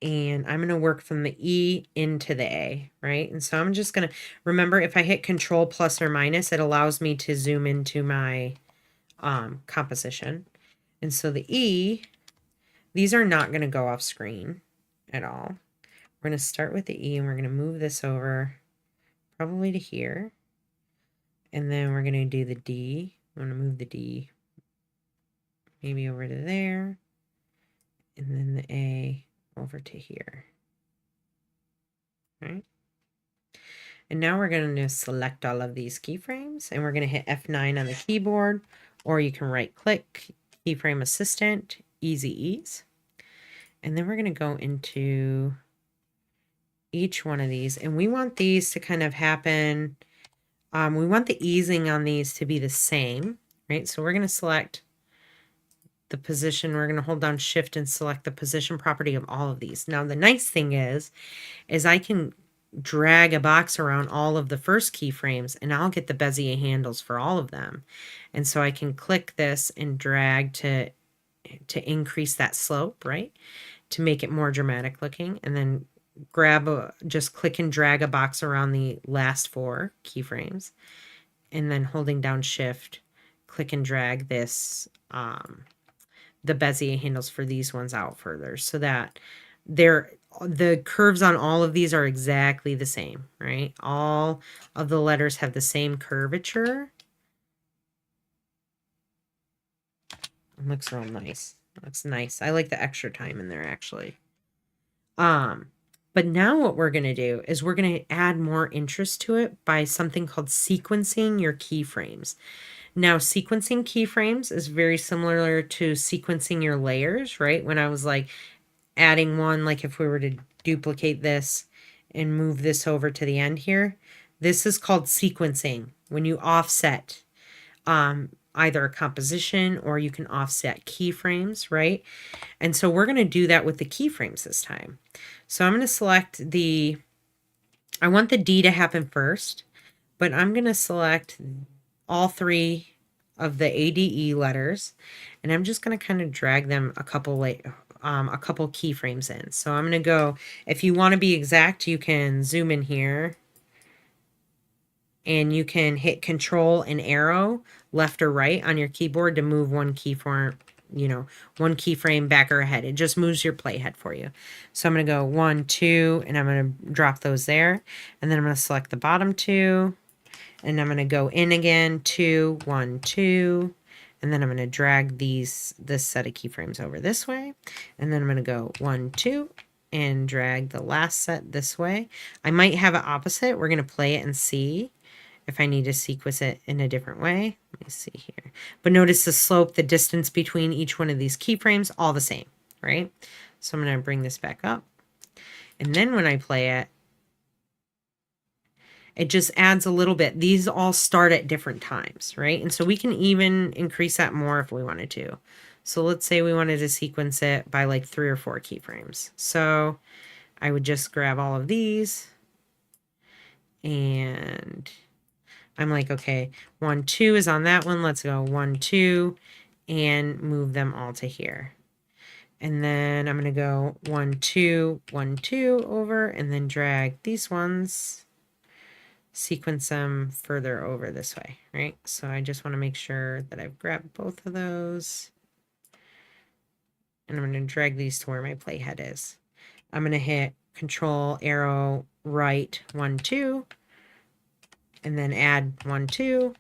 And I'm going to work from the E into the A, right? And so I'm just going to, remember, if I hit Control plus or minus, it allows me to zoom into my composition. And so the E, these are not going to go off screen at all. We're going to start with the E and we're going to move this over probably to here. And then we're going to do the D. I'm going to move the D maybe over to there. And then the A over to here. Right? And now we're going to select all of these keyframes and we're going to hit F9 on the keyboard, or you can right click, keyframe assistant, easy ease. And then we're going to go into each one of these, and we want these to kind of happen. We want the easing on these to be the same, right? So we're going to select the position. We're going to hold down Shift and select the position property of all of these. Now, the nice thing is I can drag a box around all of the first keyframes and I'll get the Bezier handles for all of them. And so I can click this and drag to increase that slope, right? To make it more dramatic looking, and then just click and drag a box around the last 4 keyframes, and then holding down Shift, click and drag this, the Bezier handles for these ones out further so that the curves on all of these are exactly the same, right? All of the letters have the same curvature. It looks real nice. Looks nice. I like the extra time in there actually. But now what we're going to do is we're going to add more interest to it by something called sequencing your keyframes. Now, sequencing keyframes is very similar to sequencing your layers, right? When I was like adding one, like if we were to duplicate this and move this over to the end here, this is called sequencing. When you offset either a composition or you can offset keyframes, right? And so we're going to do that with the keyframes this time. So I'm going to select I want the D to happen first, but I'm going to select all 3 of the ADE letters, and I'm just going to kind of drag them a couple keyframes in. So I'm going to go, if you want to be exact, you can zoom in here and you can hit Control and arrow left or right on your keyboard to move one keyframe, one keyframe back or ahead. It just moves your playhead for you. So I'm going to go 1, 2, and I'm going to drop those there. And then I'm going to select the bottom 2, and I'm going to go in again, 2, 1, 2, and then I'm going to drag this set of keyframes over this way. And then I'm going to go 1, 2, and drag the last set this way. I might have it opposite. We're going to play it and see if I need to sequence it in a different way. Let me see here. But notice the slope, the distance between each one of these keyframes, all the same, right? So I'm going to bring this back up. And then when I play it, it just adds a little bit. These all start at different times, right? And so we can even increase that more if we wanted to. So let's say we wanted to sequence it by like 3 or 4 keyframes. So I would just grab all of these and I'm like, okay, 1, 2 is on that one. Let's go 1, 2 and move them all to here. And then I'm going to go 1, 2, 1, 2 over, and then drag these ones, sequence them further over this way, right? So I just want to make sure that I've grabbed both of those. And I'm going to drag these to where my playhead is. I'm going to hit Control arrow right 1, 2, and then add 1, 2.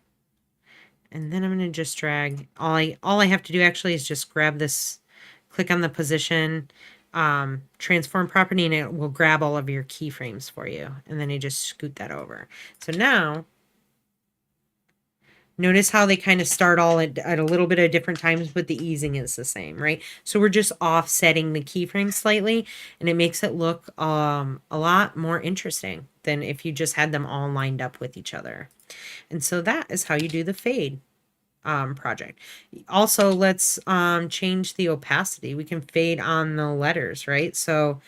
And then I'm going to just drag, all I have to do actually is just grab this, click on the position, transform property, and it will grab all of your keyframes for you. And then you just scoot that over. So now, notice how they kind of start all at a little bit of different times, but the easing is the same, right? So we're just offsetting the keyframes slightly, and it makes it look a lot more interesting than if you just had them all lined up with each other. And so that is how you do the fade project. Also, let's change the opacity. We can fade on the letters, right? So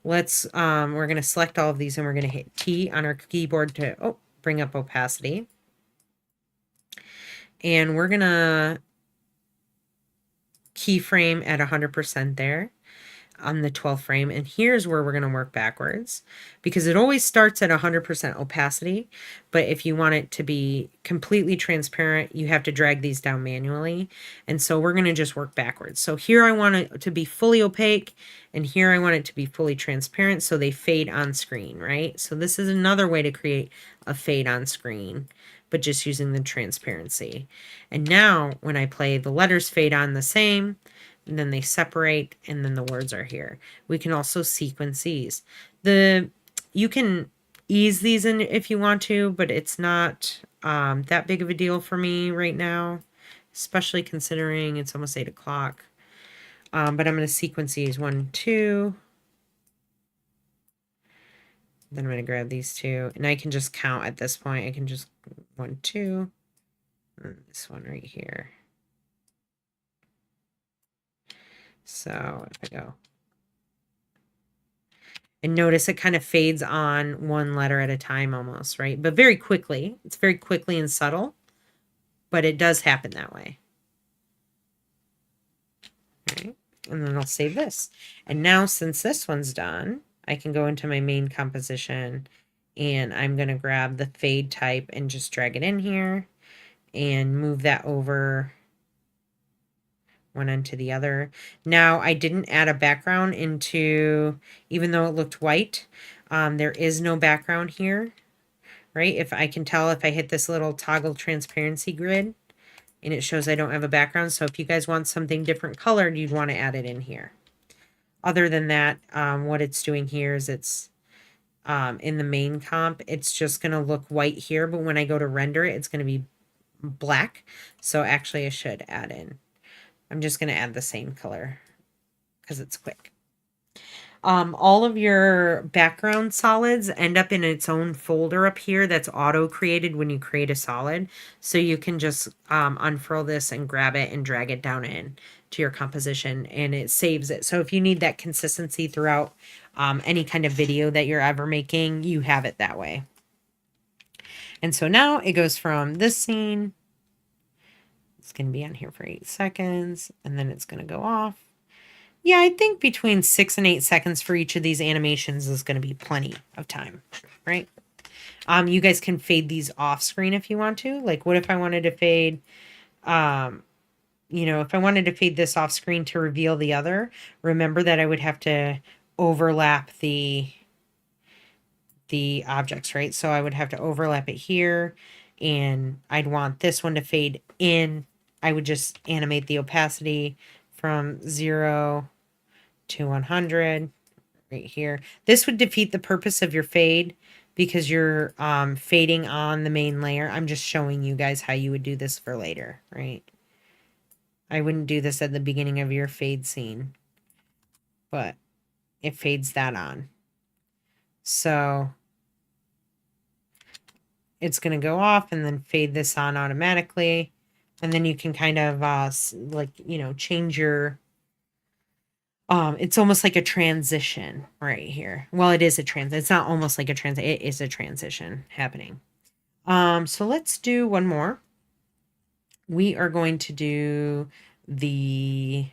let's we're going to select all of these, and we're going to hit T on our keyboard to bring up opacity. And we're going to keyframe at 100% there on the 12th frame. And here's where we're going to work backwards, because it always starts at 100% opacity. But if you want it to be completely transparent, you have to drag these down manually. And so we're going to just work backwards. So here I want it to be fully opaque, and here I want it to be fully transparent, so they fade on screen, right? So this is another way to create a fade on screen, but just using the transparency. And now when I play, the letters fade on the same, and then they separate, and then the words are here. We can also sequence these. You can ease these in if you want to, but it's not that big of a deal for me right now, especially considering it's almost 8 o'clock. But I'm going to sequence these 1, 2. Then I'm going to grab these two, and I can just count at this point. I can just 1, 2, and this one right here. So if I go, and notice it kind of fades on one letter at a time almost, right? But very quickly. It's very quickly and subtle, but it does happen that way. All right. And then I'll save this. And now, since this one's done, I can go into my main composition, and I'm going to grab the fade type and just drag it in here and move that over one end to the other. Now, I didn't add a background into, even though it looked white, there is no background here, right? If I can tell, if I hit this little toggle transparency grid, and it shows I don't have a background. So if you guys want something different colored, you'd want to add it in here. Other than that, what it's doing here is it's in the main comp, it's just going to look white here, but when I go to render it, it's going to be black. So actually I should add in. I'm just going to add the same color because it's quick. All of your background solids end up in its own folder up here that's auto created when you create a solid. So you can just unfurl this and grab it and drag it down in to your composition, and it saves it. So if you need that consistency throughout any kind of video that you're ever making, you have it that way. And so now it goes from this scene. It's going to be on here for 8 seconds, and then it's going to go off. Yeah, I think between 6 and 8 seconds for each of these animations is going to be plenty of time, right? You guys can fade these off screen if you want to. Like, what if I wanted to fade, if I wanted to fade this off screen to reveal the other, remember that I would have to overlap the objects, right? So I would have to overlap it here, and I'd want this one to fade in. I would just animate the opacity from 0 to 100 right here. This would defeat the purpose of your fade because you're fading on the main layer. I'm just showing you guys how you would do this for later, right? I wouldn't do this at the beginning of your fade scene, but it fades that on. So it's going to go off and then fade this on automatically. And then you can kind of change your, it's almost like a transition right here. Well, it is a it's not almost like a it is a transition happening. So let's do one more. We are going to do the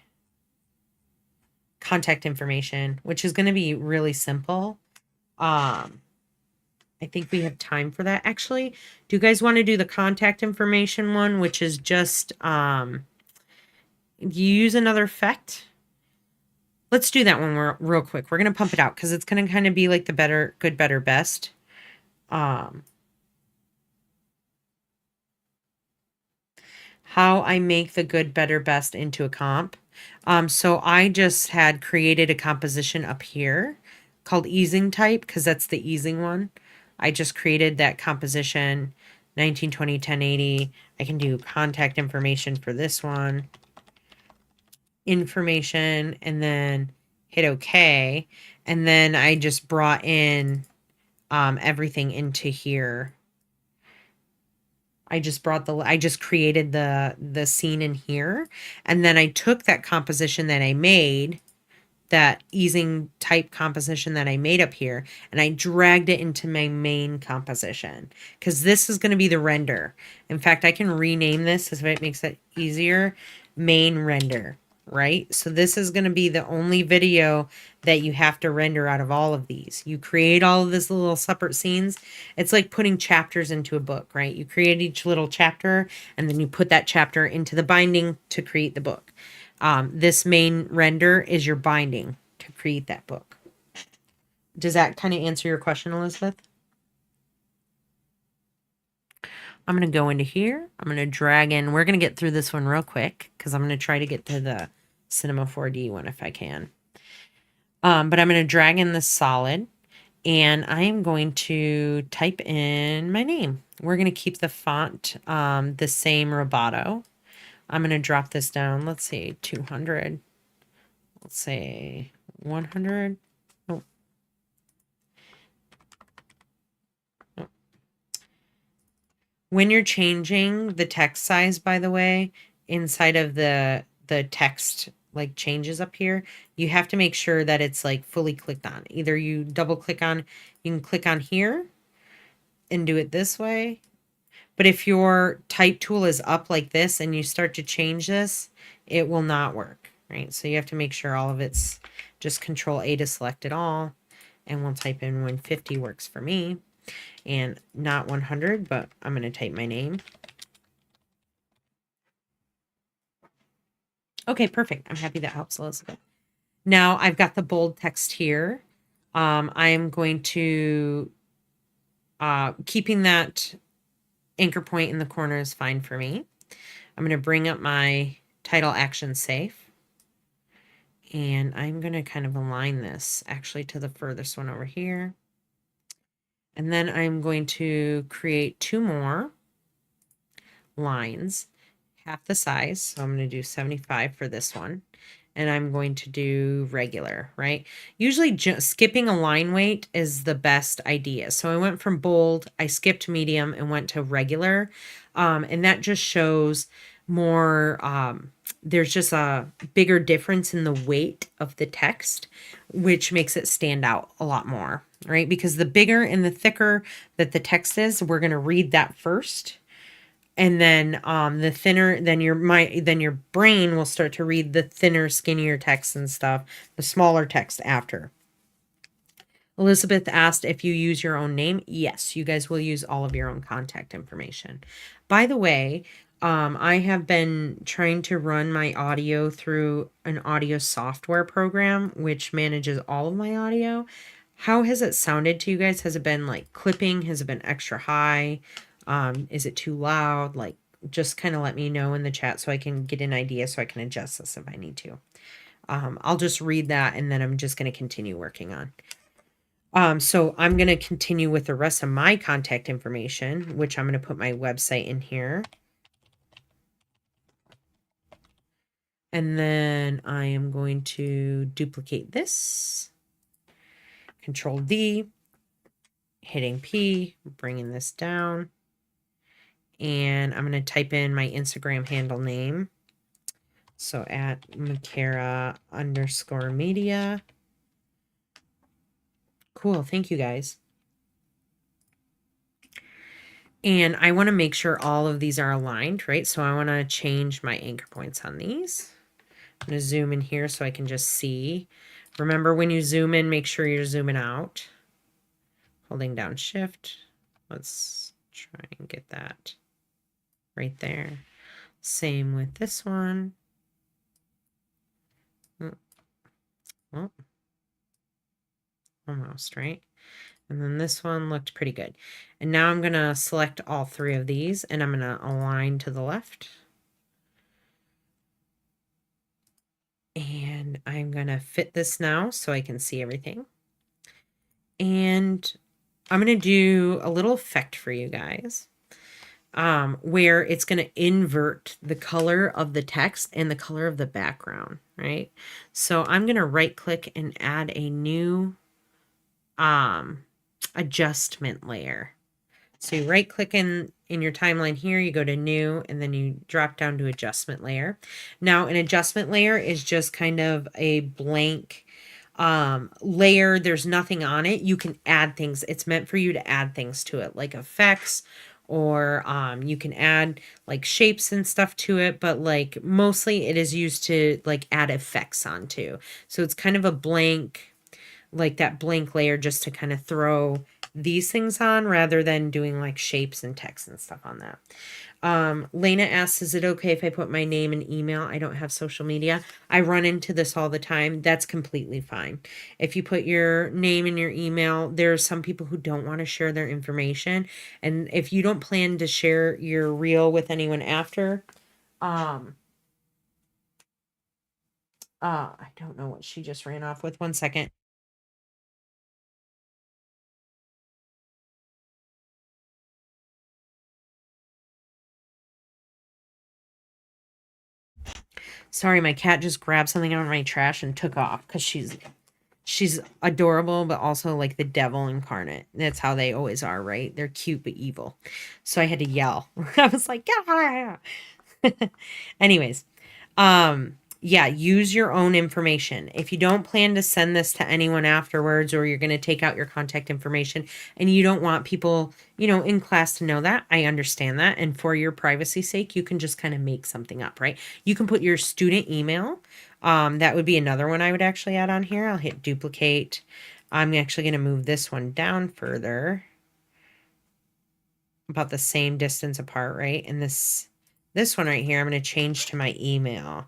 contact information, which is going to be really simple. I think we have time for that. Actually, do you guys want to do the contact information one, which is just, you use another effect? Let's do that one real quick. We're going to pump it out because it's going to kind of be like the better, good, better, best. How I make the good, better, best into a comp. So I just had created a composition up here called easing type because that's the easing one. I just created that composition 1920 1080. I can do contact information for this one, information, and then hit OK. And then I just brought in everything into here. I just created the scene in here, and then I took that composition that I made, that easing type composition that I made up here, and I dragged it into my main composition because this is going to be the render. In fact, I can rename this if it makes it easier. Main render, right? So this is going to be the only video that you have to render out of all of these. You create all of these little separate scenes. It's like putting chapters into a book, right? You create each little chapter and then you put that chapter into the binding to create the book. This main render is your binding to create that book. Does that kind of answer your question, Elizabeth? I'm going to go into here. I'm going to drag in. We're going to get through this one real quick because I'm going to try to get to the Cinema 4D one if I can. But I'm going to drag in the solid, and I'm going to type in my name. We're going to keep the font the same, Roboto. I'm going to drop this down. Let's see, 200. Let's say 100. Oh. Oh. When you're changing the text size, by the way, inside of the text like changes up here, you have to make sure that it's like fully clicked on. Either you double click on, you can click on here and do it this way. But if your type tool is up like this and you start to change this, it will not work, right? So you have to make sure all of it's just Control A to select it all. And we'll type in 150 works for me. And not 100, but I'm going to type my name. Okay, perfect. I'm happy that helps, Elizabeth. Now I've got the bold text here. I am going to, keeping that anchor point in the corner is fine for me. I'm going to bring up my title action safe. And I'm going to kind of align this actually to the furthest one over here. And then I'm going to create 2 more lines, half the size. So I'm going to do 75 for this one. And I'm going to do regular, right? Usually just skipping a line weight is the best idea. So I went from bold, I skipped medium and went to regular. And that just shows more, there's just a bigger difference in the weight of the text, which makes it stand out a lot more, right? Because the bigger and the thicker that the text is, we're going to read that first. And then the thinner, then your brain will start to read the thinner, skinnier text and stuff, the smaller text after. Elizabeth asked if you use your own name. Yes, you guys will use all of your own contact information. By the way, I have been trying to run my audio through an audio software program, which manages all of my audio. How has it sounded to you guys? Has it been like clipping? Has it been extra high? Is it too loud? Like, just kind of let me know in the chat so I can get an idea so I can adjust this if I need to. I'll just read that and then I'm just going to continue working on. So I'm going to continue with the rest of my contact information, which I'm going to put my website in here. And then I am going to duplicate this. Control D, hitting P, bringing this down. And I'm going to type in my Instagram handle name. So at Makara_media. Cool. Thank you guys. And I want to make sure all of these are aligned, right? So I want to change my anchor points on these. I'm going to zoom in here so I can just see. Remember, when you zoom in, make sure you're zooming out. Holding down Shift. Let's try and get that right there. Same with this one. Oh, almost, right? And then this one looked pretty good. And now I'm going to select all three of these and I'm going to align to the left. And I'm going to fit this now so I can see everything. And I'm going to do a little effect for you guys. Where it's going to invert the color of the text and the color of the background, right? So I'm going to right click and add a new adjustment layer. So you right click in your timeline here, you go to new, and then you drop down to adjustment layer. Now an adjustment layer is just kind of a blank layer. There's nothing on it. You can add things. It's meant for you to add things to it, like effects, or you can add like shapes and stuff to it, but like mostly it is used to like add effects onto. So it's kind of a blank, like that blank layer, just to kind of throw these things on rather than doing like shapes and text and stuff on that. Lena asks, is it okay if I put my name and email? I don't have social media. I run into this all the time. That's completely fine. If you put your name and your email, there are some people who don't want to share their information. And if you don't plan to share your reel with anyone after, I don't know what she just ran off with. 1 second. Sorry, my cat just grabbed something out of my trash and took off because she's adorable, but also like the devil incarnate. That's how they always are, right? They're cute but evil. So I had to yell. I was like, yeah. Anyways, yeah, use your own information. If you don't plan to send this to anyone afterwards, or you're going to take out your contact information and you don't want people, in class to know that, I understand that. And for your privacy sake, you can just kind of make something up, right? You can put your student email. That would be another one I would actually add on here. I'll hit duplicate. I'm actually going to move this one down further, about the same distance apart, right? And this one right here, I'm going to change to my email.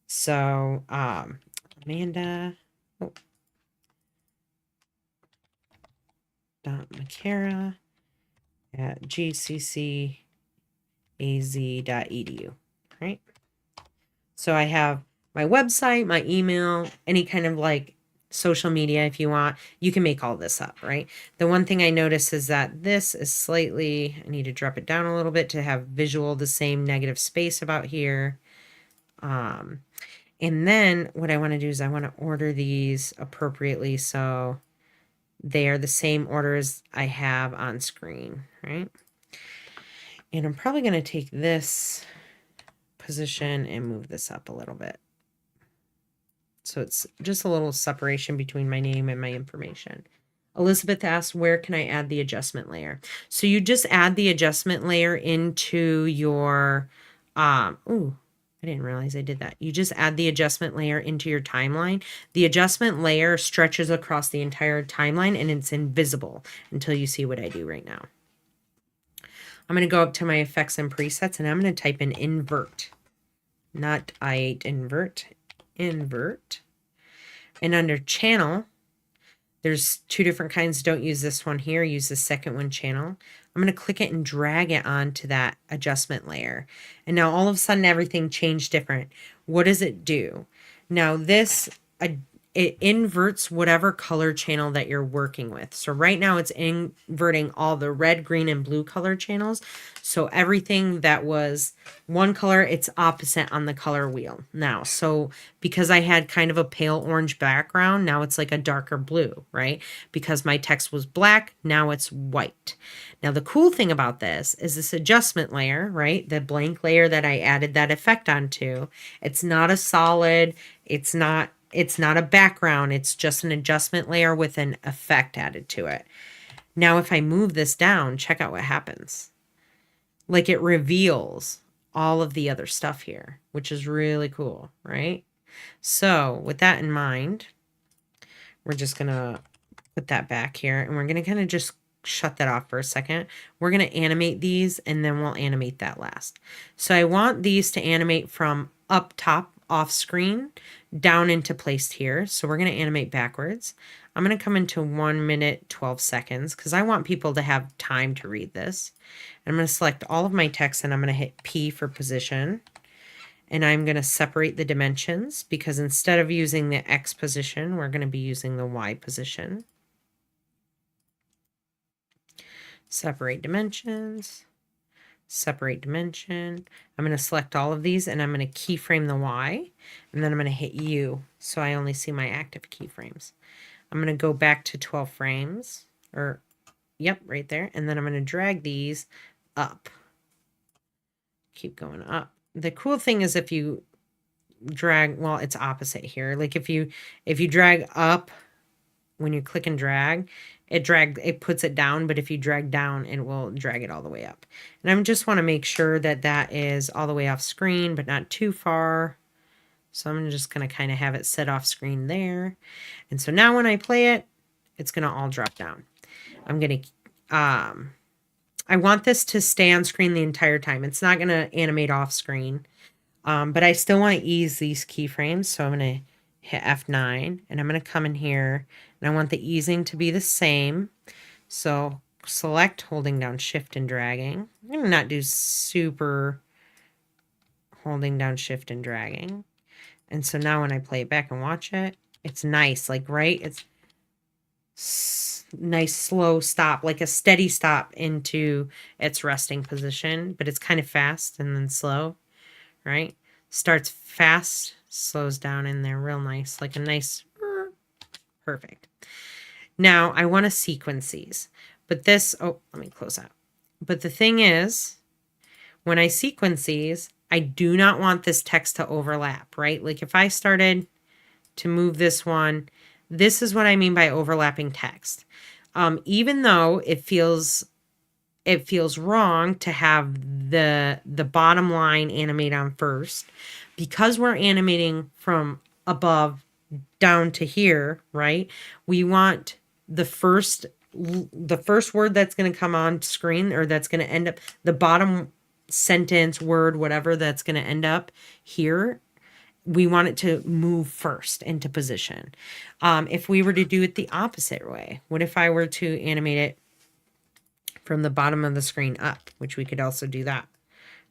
So, Amanda, .mccara at gccaz.edu, right? So I have my website, my email, any kind of like social media. If you want, you can make all this up, right? The one thing I notice is that this is slightly, I need to drop it down a little bit to have visual, the same negative space about here. And then what I want to do is I want to order these appropriately so they are the same order as I have on screen, right? And I'm probably going to take this position and move this up a little bit. So it's just a little separation between my name and my information. Elizabeth asked, where can I add the adjustment layer? So you just add the adjustment layer into your, I didn't realize I did that. You just add the adjustment layer into your timeline. The adjustment layer stretches across the entire timeline and it's invisible until you see what I do right now. I'm going to go up to my effects and presets and I'm going to type in invert, not I8 invert, invert. And under channel, there's two different kinds. Don't use this one here. Use the second one, channel. I'm going to click it and drag it onto that adjustment layer. And now all of a sudden everything changed different. What does it do? Now this, it inverts whatever color channel that you're working with. So right now it's inverting all the red, green, and blue color channels. So everything that was one color, it's opposite on the color wheel now. So because I had kind of a pale orange background, now it's like a darker blue, right? Because my text was black, now it's white. Now the cool thing about this is this adjustment layer, right? The blank layer that I added that effect onto, it's not a solid, it's not a background, it's just an adjustment layer with an effect added to it. Now, if I move this down, check out what happens. Like it reveals all of the other stuff here, which is really cool, right? So with that in mind, we're just going to put that back here, and we're going to kind of just shut that off for a second. We're going to animate these, and then we'll animate that last. So I want these to animate from up top off screen down into place here. So we're going to animate backwards. I'm going to come into 1 minute 12 seconds because I want people to have time to read this. And I'm going to select all of my text, and I'm going to hit P for position. And I'm going to separate the dimensions because instead of using the X position, we're going to be using the Y position. Separate dimensions, separate dimension. I'm going to select all of these, and I'm going to keyframe the Y, and then I'm going to hit U so I only see my active keyframes. I'm going to go back to 12 frames, or yep, right there, and then I'm going to drag these up. Keep going up. The cool thing is if you drag, well, it's opposite here. Like if you drag up, when you click and drag, it puts it down, but if you drag down, it will drag it all the way up. And I just want to make sure that that is all the way off screen, but not too far. So I'm just going to kind of have it set off screen there. And so now when I play it, it's going to all drop down. I'm going to, I want this to stay on screen the entire time. It's not going to animate off screen, but I still want to ease these keyframes. So I'm going to hit F9, and I'm going to come in here, and I want the easing to be the same. So select holding down Shift and dragging. I'm going to not do super holding down Shift and dragging. And so now when I play it back and watch it, it's nice, like, right? It's nice slow stop, like a steady stop into its resting position, but it's kind of fast and then slow, right? Starts fast, slows down in there real nice, like a nice, perfect. Now I want to sequence these, but this, oh, let me close that. But the thing is, when I sequence these, I do not want this text to overlap, right? Like if I started to move this one, this is what I mean by overlapping text. Even though it feels wrong to have the bottom line animate on first, because we're animating from above down to here, right? We want the first word that's going to come on screen, or that's going to end up, the bottom sentence, word, whatever that's going to end up here, we want it to move first into position. If we were to do it the opposite way, what if I were to animate it from the bottom of the screen up, which we could also do that,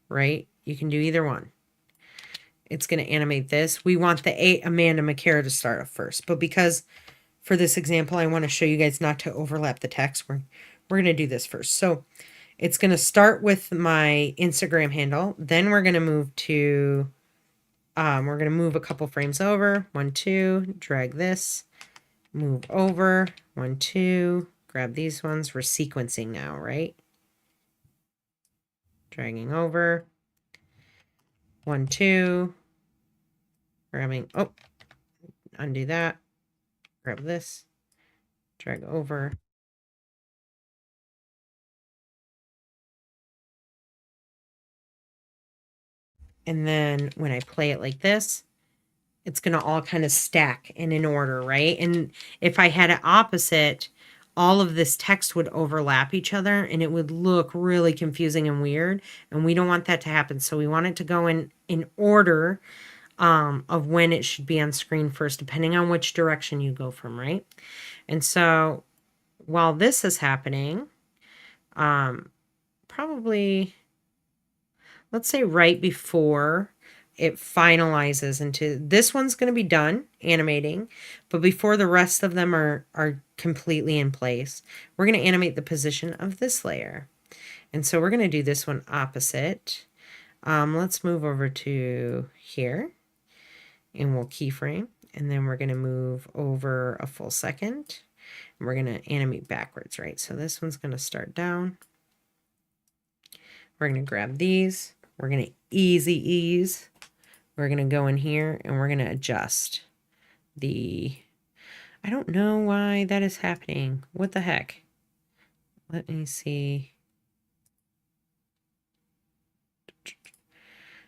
right? You can do either one. It's going to animate this. We want the Amanda McCara to start off first, but because for this example, I want to show you guys not to overlap the text, we're going to do this first. So it's going to start with my Instagram handle. Then we're going to move to, we're going to move a couple frames over. 1, 2, drag this, move over, 1, 2, grab these ones. We're sequencing now, right? Dragging over, 1, 2, grabbing, oh, undo that, grab this, drag over. And then when I play it like this, it's going to all kind of stack and in order, right? And if I had it opposite, all of this text would overlap each other and it would look really confusing and weird. And we don't want that to happen. So we want it to go in order of when it should be on screen first, depending on which direction you go from, right? And so while this is happening, probably, let's say right before it finalizes into, this one's going to be done animating, but before the rest of them are completely in place, we're going to animate the position of this layer. And so we're going to do this one opposite. Let's move over to here, and we'll keyframe, and then we're going to move over a full second, and we're going to animate backwards, right? So this one's going to start down. We're going to grab these. We're going to easy ease. We're going to go in here and we're going to adjust the, I don't know why that is happening. What the heck? Let me see.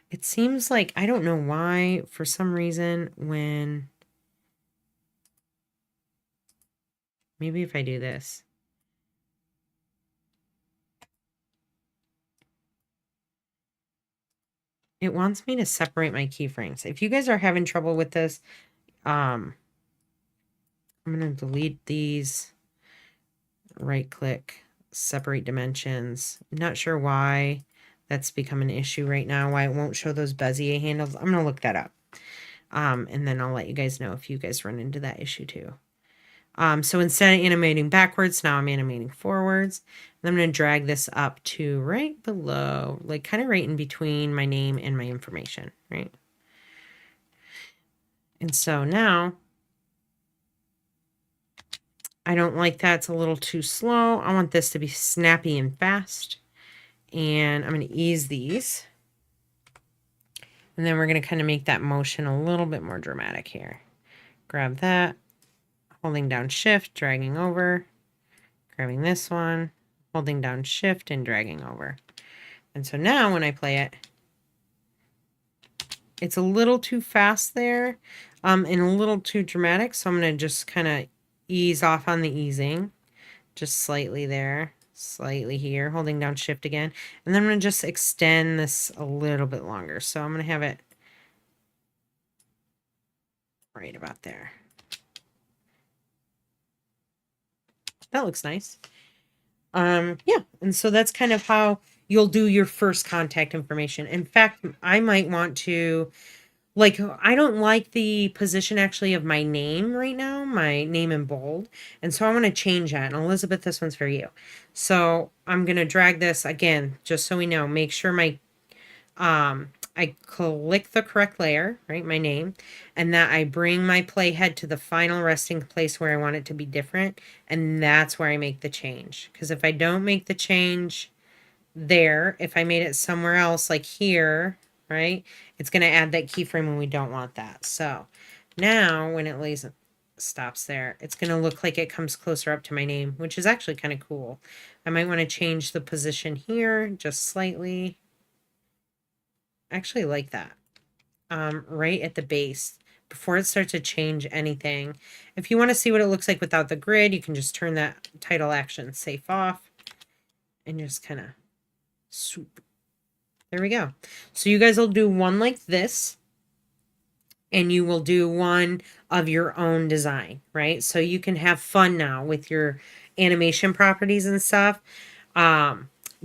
It seems like, I don't know why, for some reason, when, maybe if I do this. It wants me to separate my keyframes. If you guys are having trouble with this, I'm going to delete these, right click, separate dimensions. I'm not sure why that's become an issue right now, why it won't show those Bezier handles. I'm going to look that up. And then I'll let you guys know if you guys run into that issue too. So instead of animating backwards, now I'm animating forwards. And I'm going to drag this up to right below, like kind of right in between my name and my information, right? And so now, I don't like that. It's a little too slow. I want this to be snappy and fast. And I'm going to ease these. And then we're going to kind of make that motion a little bit more dramatic here. Grab that, holding down shift, dragging over, grabbing this one, holding down shift and dragging over. And so now when I play it, it's a little too fast there, and a little too dramatic. So I'm going to just kind of ease off on the easing, just slightly there, slightly here, holding down shift again. And then I'm going to just extend this a little bit longer. So I'm going to have it right about there. That looks nice. Yeah, and so that's kind of how you'll do your first contact information. In fact, I might want to, like, I don't like the position actually of my name right now, my name in bold. And so I want to change that. And Elizabeth, this one's for you. So I'm going to drag this again, just so we know, make sure my, I click the correct layer, right, my name, and that I bring my playhead to the final resting place where I want it to be different, and that's where I make the change. Because if I don't make the change there, if I made it somewhere else, like here, right, it's going to add that keyframe when we don't want that. So now when it lays, stops there, it's going to look like it comes closer up to my name, which is actually kind of cool. I might want to change the position here just slightly. Actually like that, right at the base before it starts to change anything. If you want to see what it looks like without the grid, you can just turn that title action safe off and just kind of swoop. There we go. So you guys will do one like this, and you will do one of your own design, right? So you can have fun now with your animation properties and stuff.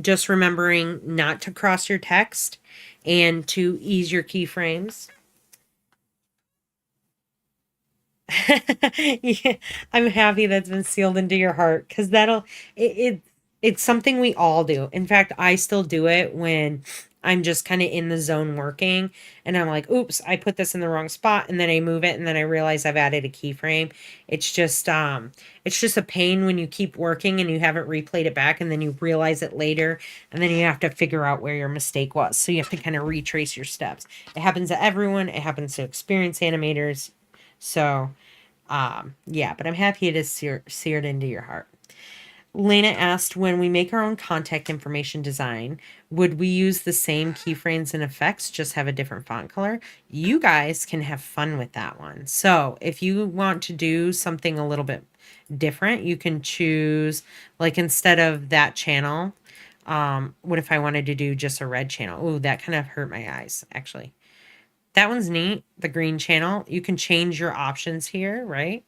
Just remembering not to cross your text and to ease your keyframes. Yeah, I'm happy that's been sealed into your heart, because it's something we all do. In fact, I still do it when I'm just kind of in the zone working and I'm like, oops, I put this in the wrong spot, and then I move it and then I realize I've added a keyframe. It's just a pain when you keep working and you haven't replayed it back, and then you realize it later, and then you have to figure out where your mistake was. So you have to kind of retrace your steps. It happens to everyone. It happens to experienced animators. So yeah, but I'm happy it is seared into your heart. Lena asked, when we make our own contact information design, would we use the same keyframes and effects, just have a different font color? You guys can have fun with that one. So if you want to do something a little bit different, you can choose, like, instead of that channel, what if I wanted to do just a red channel? Ooh, that kind of hurt my eyes, actually. That one's neat, the green channel. You can change your options here, right?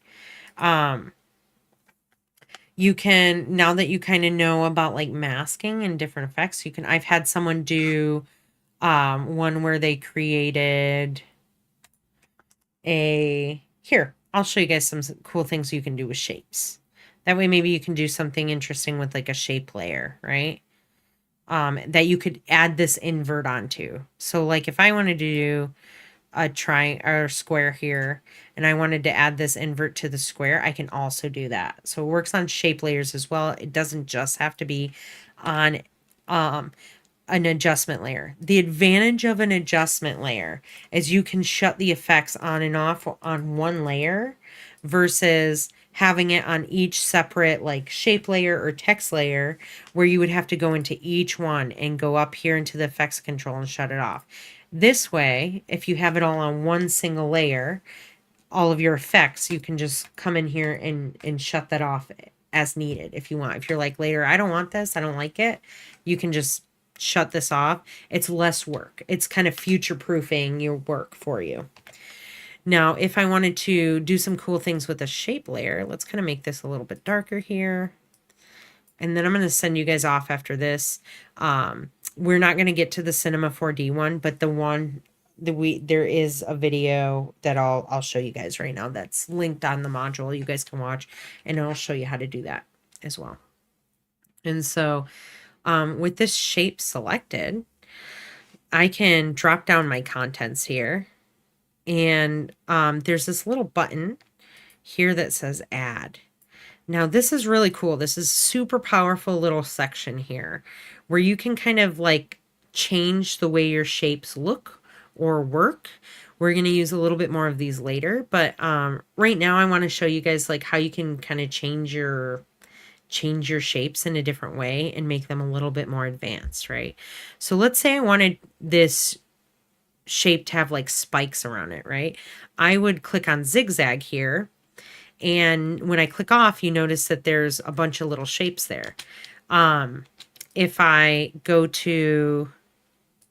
You can, now that you kind of know about like masking and different effects, you can, I've had someone do one where they created here, I'll show you guys some cool things you can do with shapes. That way maybe you can do something interesting with like a shape layer, right? That you could add this invert onto. So like if I wanted to do a triangle or square here, and I wanted to add this invert to the square, I can also do that. So it works on shape layers as well. It doesn't just have to be on an adjustment layer. The advantage of an adjustment layer is you can shut the effects on and off on one layer versus having it on each separate like shape layer or text layer, where you would have to go into each one and go up here into the effects control and shut it off. This way, if you have it all on one single layer, all of your effects, you can just come in here and shut that off as needed if you want. If you're like later, I don't want this, I don't like it, you can just shut this off. It's less work. It's kind of future proofing your work for you. Now, if I wanted to do some cool things with the shape layer, let's kind of make this a little bit darker here. And then I'm going to send you guys off after this. We're not going to get to the Cinema 4D one, but there is a video that I'll show you guys right now that's linked on the module. You guys can watch, and I'll show you how to do that as well. And so with this shape selected, I can drop down my contents here. And there's this little button here that says add. Now this is really cool. This is super powerful little section here where you can kind of like change the way your shapes look or work. We're going to use a little bit more of these later, but right now I want to show you guys like how you can kind of change your shapes in a different way and make them a little bit more advanced, right? So let's say I wanted this shape to have like spikes around it, right? I would click on zigzag here, and when I click off, you notice that there's a bunch of little shapes there. If I go to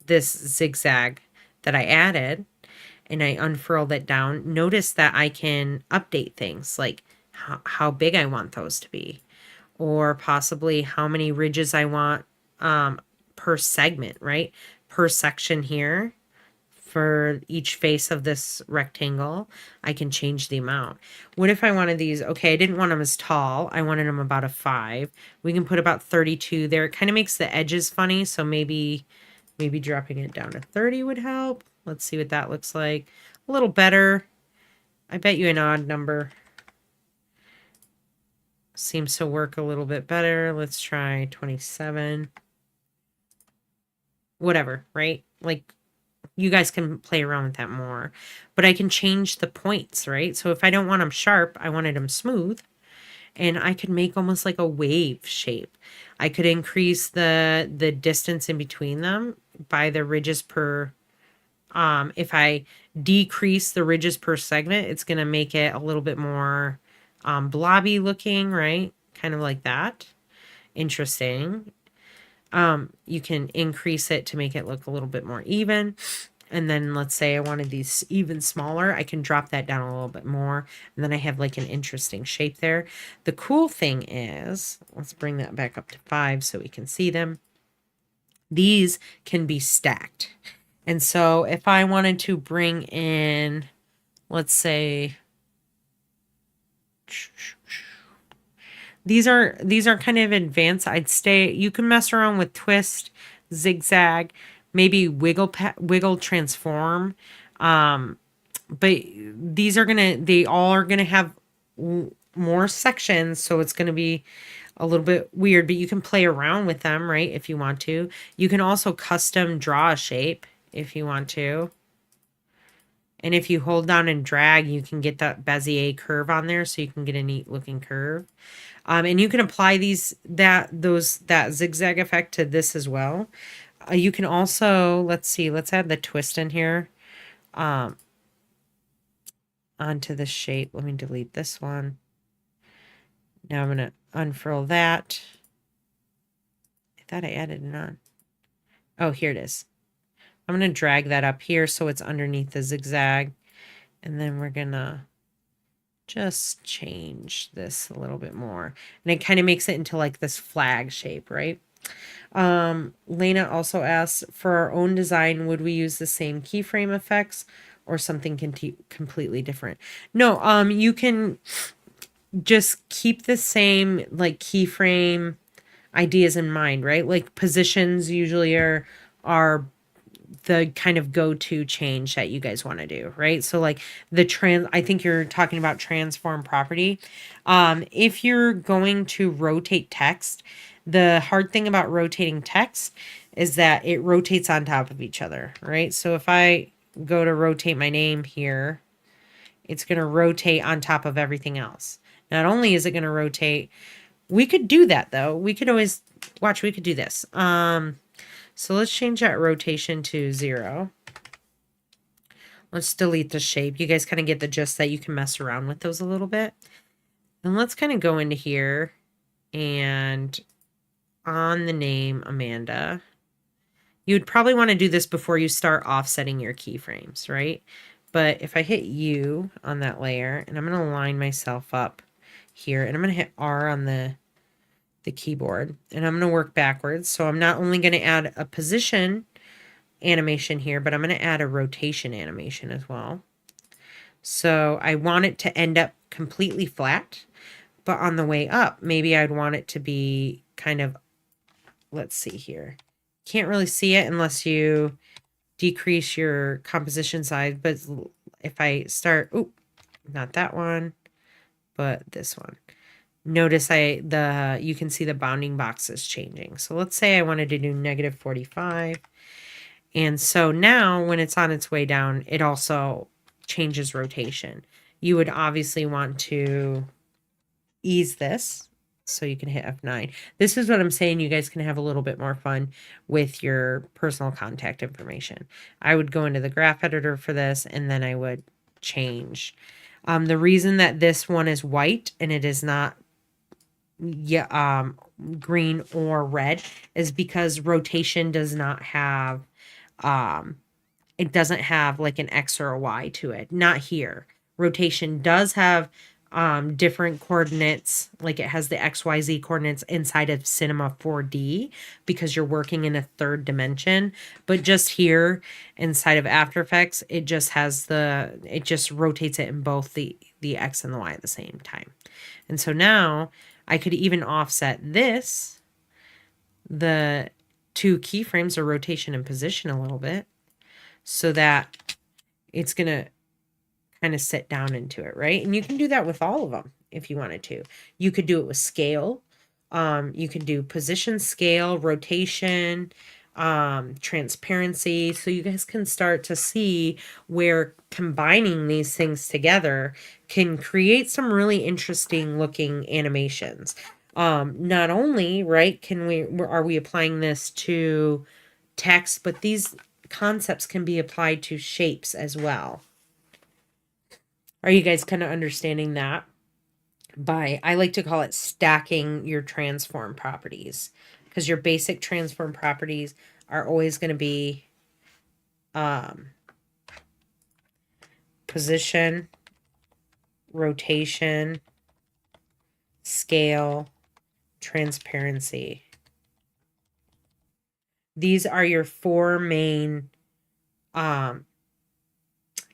this zigzag that I added and I unfurl that down, notice that I can update things like how big I want those to be, or possibly how many ridges I want per segment, right? Per section here. For each face of this rectangle, I can change the amount. What if I wanted these? Okay, I didn't want them as tall. I wanted them about a 5. We can put about 32 there. It kind of makes the edges funny, so maybe dropping it down to 30 would help. Let's see what that looks like. A little better. I bet you an odd number seems to work a little bit better. Let's try 27. Whatever, right? Like, you guys can play around with that more, but I can change the points, right? So if I don't want them sharp, I wanted them smooth, and I could make almost like a wave shape. I could increase the distance in between them by the ridges per, if I decrease the ridges per segment, it's going to make it a little bit more blobby looking, right? Kind of like that. Interesting. You can increase it to make it look a little bit more even. And then let's say I wanted these even smaller. I can drop that down a little bit more. And then I have like an interesting shape there. The cool thing is, let's bring that back up to 5 so we can see them. These can be stacked. And so if I wanted to bring in, let's say, these are kind of advanced. You can mess around with twist, zigzag, maybe wiggle transform. But they all are gonna have more sections, so it's gonna be a little bit weird, but you can play around with them, right? If you want to. You can also custom draw a shape if you want to. And if you hold down and drag, you can get that Bezier curve on there, so you can get a neat looking curve. And you can apply that zigzag effect to this as well. You can also, let's add the twist in here onto the shape. Let me delete this one. Now I'm going to unfurl that. I thought I added it on. Oh, here it is. I'm going to drag that up here so it's underneath the zigzag. And then we're going to just change this a little bit more. And it kind of makes it into like this flag shape, right? Lena also asks, for our own design, would we use the same keyframe effects or something completely different? No, you can just keep the same like keyframe ideas in mind, right? Like positions usually are the kind of go-to change that you guys want to do, right? So like I think you're talking about transform property. If you're going to rotate text, the hard thing about rotating text is that it rotates on top of each other, right? So if I go to rotate my name here, it's going to rotate on top of everything else. Not only is it going to rotate, we could do that though. We could always watch, we could do this. So let's change that rotation to 0. Let's delete the shape. You guys kind of get the gist that you can mess around with those a little bit. And let's kind of go into here and on the name Amanda, you'd probably want to do this before you start offsetting your keyframes, right? But if I hit U on that layer, and I'm going to line myself up here, and I'm going to hit R on the keyboard, and I'm going to work backwards. So I'm not only going to add a position animation here, but I'm going to add a rotation animation as well. So I want it to end up completely flat, but on the way up, maybe I'd want it to be kind of, let's see here. Can't really see it unless you decrease your composition size, but if I start, oh, not that one, but this one. Notice you can see the bounding boxes changing. So let's say I wanted to do -45. And so now when it's on its way down, it also changes rotation. You would obviously want to ease this. So you can hit F9. This is what I'm saying. You guys can have a little bit more fun with your personal contact information. I would go into the graph editor for this, and then I would change. The reason that this one is white and it is not green or red is because rotation does not have, it doesn't have like an X or a Y to it. Not here. Rotation does have different coordinates, like it has the XYZ coordinates inside of Cinema 4D because you're working in a third dimension. But just here inside of After Effects, it just has it just rotates it in both the X and the Y at the same time. And so now I could even offset this, the two keyframes of rotation and position a little bit so that it's going to kind of sit down into it, right? And you can do that with all of them if you wanted to. You could do it with scale. You can do position, scale, rotation, transparency. So you guys can start to see where combining these things together can create some really interesting looking animations. Not only, right, are we applying this to text, but these concepts can be applied to shapes as well. Are you guys kind of understanding that? I like to call it stacking your transform properties, because your basic transform properties are always going to be position, rotation, scale, transparency. These are your four main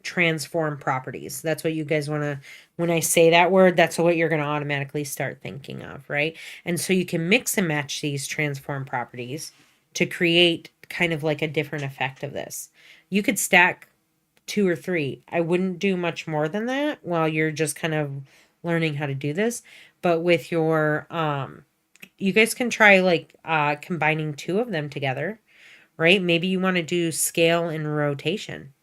transform properties. That's what you guys want to, when I say that word, that's what you're going to automatically start thinking of, right? And so you can mix and match these transform properties to create kind of like a different effect of this. You could stack 2 or 3. I wouldn't do much more than that while you're just kind of learning how to do this. But with your, you guys can try like combining 2 of them together, right? Maybe you want to do scale and rotation.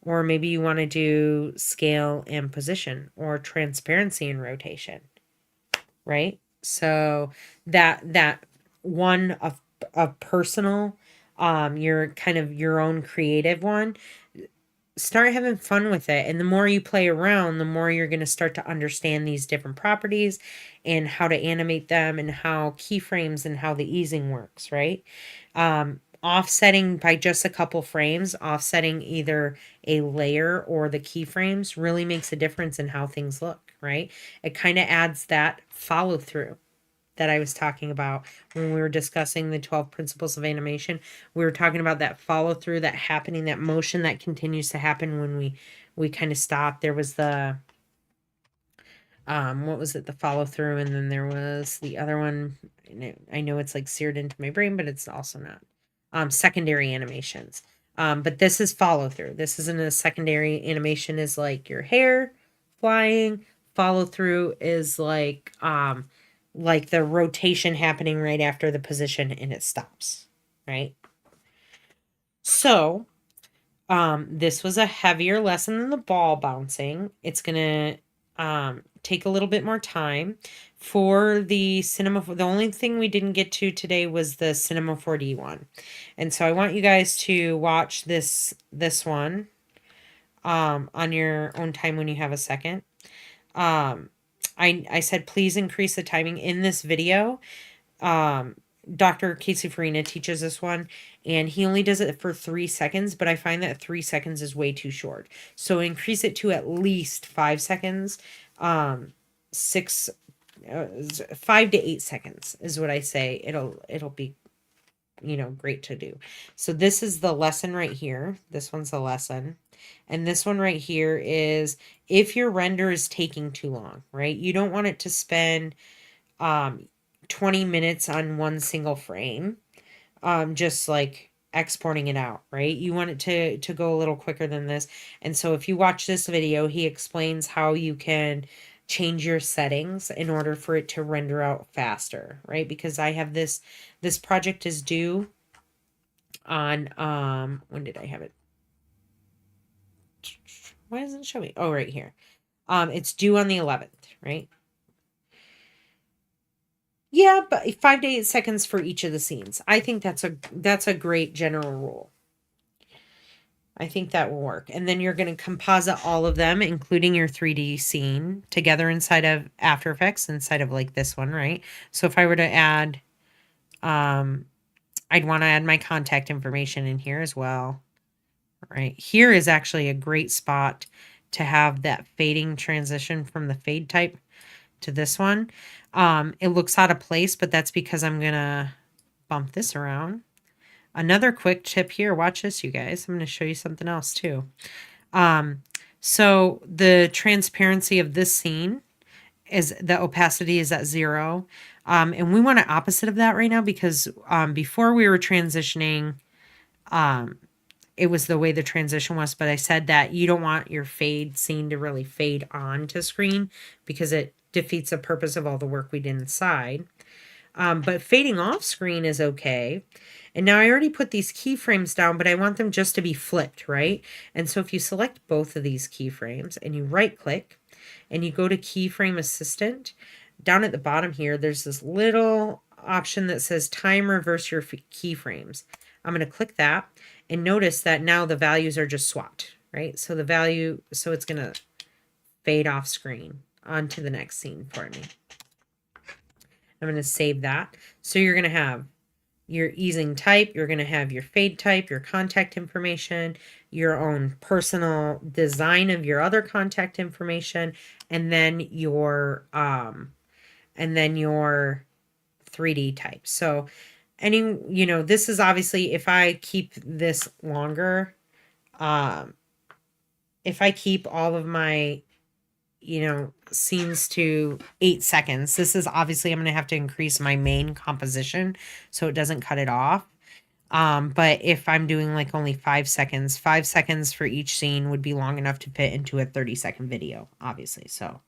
Or maybe you want to do scale and position, or transparency and rotation, right? So that one of personal, your kind of your own creative one, start having fun with it. And the more you play around, the more you're going to start to understand these different properties and how to animate them and how keyframes and how the easing works, right? Offsetting by just a couple frames, offsetting either a layer or the keyframes really makes a difference in how things look, right? It kind of adds that follow through that I was talking about when we were discussing the 12 principles of animation. We were talking about that follow through, that happening, that motion that continues to happen when we kind of stop. There was the what was it? The follow through, and then there was the other one. I know it's like seared into my brain, but it's also not. Secondary animations. But this is follow through. This isn't a secondary animation, is like your hair flying. Follow through is like the rotation happening right after the position and it stops, right? So this was a heavier lesson than the ball bouncing. It's gonna take a little bit more time. For the cinema, the only thing we didn't get to today was the Cinema 4D one. And so I want you guys to watch this one. on your own time when you have a second. I said, please increase the timing in this video. Dr. Casey Farina teaches this one, and he only does it for 3 seconds, but I find that 3 seconds is way too short. So increase it to at least 5 seconds. 5 to 8 seconds is what I say. It'll be, great to do. So this is the lesson right here. This one's the lesson. And this one right here is if your render is taking too long, right? You don't want it to spend 20 minutes on one single frame, just like exporting it out, right? You want it to go a little quicker than this. And so if you watch this video, he explains how you can change your settings in order for it to render out faster, right? Because I have this project is due on, when did I have it? Why doesn't it show me? Oh, right here. It's due on the 11th, right? Yeah, but 5 to 8 seconds for each of the scenes. I think that's a great general rule. I think that will work. And then you're going to composite all of them, including your 3D scene, together inside of After Effects, inside of like this one, right? So if I were to add, I'd want to add my contact information in here as well, right? Here is actually a great spot to have that fading transition from the fade type to this one. It looks out of place, but that's because I'm going to bump this around. Another quick tip here. Watch this, you guys. I'm going to show you something else too. So the transparency of this scene is the opacity is at 0. And we want an opposite of that right now because before we were transitioning, it was the way the transition was, but I said that you don't want your fade scene to really fade onto screen because it defeats the purpose of all the work we did inside. But fading off screen is okay. And now I already put these keyframes down, but I want them just to be flipped, right? And so if you select both of these keyframes and you right click and you go to Keyframe Assistant, down at the bottom here, there's this little option that says Time Reverse Your Keyframes. I'm going to click that and notice that now the values are just swapped, right? So the value, so it's going to fade off screen onto the next scene for me. I'm going to save that. So you're going to have your easing type, you're going to have your fade type, your contact information, your own personal design of your other contact information, and then your 3D type. So this is obviously, if I keep this longer, if I keep all of my scenes to 8 seconds. This is obviously, I'm going to have to increase my main composition so it doesn't cut it off. But if I'm doing like only 5 seconds, 5 seconds for each scene would be long enough to fit into a 30-second video, obviously. So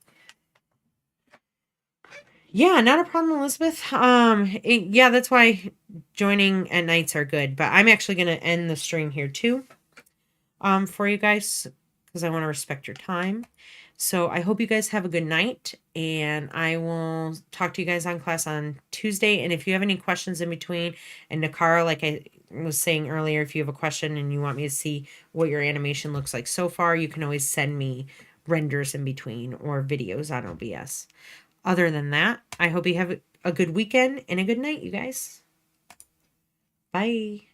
yeah, not a problem, Elizabeth. Yeah, that's why joining at nights are good, but I'm actually going to end the stream here too, for you guys, because I want to respect your time. So I hope you guys have a good night, and I will talk to you guys on class on Tuesday. And if you have any questions in between, and Nakara, like I was saying earlier, if you have a question and you want me to see what your animation looks like so far, you can always send me renders in between or videos on OBS. Other than that, I hope you have a good weekend and a good night, you guys. Bye.